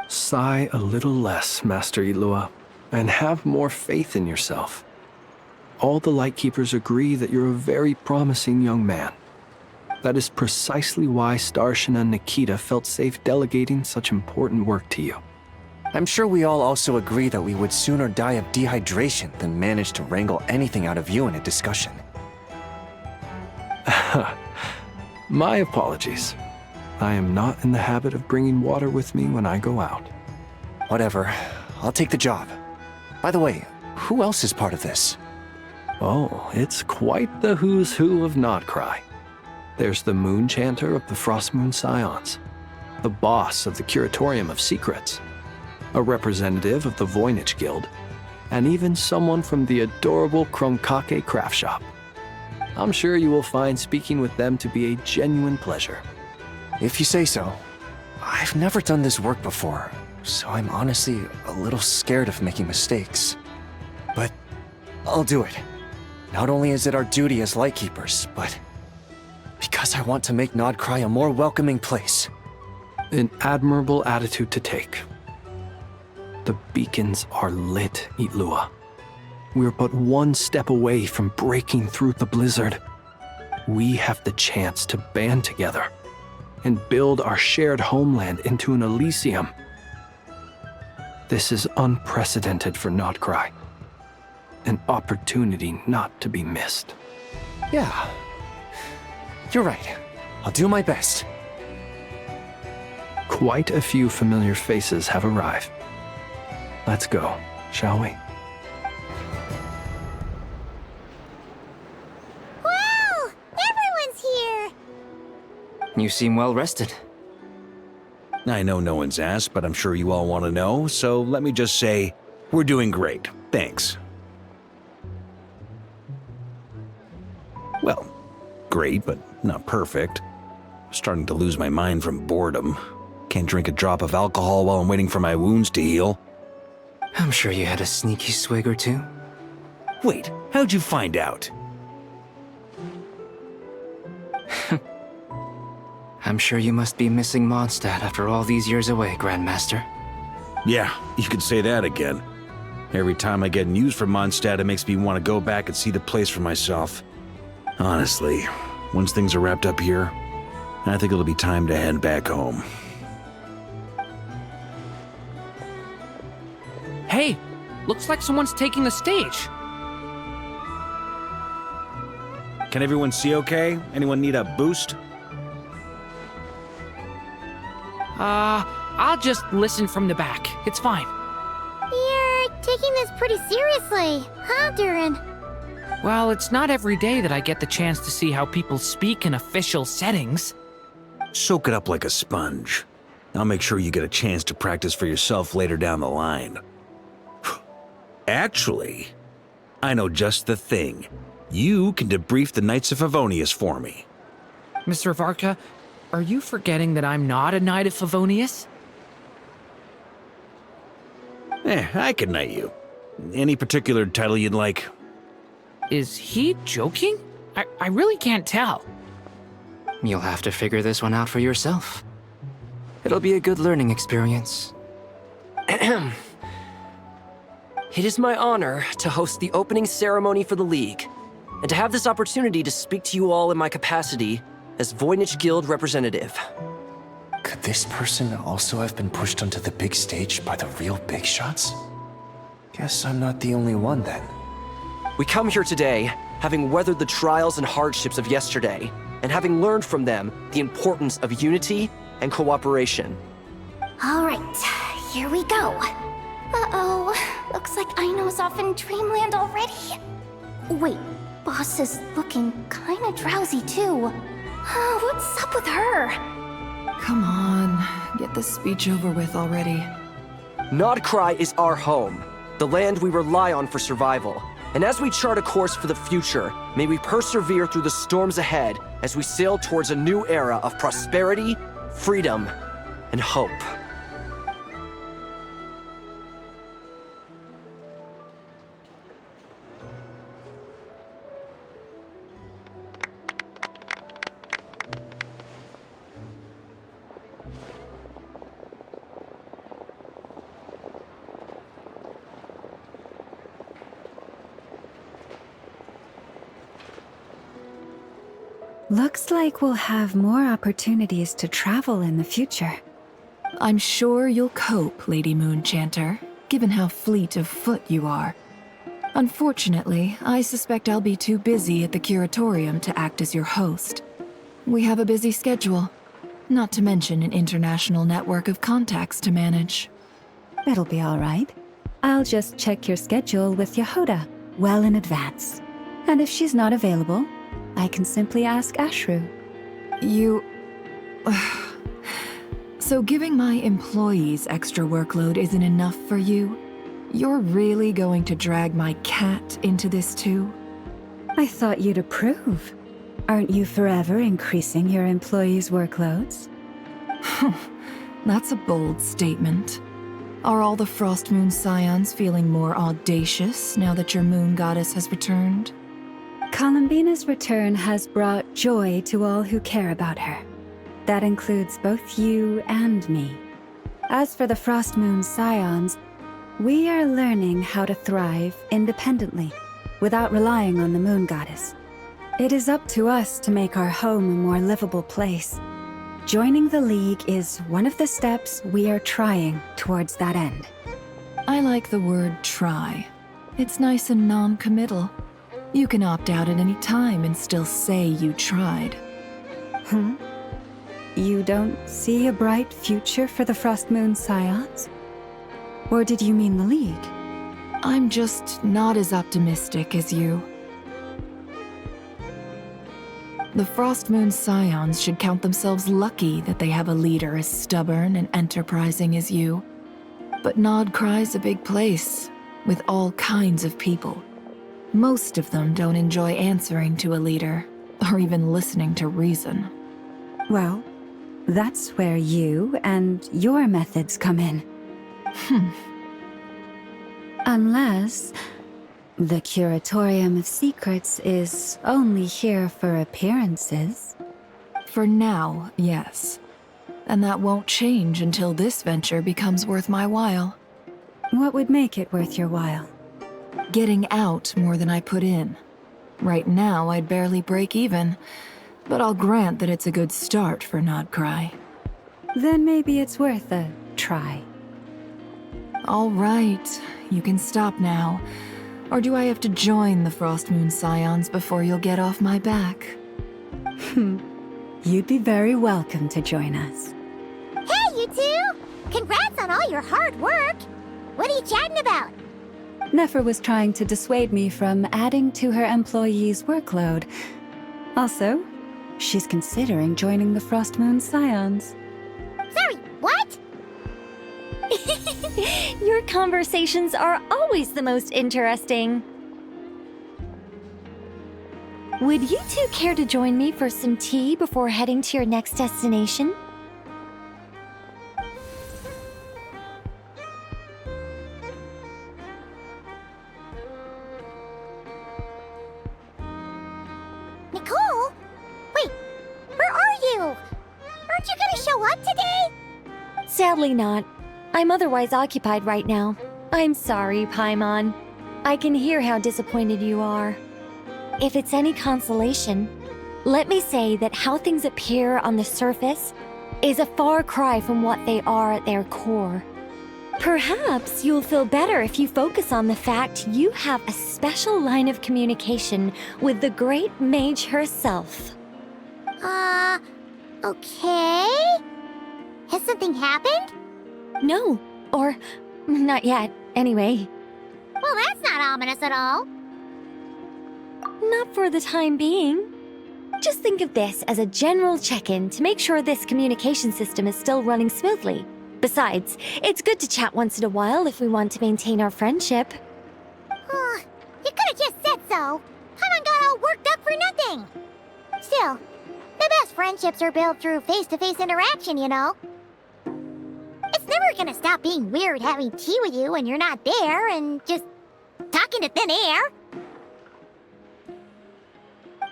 Sigh a little less, Master Ilua, and have more faith in yourself. All the Lightkeepers agree that you're a very promising young man. That is precisely why Starshina and Nikita felt safe delegating such important work to you. I'm sure we all also agree that we would sooner die of dehydration than manage to wrangle anything out of you in a discussion. My apologies. I am not in the habit of bringing water with me when I go out. Whatever. I'll take the job. By the way, who else is part of this? Oh, it's quite the who's who of Nodcry. There's the Moon Chanter of the Frostmoon Scions, the boss of the Curatorium of Secrets, a representative of the Voynich Guild, and even someone from the adorable Kronkake craft shop. I'm sure you will find speaking with them to be a genuine pleasure. If you say so. I've never done this work before, so I'm honestly a little scared of making mistakes. But I'll do it. Not only is it our duty as Lightkeepers, but because I want to make Nodcry a more welcoming place. An admirable attitude to take. The beacons are lit, Ilua. We're but one step away from breaking through the blizzard. We have the chance to band together and build our shared homeland into an Elysium. This is unprecedented for Nodcry. An opportunity not to be missed. Yeah. You're right. I'll do my best. Quite a few familiar faces have arrived. Let's go, shall we? Wow! Everyone's here! You seem well rested. I know no one's asked, but I'm sure you all want to know, so let me just say, we're doing great. Thanks. Well, great, but not perfect. Starting to lose my mind from boredom. Can't drink a drop of alcohol while I'm waiting for my wounds to heal. I'm sure you had a sneaky swig or two. Wait, how'd you find out? I'm sure you must be missing Mondstadt after all these years away, Grandmaster. Yeah, you could say that again. Every time I get news from Mondstadt, it makes me want to go back and see the place for myself. Honestly, once things are wrapped up here, I think it'll be time to head back home. Hey, looks like someone's taking the stage. Can everyone see okay? Anyone need a boost? I'll just listen from the back. It's fine. You're taking this pretty seriously, huh, Durin? Well, it's not every day that I get the chance to see how people speak in official settings. Soak it up like a sponge. I'll make sure you get a chance to practice for yourself later down the line. Actually, I know just the thing. You can debrief the Knights of Favonius for me. Mr. Varka, are you forgetting that I'm not a Knight of Favonius? I can knight you. Any particular title you'd like? Is he joking? I really can't tell. You'll have to figure this one out for yourself. It'll be a good learning experience. It is my honor to host the opening ceremony for the League, and to have this opportunity to speak to you all in my capacity as Voynich Guild representative. Could this person also have been pushed onto the big stage by the real big shots? Guess I'm not the only one then. We come here today, having weathered the trials and hardships of yesterday, and having learned from them the importance of unity and cooperation. All right, here we go. Uh-oh, looks like Aino's off in Dreamland already. Wait, Boss is looking kinda drowsy too. What's up with her? Come on, get this speech over with already. Nodcry is our home, the land we rely on for survival. And as we chart a course for the future, may we persevere through the storms ahead as we sail towards a new era of prosperity, freedom, and hope. Looks like we'll have more opportunities to travel in the future. I'm sure you'll cope, Lady Moonchanter, given how fleet of foot you are. Unfortunately, I suspect I'll be too busy at the Curatorium to act as your host. We have a busy schedule, not to mention an international network of contacts to manage. It'll be all right. I'll just check your schedule with Yehoda well in advance. And if she's not available, I can simply ask Ashru. You... So giving my employees extra workload isn't enough for you? You're really going to drag my cat into this too? I thought you'd approve. Aren't you forever increasing your employees' workloads? That's a bold statement. Are all the Frostmoon Scions feeling more audacious now that your moon goddess has returned? Columbina's return has brought joy to all who care about her. That includes both you and me. As for the Frostmoon Scions, we are learning how to thrive independently, without relying on the moon goddess. It is up to us to make our home a more livable place. Joining the League is one of the steps we are trying towards that end. I like the word try. It's nice and non-committal. You can opt out at any time and still say you tried. You don't see a bright future for the Frostmoon Scions? Or did you mean the League? I'm just not as optimistic as you. The Frostmoon Scions should count themselves lucky that they have a leader as stubborn and enterprising as you. But Nodcry's a big place, with all kinds of people. Most of them don't enjoy answering to a leader, or even listening to reason. Well, that's where you and your methods come in. Unless the Curatorium of Secrets is only here for appearances. For now, yes. And that won't change until this venture becomes worth my while. What would make it worth your while? Getting out more than I put in. Right now, I'd barely break even, but I'll grant that it's a good start for Nodcry. Then maybe it's worth a try. All right, you can stop now. Or do I have to join the Frostmoon Scions before you'll get off my back? You'd be very welcome to join us. Hey, you two! Congrats on all your hard work! What are you chatting about? Nefer was trying to dissuade me from adding to her employees' workload. Also, she's considering joining the Frostmoon Scions. Sorry, what? Your conversations are always the most interesting. Would you two care to join me for some tea before heading to your next destination? Nicole? Wait, where are you? Aren't you gonna show up today? Sadly not. I'm otherwise occupied right now. I'm sorry, Paimon. I can hear how disappointed you are. If it's any consolation, let me say that how things appear on the surface is a far cry from what they are at their core. Perhaps you'll feel better if you focus on the fact you have a special line of communication with the great mage herself. Okay? Has something happened? No, or not yet, anyway. Well, that's not ominous at all. Not for the time being. Just think of this as a general check-in to make sure this communication system is still running smoothly. Besides, it's good to chat once in a while if we want to maintain our friendship. You could have just said so. Paimon got all worked up for nothing. Still, the best friendships are built through face-to-face interaction, you know. It's never gonna stop being weird having tea with you when you're not there and just talking to thin air.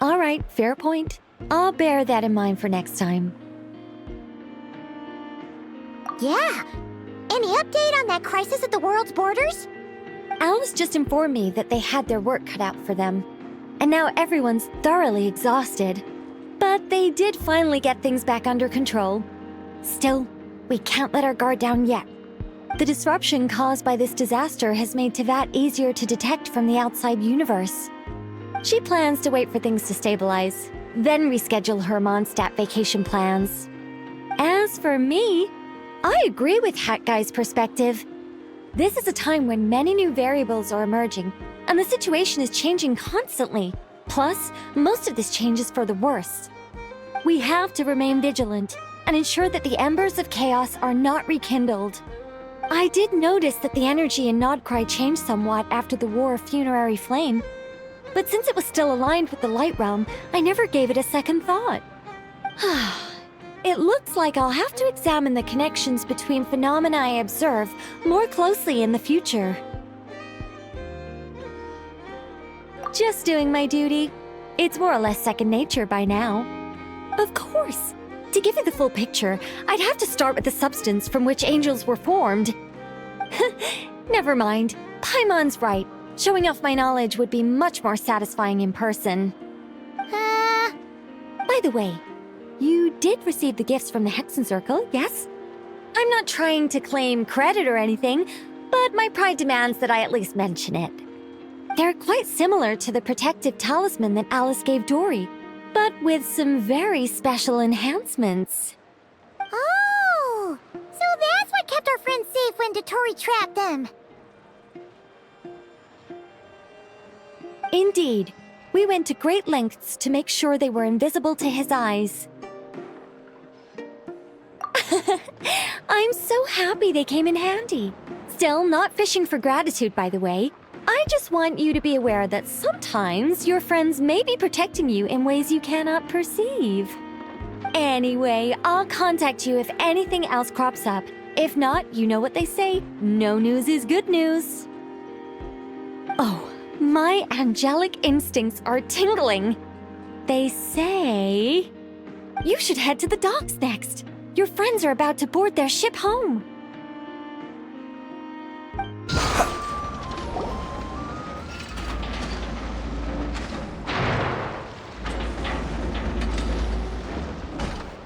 All right, fair point. I'll bear that in mind for next time. Yeah. Any update on that crisis at the world's borders? Alice just informed me that they had their work cut out for them. And now everyone's thoroughly exhausted. But they did finally get things back under control. Still, we can't let our guard down yet. The disruption caused by this disaster has made Teyvat easier to detect from the outside universe. She plans to wait for things to stabilize, then reschedule her Mondstadt vacation plans. As for me, I agree with Hat Guy's perspective. This is a time when many new variables are emerging, and the situation is changing constantly. Plus, most of this change is for the worse. We have to remain vigilant and ensure that the embers of chaos are not rekindled. I did notice that the energy in Nodcry changed somewhat after the War of Funerary Flame, but since it was still aligned with the Light Realm, I never gave it a second thought. It looks like I'll have to examine the connections between phenomena I observe more closely in the future. Just doing my duty. It's more or less second nature by now. Of course. To give you the full picture, I'd have to start with the substance from which angels were formed. Never mind. Paimon's right. Showing off my knowledge would be much more satisfying in person. By the way, you did receive the gifts from the Hexen Circle, yes? I'm not trying to claim credit or anything, but my pride demands that I at least mention it. They're quite similar to the protective talisman that Alice gave Dory, but with some very special enhancements. Oh! So that's what kept our friends safe when Dotori trapped them. Indeed. We went to great lengths to make sure they were invisible to his eyes. I'm so happy they came in handy. Still, not fishing for gratitude, by the way. I just want you to be aware that sometimes your friends may be protecting you in ways you cannot perceive. Anyway, I'll contact you if anything else crops up. If not, you know what they say, no news is good news. Oh, my angelic instincts are tingling. They say you should head to the docks next. Your friends are about to board their ship home.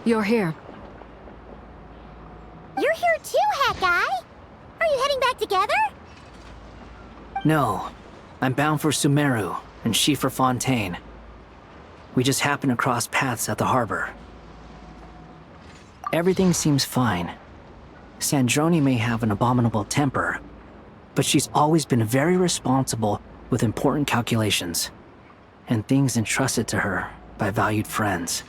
You're here. You're here too, Hat Guy! Are you heading back together? No. I'm bound for Sumeru, and she for Fontaine. We just happened to cross paths at the harbor. Everything seems fine. Sandrone may have an abominable temper, but she's always been very responsible with important calculations, and things entrusted to her by valued friends.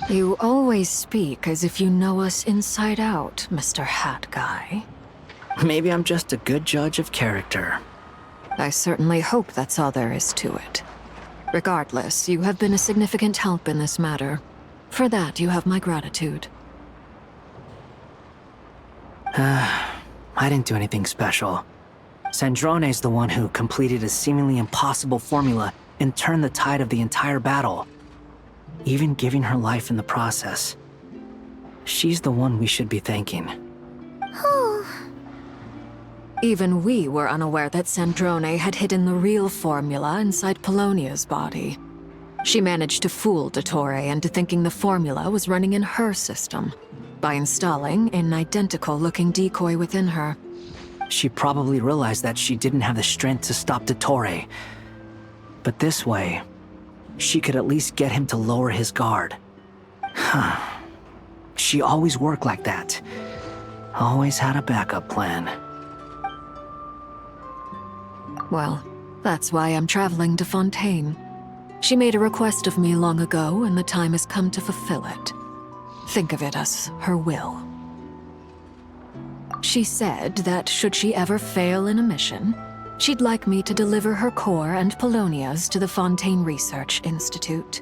You always speak as if you know us inside out, Mr. Hat Guy. Maybe I'm just a good judge of character. I certainly hope that's all there is to it. Regardless, you have been a significant help in this matter. For that, you have my gratitude. I didn't do anything special. Sandrone's the one who completed a seemingly impossible formula and turned the tide of the entire battle, even giving her life in the process. She's the one we should be thanking. Even we were unaware that Sandrone had hidden the real formula inside Polonia's body. She managed to fool Dottore into thinking the formula was running in her system by installing an identical-looking decoy within her. She probably realized that she didn't have the strength to stop Dottore. But this way, she could at least get him to lower his guard. She always worked like that. Always had a backup plan. Well, that's why I'm traveling to Fontaine. She made a request of me long ago, and the time has come to fulfill it. Think of it as her will. She said that should she ever fail in a mission, she'd like me to deliver her core and Polonia's to the Fontaine Research Institute.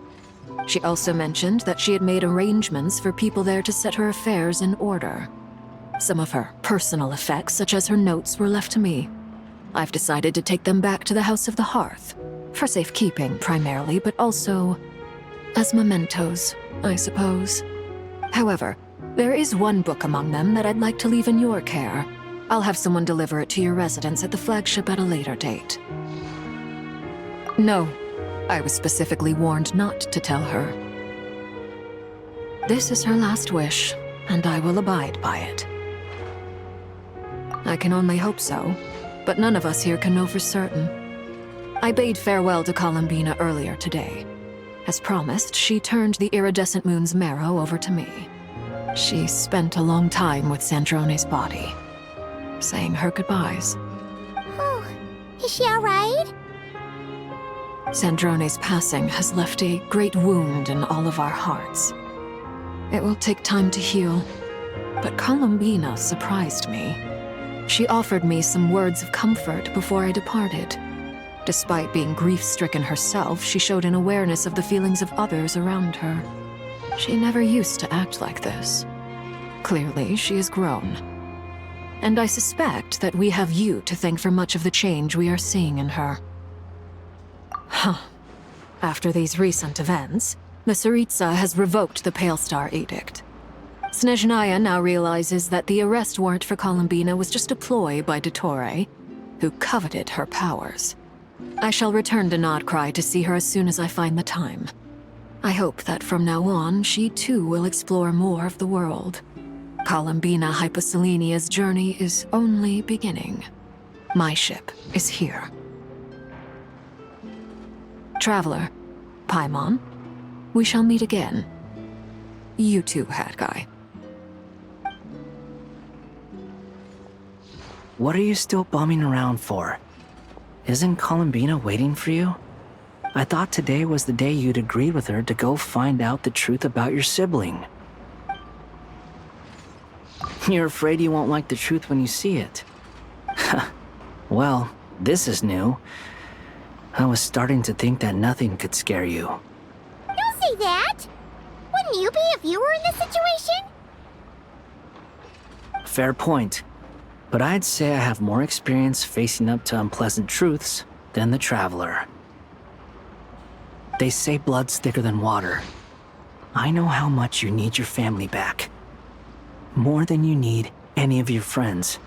She also mentioned that she had made arrangements for people there to set her affairs in order. Some of her personal effects, such as her notes, were left to me. I've decided to take them back to the House of the Hearth, for safekeeping primarily, but also as mementos, I suppose. However, there is one book among them that I'd like to leave in your care. I'll have someone deliver it to your residence at the flagship at a later date. No, I was specifically warned not to tell her. This is her last wish, and I will abide by it. I can only hope so, but none of us here can know for certain. I bade farewell to Columbina earlier today. As promised, she turned the iridescent moon's marrow over to me. She spent a long time with Sandrone's body, saying her goodbyes. Oh, is she all right? Sandrone's passing has left a great wound in all of our hearts. It will take time to heal, but Columbina surprised me. She offered me some words of comfort before I departed. Despite being grief-stricken herself, she showed an awareness of the feelings of others around her. She never used to act like this. Clearly, she has grown. And I suspect that we have you to thank for much of the change we are seeing in her. After these recent events, the Tsaritsa has revoked the Pale Star Edict. Snezhnaya now realizes that the arrest warrant for Columbina was just a ploy by Dottore, who coveted her powers. I shall return to Nodcry to see her as soon as I find the time. I hope that from now on, she too will explore more of the world. Columbina Hyposelenia's journey is only beginning. My ship is here. Traveler, Paimon, we shall meet again. You too, Hat Guy. What are you still bumming around for? Isn't Columbina waiting for you? I thought today was the day you'd agreed with her to go find out the truth about your sibling. You're afraid you won't like the truth when you see it. Well, this is new. I was starting to think that nothing could scare you. Don't say that! Wouldn't you be if you were in this situation? Fair point. But I'd say I have more experience facing up to unpleasant truths than the Traveler. They say blood's thicker than water. I know how much you need your family back. More than you need any of your friends.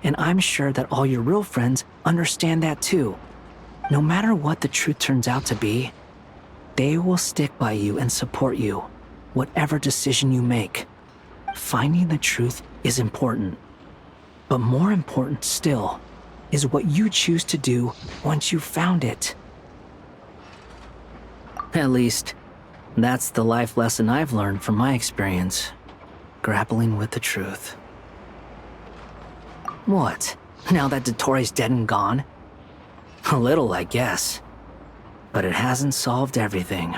And I'm sure that all your real friends understand that too. No matter what the truth turns out to be, they will stick by you and support you, whatever decision you make. Finding the truth is important. But more important still is what you choose to do once you've found it. At least, that's the life lesson I've learned from my experience, grappling with the truth. What? Now that Dottore's dead and gone? A little, I guess. But it hasn't solved everything.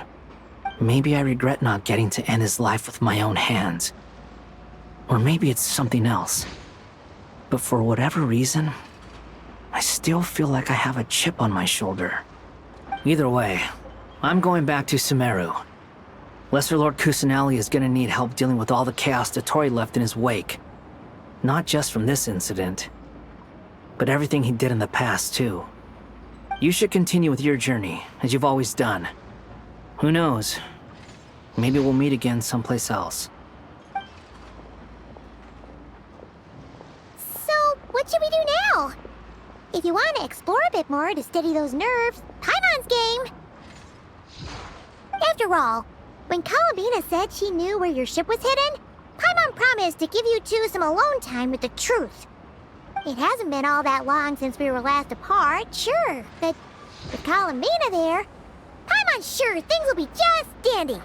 Maybe I regret not getting to end his life with my own hands. Or maybe it's something else. But for whatever reason, I still feel like I have a chip on my shoulder. Either way, I'm going back to Sumeru. Lesser Lord Kusanali is gonna need help dealing with all the chaos Dottore left in his wake. Not just from this incident, but everything he did in the past, too. You should continue with your journey, as you've always done. Who knows? Maybe we'll meet again someplace else. So, what should we do now? if you want to explore a bit more to steady those nerves, Paimon's game. After all, when Columbina said she knew where your ship was hidden, Paimon promised to give you two some alone time with the truth. It hasn't been all that long since we were last apart, sure, but with Columbina there, Paimon's sure things will be just dandy.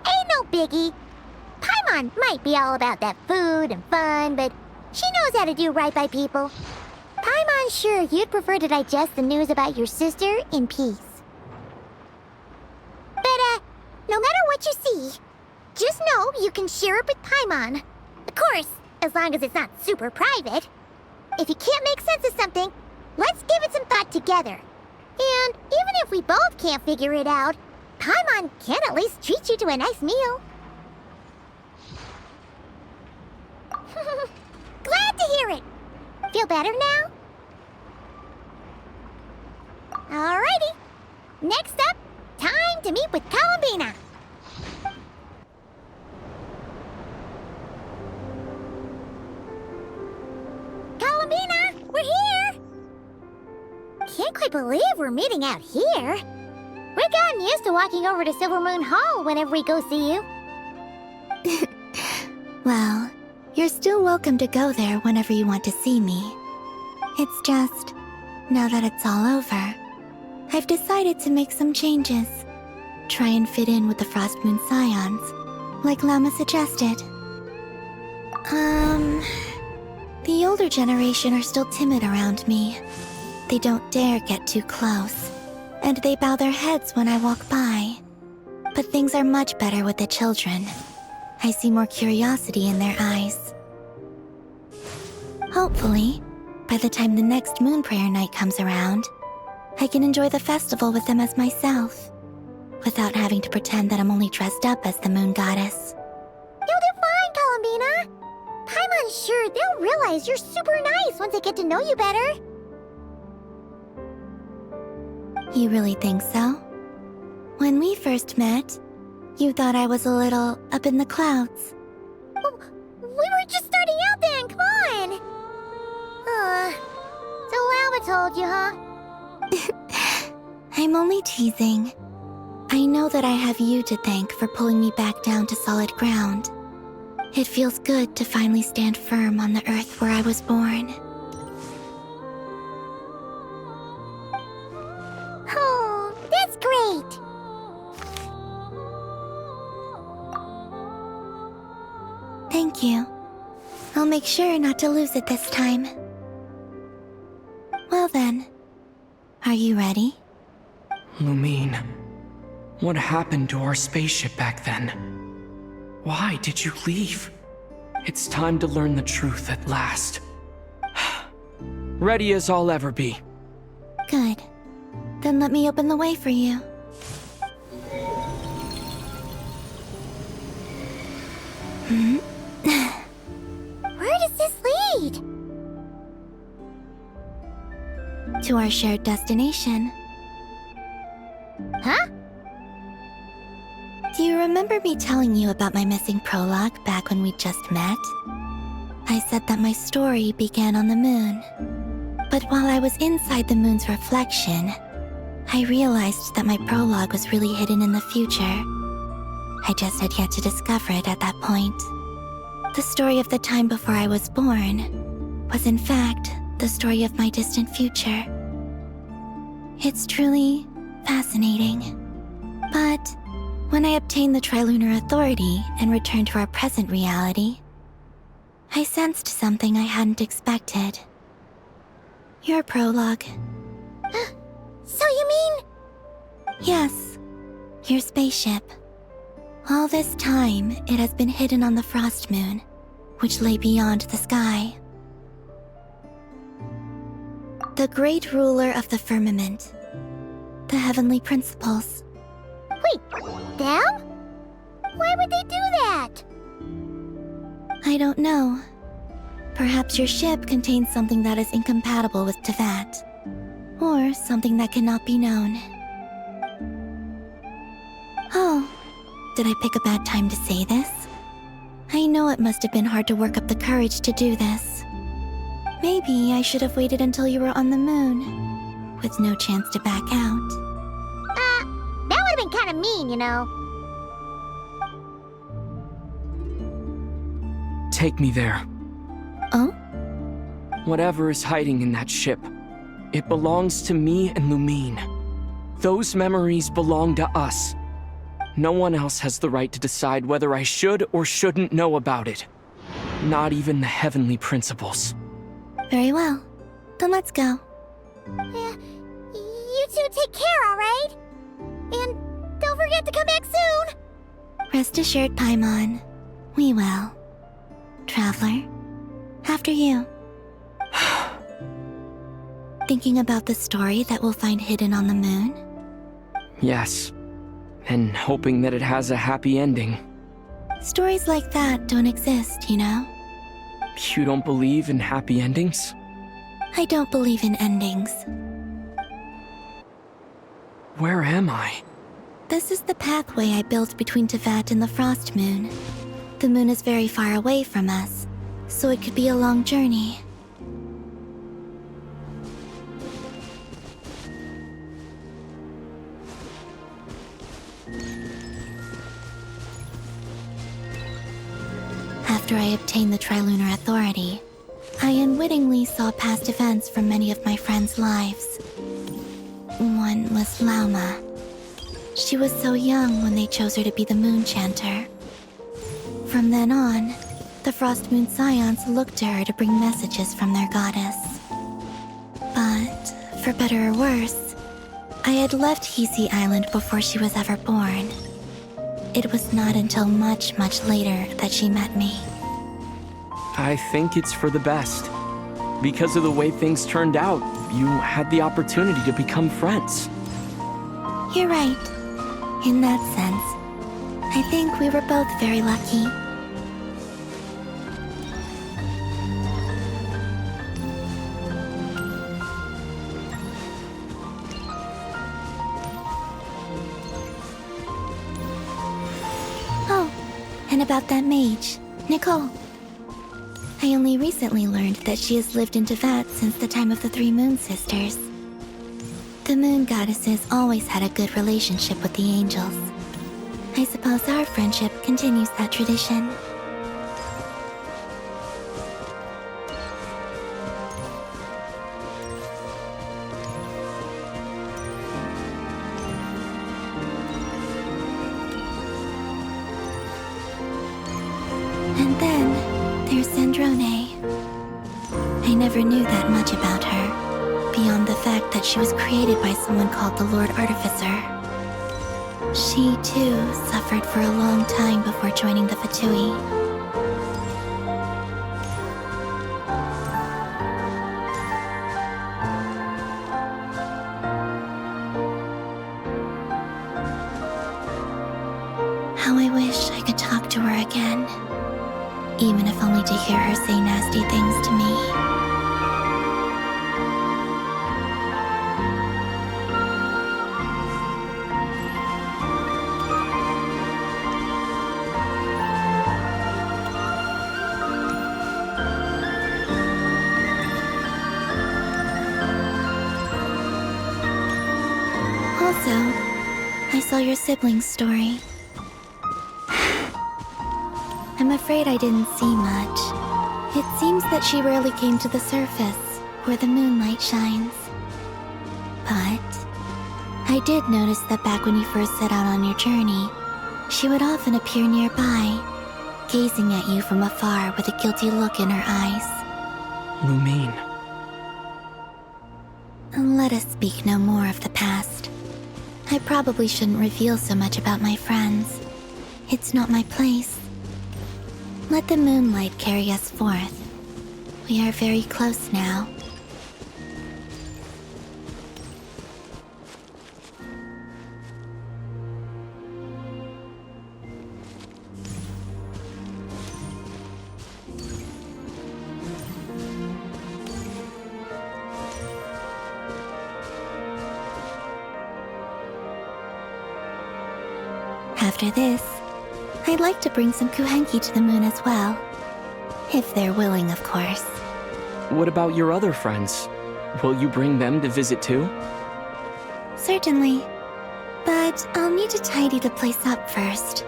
Ain't no biggie. Paimon might be all about that food and fun, but she knows how to do right by people. Paimon's sure you'd prefer to digest the news about your sister in peace. But, no matter what you see, just know you can share it with Paimon. Of course, as long as it's not super private. If you can't make sense of something, let's give it some thought together. And even if we both can't figure it out, Paimon can at least treat you to a nice meal. Glad to hear it. Feel better now? Alrighty. Next up, time to meet with Columbina. Columbina, we're here! Can't quite believe we're meeting out here. We've gotten used to walking over to Silver Moon Hall whenever we go see you. Well, you're still welcome to go there whenever you want to see me. It's just, now that it's all over, I've decided to make some changes. Try and fit in with the Frost Moon Scions, like Llama suggested. The older generation are still timid around me. They don't dare get too close, and they bow their heads when I walk by. But things are much better with the children. I see more curiosity in their eyes. Hopefully, by the time the next Moon Prayer Night comes around, I can enjoy the festival with them as myself, without having to pretend that I'm only dressed up as the Moon Goddess. You'll do fine, Columbina. Paimon's sure they'll realize you're super nice once they get to know you better. You really think so? When we first met, you thought I was a little up in the clouds. We were just starting out then, come on! So Llama told you, huh? I'm only teasing. I know that I have you to thank for pulling me back down to solid ground. It feels good to finally stand firm on the earth where I was born. Oh, that's great! Thank you. I'll make sure not to lose it this time. Well then, are you ready? Lumine, what happened to our spaceship back then? Why did you leave? It's time to learn the truth at last. Ready as I'll ever be. Good. Then let me open the way for you. Where does this lead? To our shared destination. Huh? Do you remember me telling you about my missing prologue back when we just met? I said that my story began on the moon. But while I was inside the moon's reflection, I realized that my prologue was really hidden in the future. I just had yet to discover it at that point. The story of the time before I was born was in fact the story of my distant future. It's truly fascinating. But when I obtained the Trilunar Authority and returned to our present reality, I sensed something I hadn't expected. Your prologue. So you mean... Yes, your spaceship. All this time, it has been hidden on the Frost Moon, which lay beyond the sky. The great ruler of the firmament. The heavenly principles. Wait, them? Why would they do that? I don't know. Perhaps your ship contains something that is incompatible with Tevat. Or something that cannot be known. Oh, did I pick a bad time to say this? I know it must have been hard to work up the courage to do this. Maybe I should have waited until you were on the moon, with no chance to back out. That would have been kind of mean, you know. Take me there. Oh? Whatever is hiding in that ship, it belongs to me and Lumine. Those memories belong to us. No one else has the right to decide whether I should or shouldn't know about it. Not even the heavenly principles. Very well. Then let's go. You two take care, alright? And don't forget to come back soon! Rest assured, Paimon. We will. Traveler, after you. Thinking about the story that we'll find hidden on the moon? Yes. And hoping that it has a happy ending. Stories like that don't exist, you know? You don't believe in happy endings? I don't believe in endings. Where am I? This is the pathway I built between Teyvat and the Frost Moon. The moon is very far away from us, so it could be a long journey. After I obtained the Trilunar Authority, I unwittingly saw past events from many of my friends' lives. One was Lauma. She was so young when they chose her to be the Moon Chanter. From then on, the Frost Moon Scions looked to her to bring messages from their goddess. But, for better or worse, I had left Hisi Island before she was ever born. It was not until much, much later that she met me. I think it's for the best. Because of the way things turned out, you had the opportunity to become friends. You're right. In that sense, I think we were both very lucky. Oh, and about that mage, Nicole. I only recently learned that she has lived in Teyvat since the time of the Three Moon Sisters. The Moon Goddesses always had a good relationship with the angels. I suppose our friendship continues that tradition. And then there's Sandrone. I never knew that much about her, beyond the fact that she was created by someone called the Lord Artificer. She, too, suffered for a long time before joining the Fatui. How I wish I could talk to her again, even if only to hear her say nasty things to me. Also, I saw your sibling's story. I'm afraid I didn't see much. It seems that she rarely came to the surface, where the moonlight shines. But I did notice that back when you first set out on your journey, she would often appear nearby, gazing at you from afar with a guilty look in her eyes. Lumine. Let us speak no more of the past. I probably shouldn't reveal so much about my friends. It's not my place. Let the moonlight carry us forth. We are very close now. After this, I'd like to bring some Kuhenki to the moon as well. If they're willing, of course. What about your other friends? Will you bring them to visit too? Certainly. But I'll need to tidy the place up first.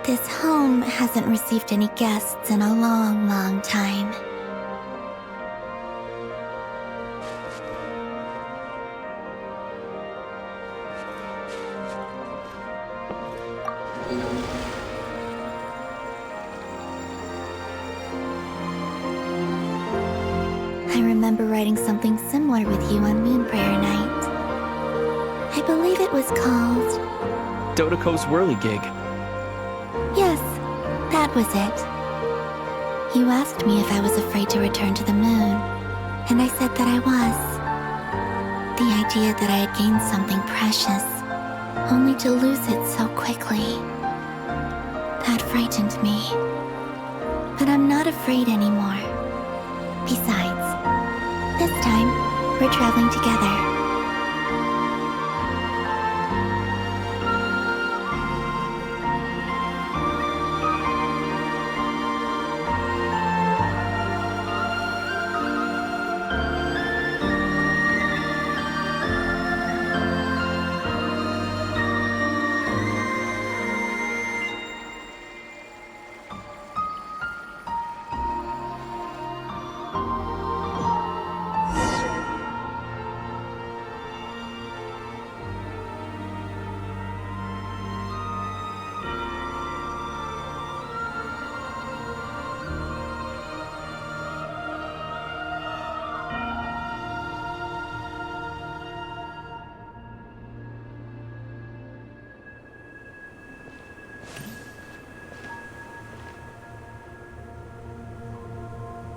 This home hasn't received any guests in a long, long time. I remember writing something similar with you on Moon Prayer Night. I believe it was called... Dodoko's Whirligig. Yes, that was it. You asked me if I was afraid to return to the moon, and I said that I was. The idea that I had gained something precious, only to lose it so quickly, that frightened me. But I'm not afraid anymore. Besides, this time, we're traveling together.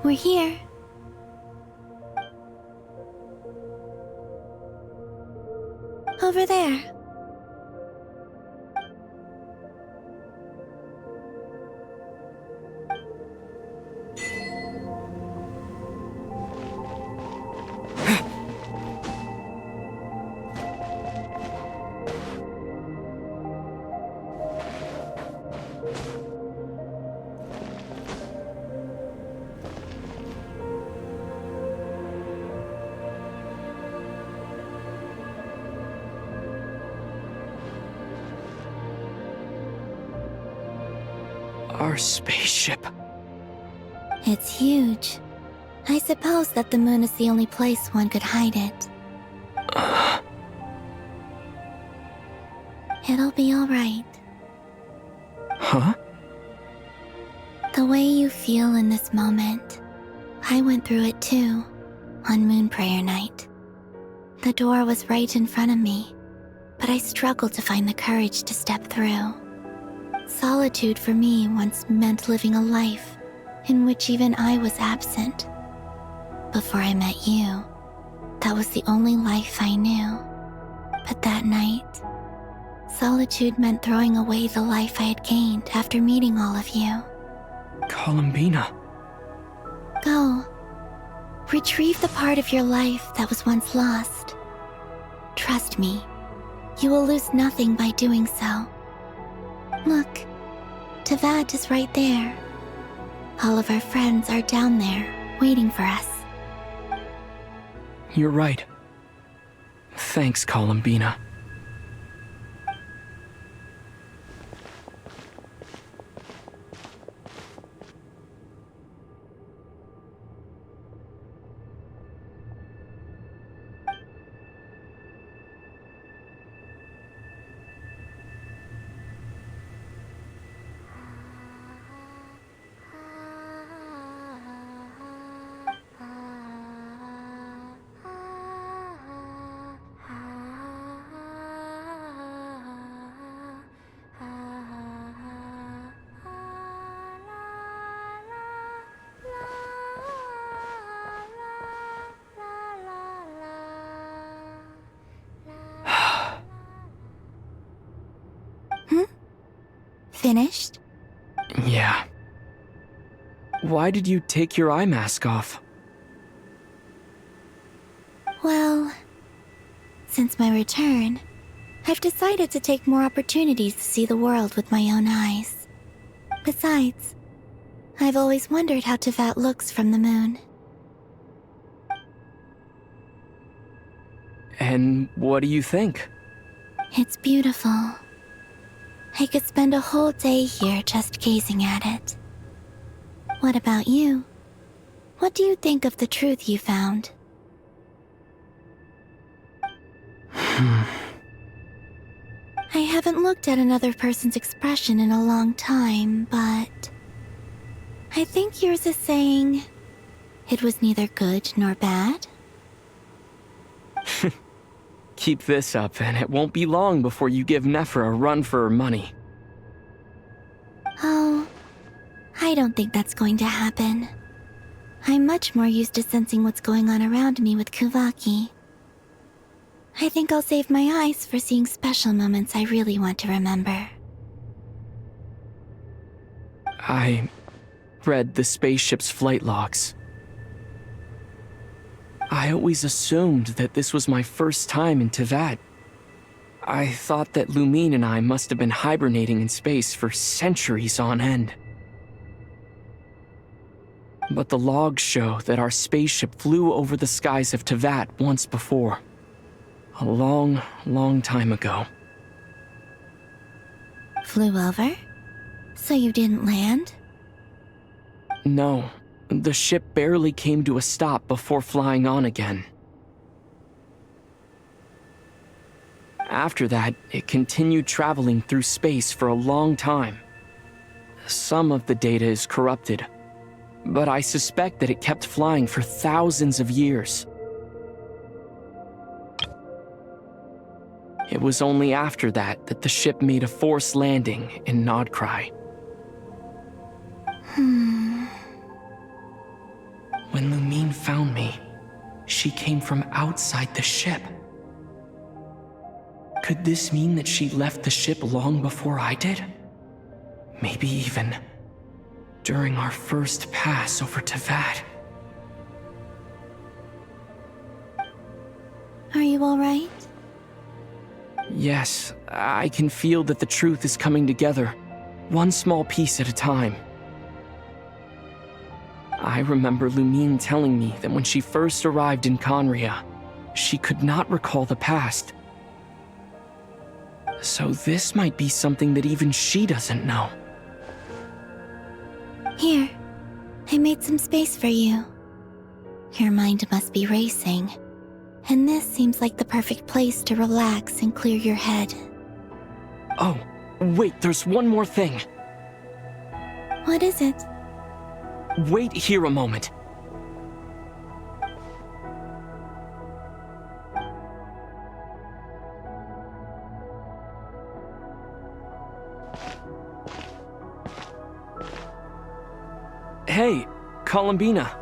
We're here. Over there. Our spaceship. It's huge. I suppose that the moon is the only place one could hide it. It'll be all right. Huh? The way you feel in this moment, I went through it too, on Moon Prayer Night. The door was right in front of me, but I struggled to find the courage to step through. Solitude for me once meant living a life in which even I was absent. Before I met you, that was the only life I knew. But that night, solitude meant throwing away the life I had gained after meeting all of you. Columbina. Go. Retrieve the part of your life that was once lost. Trust me, you will lose nothing by doing so. Look, Tavad is right there. All of our friends are down there, waiting for us. You're right. Thanks, Columbina. Finished? Yeah. Why did you take your eye mask off? Well, since my return, I've decided to take more opportunities to see the world with my own eyes. Besides, I've always wondered how Teyvat looks from the moon. And what do you think? It's beautiful. I could spend a whole day here just gazing at it. What about you? What do you think of the truth you found? I haven't looked at another person's expression in a long time, but I think yours is saying it was neither good nor bad. Keep this up, and it won't be long before you give Nephra a run for her money. Oh, I don't think that's going to happen. I'm much more used to sensing what's going on around me with Kuvaki. I think I'll save my eyes for seeing special moments I really want to remember. I read the spaceship's flight logs. I always assumed that this was my first time in Teyvat. I thought that Lumine and I must have been hibernating in space for centuries on end. But the logs show that our spaceship flew over the skies of Teyvat once before. A long, long time ago. Flew over? So you didn't land? No, the ship barely came to a stop before flying on again. After that, it continued traveling through space for a long time. Some of the data is corrupted, but I suspect that it kept flying for thousands of years. It was only after that that the ship made a forced landing in Nodkrai. When Lumine found me, she came from outside the ship. Could this mean that she left the ship long before I did? Maybe even during our first pass over Teyvat. Are you alright? Yes, I can feel that the truth is coming together, one small piece at a time. I remember Lumine telling me that when she first arrived in Conria, she could not recall the past. So this might be something that even she doesn't know. Here, I made some space for you. Your mind must be racing, and this seems like the perfect place to relax and clear your head. Oh, wait, there's one more thing. What is it? Wait here a moment. Hey, Columbina.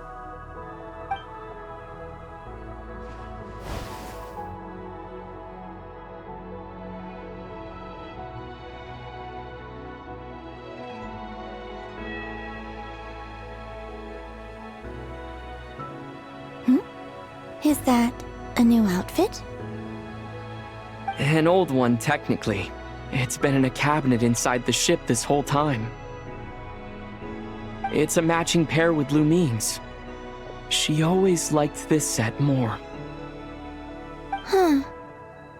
Is that a new outfit? An old one, technically. It's been in a cabinet inside the ship this whole time. It's a matching pair with Lumine's. She always liked this set more. Huh.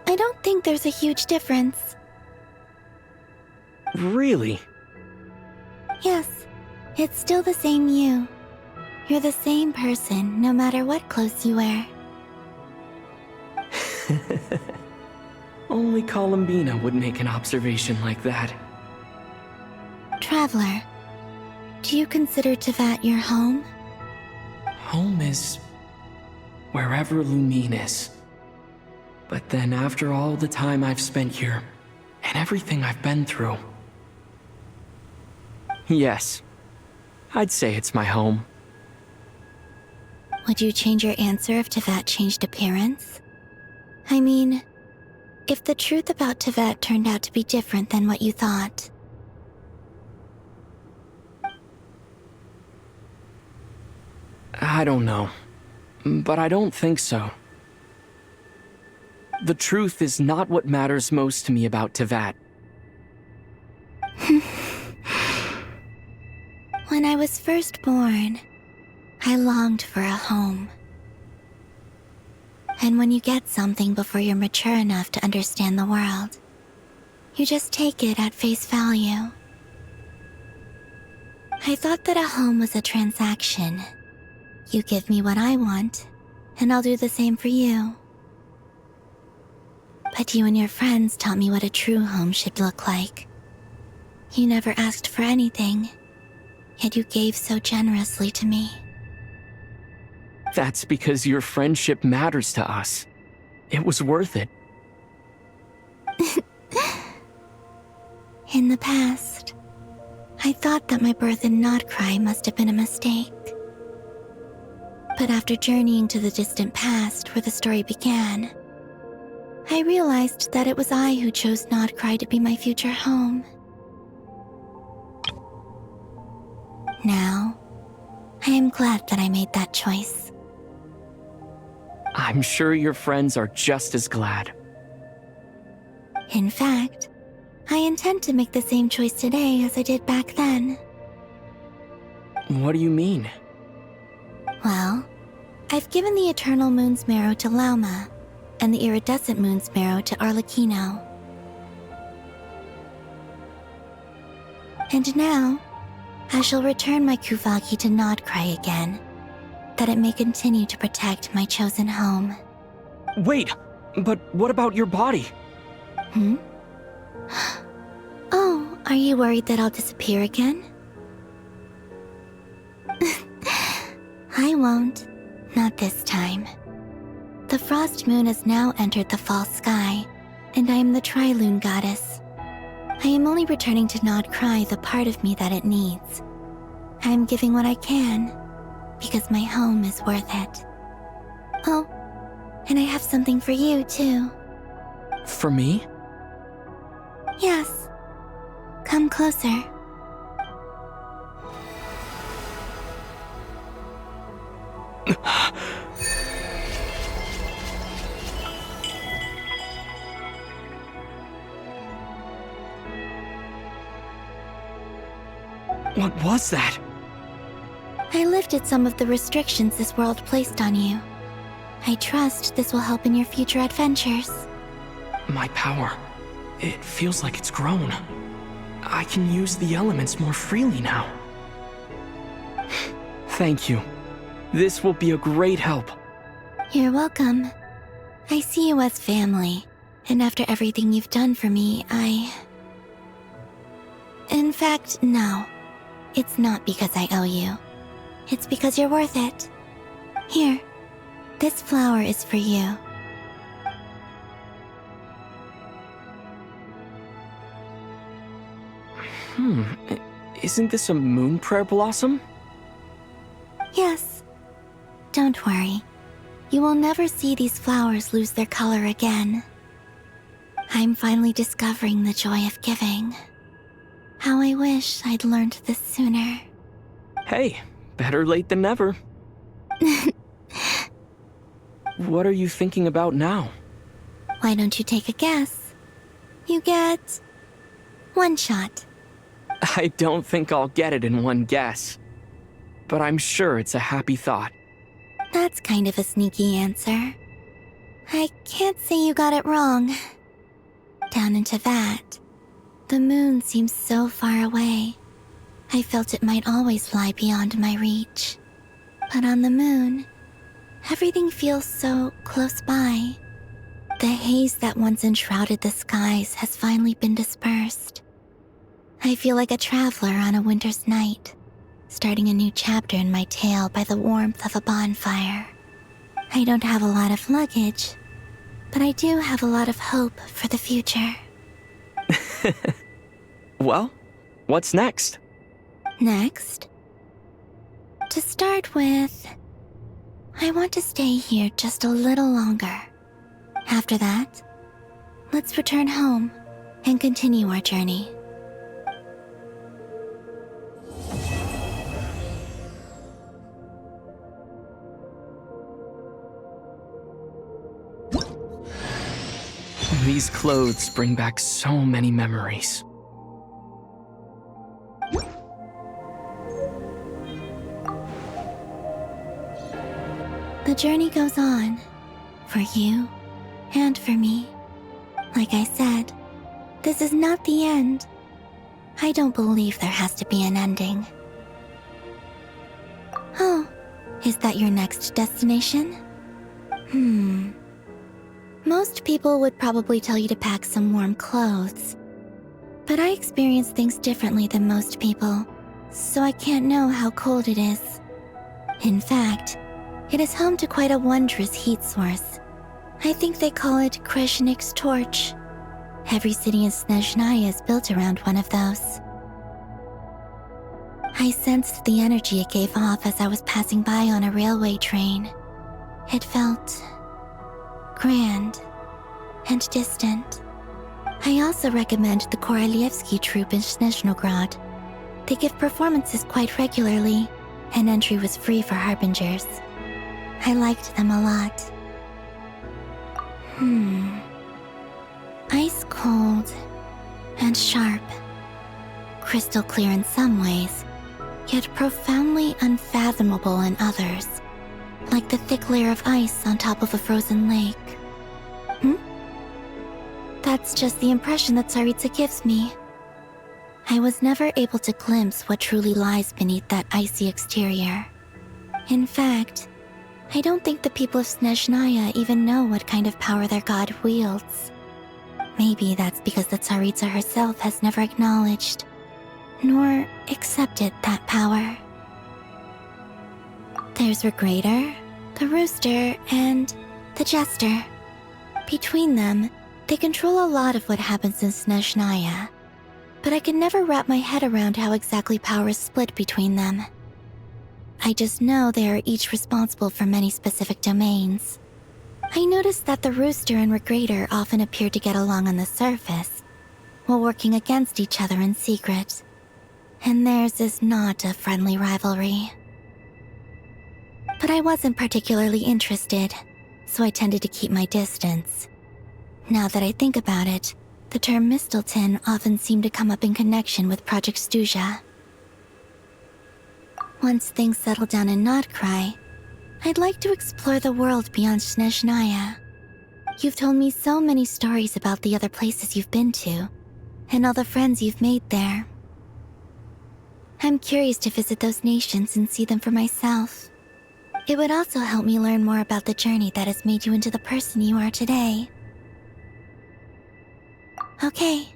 I don't think there's a huge difference. Really? Yes, it's still the same you. You're the same person, no matter what clothes you wear. Only Columbina would make an observation like that. Traveler, do you consider Teyvat your home? Home is wherever Lumine is. But then after all the time I've spent here, and everything I've been through... Yes, I'd say it's my home. Would you change your answer if Teyvat changed appearance? I mean, if the truth about Teyvat turned out to be different than what you thought. I don't know, but I don't think so. The truth is not what matters most to me about Teyvat. When I was first born, I longed for a home. And when you get something before you're mature enough to understand the world, you just take it at face value. I thought that a home was a transaction. You give me what I want, and I'll do the same for you. But you and your friends taught me what a true home should look like. You never asked for anything, yet you gave so generously to me. That's because your friendship matters to us. It was worth it. In the past, I thought that my birth in Notcry must have been a mistake. But after journeying to the distant past where the story began, I realized that it was I who chose Notcry to be my future home. Now, I am glad that I made that choice. I'm sure your friends are just as glad. In fact, I intend to make the same choice today as I did back then. What do you mean? Well, I've given the Eternal Moon's Marrow to Lauma, and the Iridescent Moon's Marrow to Arlecchino. And now, I shall return my Kuvagi to Notcry again, that it may continue to protect my chosen home. Wait, but what about your body? Oh, are you worried that I'll disappear again? I won't. Not this time. The Frost Moon has now entered the fall sky, and I am the Tri-Lune Goddess. I am only returning to Notcry the part of me that it needs. I am giving what I can, because my home is worth it. Oh, and I have something for you, too. For me? Yes. Come closer. What was that? I lifted some of the restrictions this world placed on you. I trust this will help in your future adventures. My power. It feels like it's grown. I can use the elements more freely now. Thank you. This will be a great help. You're welcome. I see you as family, and after everything you've done for me, In fact, no. It's not because I owe you. It's because you're worth it. Here, this flower is for you. Isn't this a moon prayer blossom? Yes. Don't worry. You will never see these flowers lose their color again. I'm finally discovering the joy of giving. How I wish I'd learned this sooner. Hey, better late than never. What are you thinking about now? Why don't you take a guess? You get... one shot. I don't think I'll get it in one guess. But I'm sure it's a happy thought. That's kind of a sneaky answer. I can't say you got it wrong. Down into that, the moon seems so far away. I felt it might always lie beyond my reach. But on the moon, everything feels so close by. The haze that once enshrouded the skies has finally been dispersed. I feel like a traveler on a winter's night, starting a new chapter in my tale by the warmth of a bonfire. I don't have a lot of luggage, but I do have a lot of hope for the future. Well, what's next? Next? To start with, I want to stay here just a little longer. After that, let's return home and continue our journey. These clothes bring back so many memories. The journey goes on, For you, and for me. Like I said, this is not the end. I don't believe there has to be an ending. Oh, is that your next destination? Most people would probably tell you to pack some warm clothes. But I experience things differently than most people, so I can't know how cold it is. In fact, it is home to quite a wondrous heat source. I think they call it Kreshnik's torch. Every city in Snezhnaya is built around one of those. I sensed the energy it gave off as I was passing by on a railway train. It felt grand and distant. I also recommend the Korolievsky troupe in Snezhnograd. They give performances quite regularly, and entry was free for harbingers. I liked them a lot. Ice cold and sharp. Crystal clear in some ways, yet profoundly unfathomable in others. Like the thick layer of ice on top of a frozen lake. That's just the impression that Tsaritsa gives me. I was never able to glimpse what truly lies beneath that icy exterior. In fact, I don't think the people of Snezhnaya even know what kind of power their god wields. Maybe that's because the Tsaritsa herself has never acknowledged, nor accepted that power. There's Regrator, the Rooster, and the Jester. Between them, they control a lot of what happens in Snezhnaya, but I can never wrap my head around how exactly power is split between them. I just know they are each responsible for many specific domains. I noticed that the Rooster and Regrator often appear to get along on the surface, while working against each other in secret. And theirs is not a friendly rivalry. But I wasn't particularly interested, so I tended to keep my distance. Now that I think about it, the term Mistelton often seemed to come up in connection with Project Stuja. Once things settle down in Notcry, I'd like to explore the world beyond Snezhnaya. You've told me so many stories about the other places you've been to, and all the friends you've made there. I'm curious to visit those nations and see them for myself. It would also help me learn more about the journey that has made you into the person you are today. Okay.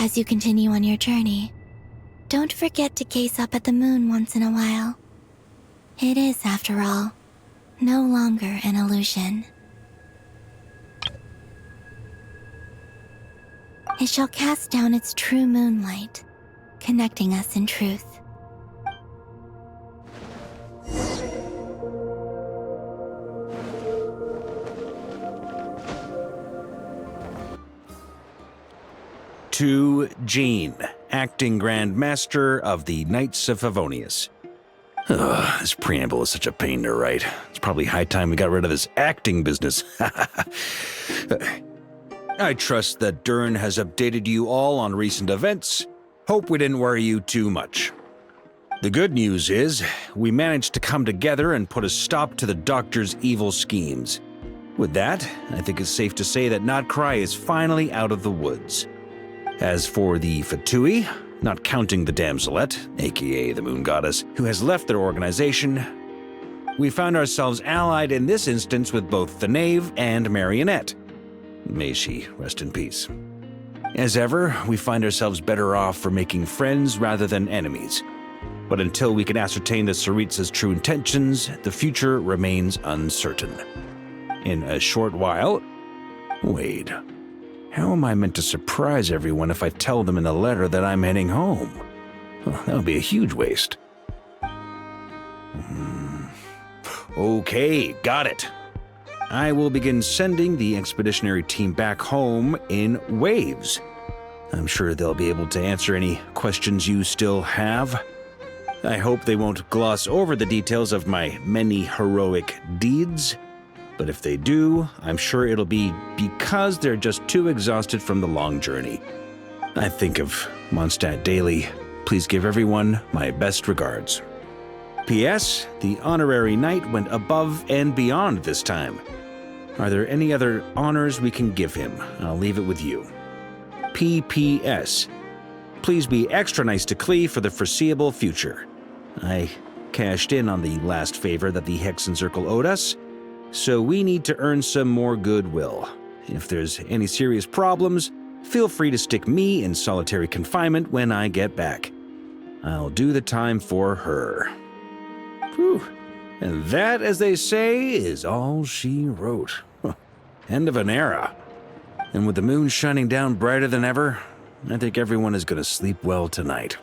As you continue on your journey, don't forget to gaze up at the moon once in a while. It is, after all, no longer an illusion. It shall cast down its true moonlight, connecting us in truth. To Jean, acting Grand Master of the Knights of Favonius. This preamble is such a pain to write. It's probably high time we got rid of this acting business. I trust that Dern has updated you all on recent events. Hope we didn't worry you too much. The good news is, we managed to come together and put a stop to the Doctor's evil schemes. With that, I think it's safe to say that Notcry is finally out of the woods. As for the Fatui, not counting the Damselette, aka the Moon Goddess, who has left their organization, we found ourselves allied in this instance with both the Knave and Marionette. May she rest in peace. As ever, we find ourselves better off for making friends rather than enemies. But until we can ascertain the Tsaritsa's true intentions, the future remains uncertain. In a short while... Wait. How am I meant to surprise everyone if I tell them in the letter that I'm heading home? Well, that would be a huge waste. Okay, got it. I will begin sending the expeditionary team back home in waves. I'm sure they'll be able to answer any questions you still have. I hope they won't gloss over the details of my many heroic deeds. But if they do, I'm sure it'll be because they're just too exhausted from the long journey. I think of Mondstadt daily. Please give everyone my best regards. P.S. The honorary knight went above and beyond this time. Are there any other honors we can give him? I'll leave it with you. P.P.S. Please be extra nice to Klee for the foreseeable future. I cashed in on the last favor that the Hexen Circle owed us, so we need to earn some more goodwill. If there's any serious problems, feel free to stick me in solitary confinement when I get back. I'll do the time for her. Whew. And that, as they say, is all she wrote. End of an era. And with the moon shining down brighter than ever, I think everyone is going to sleep well tonight.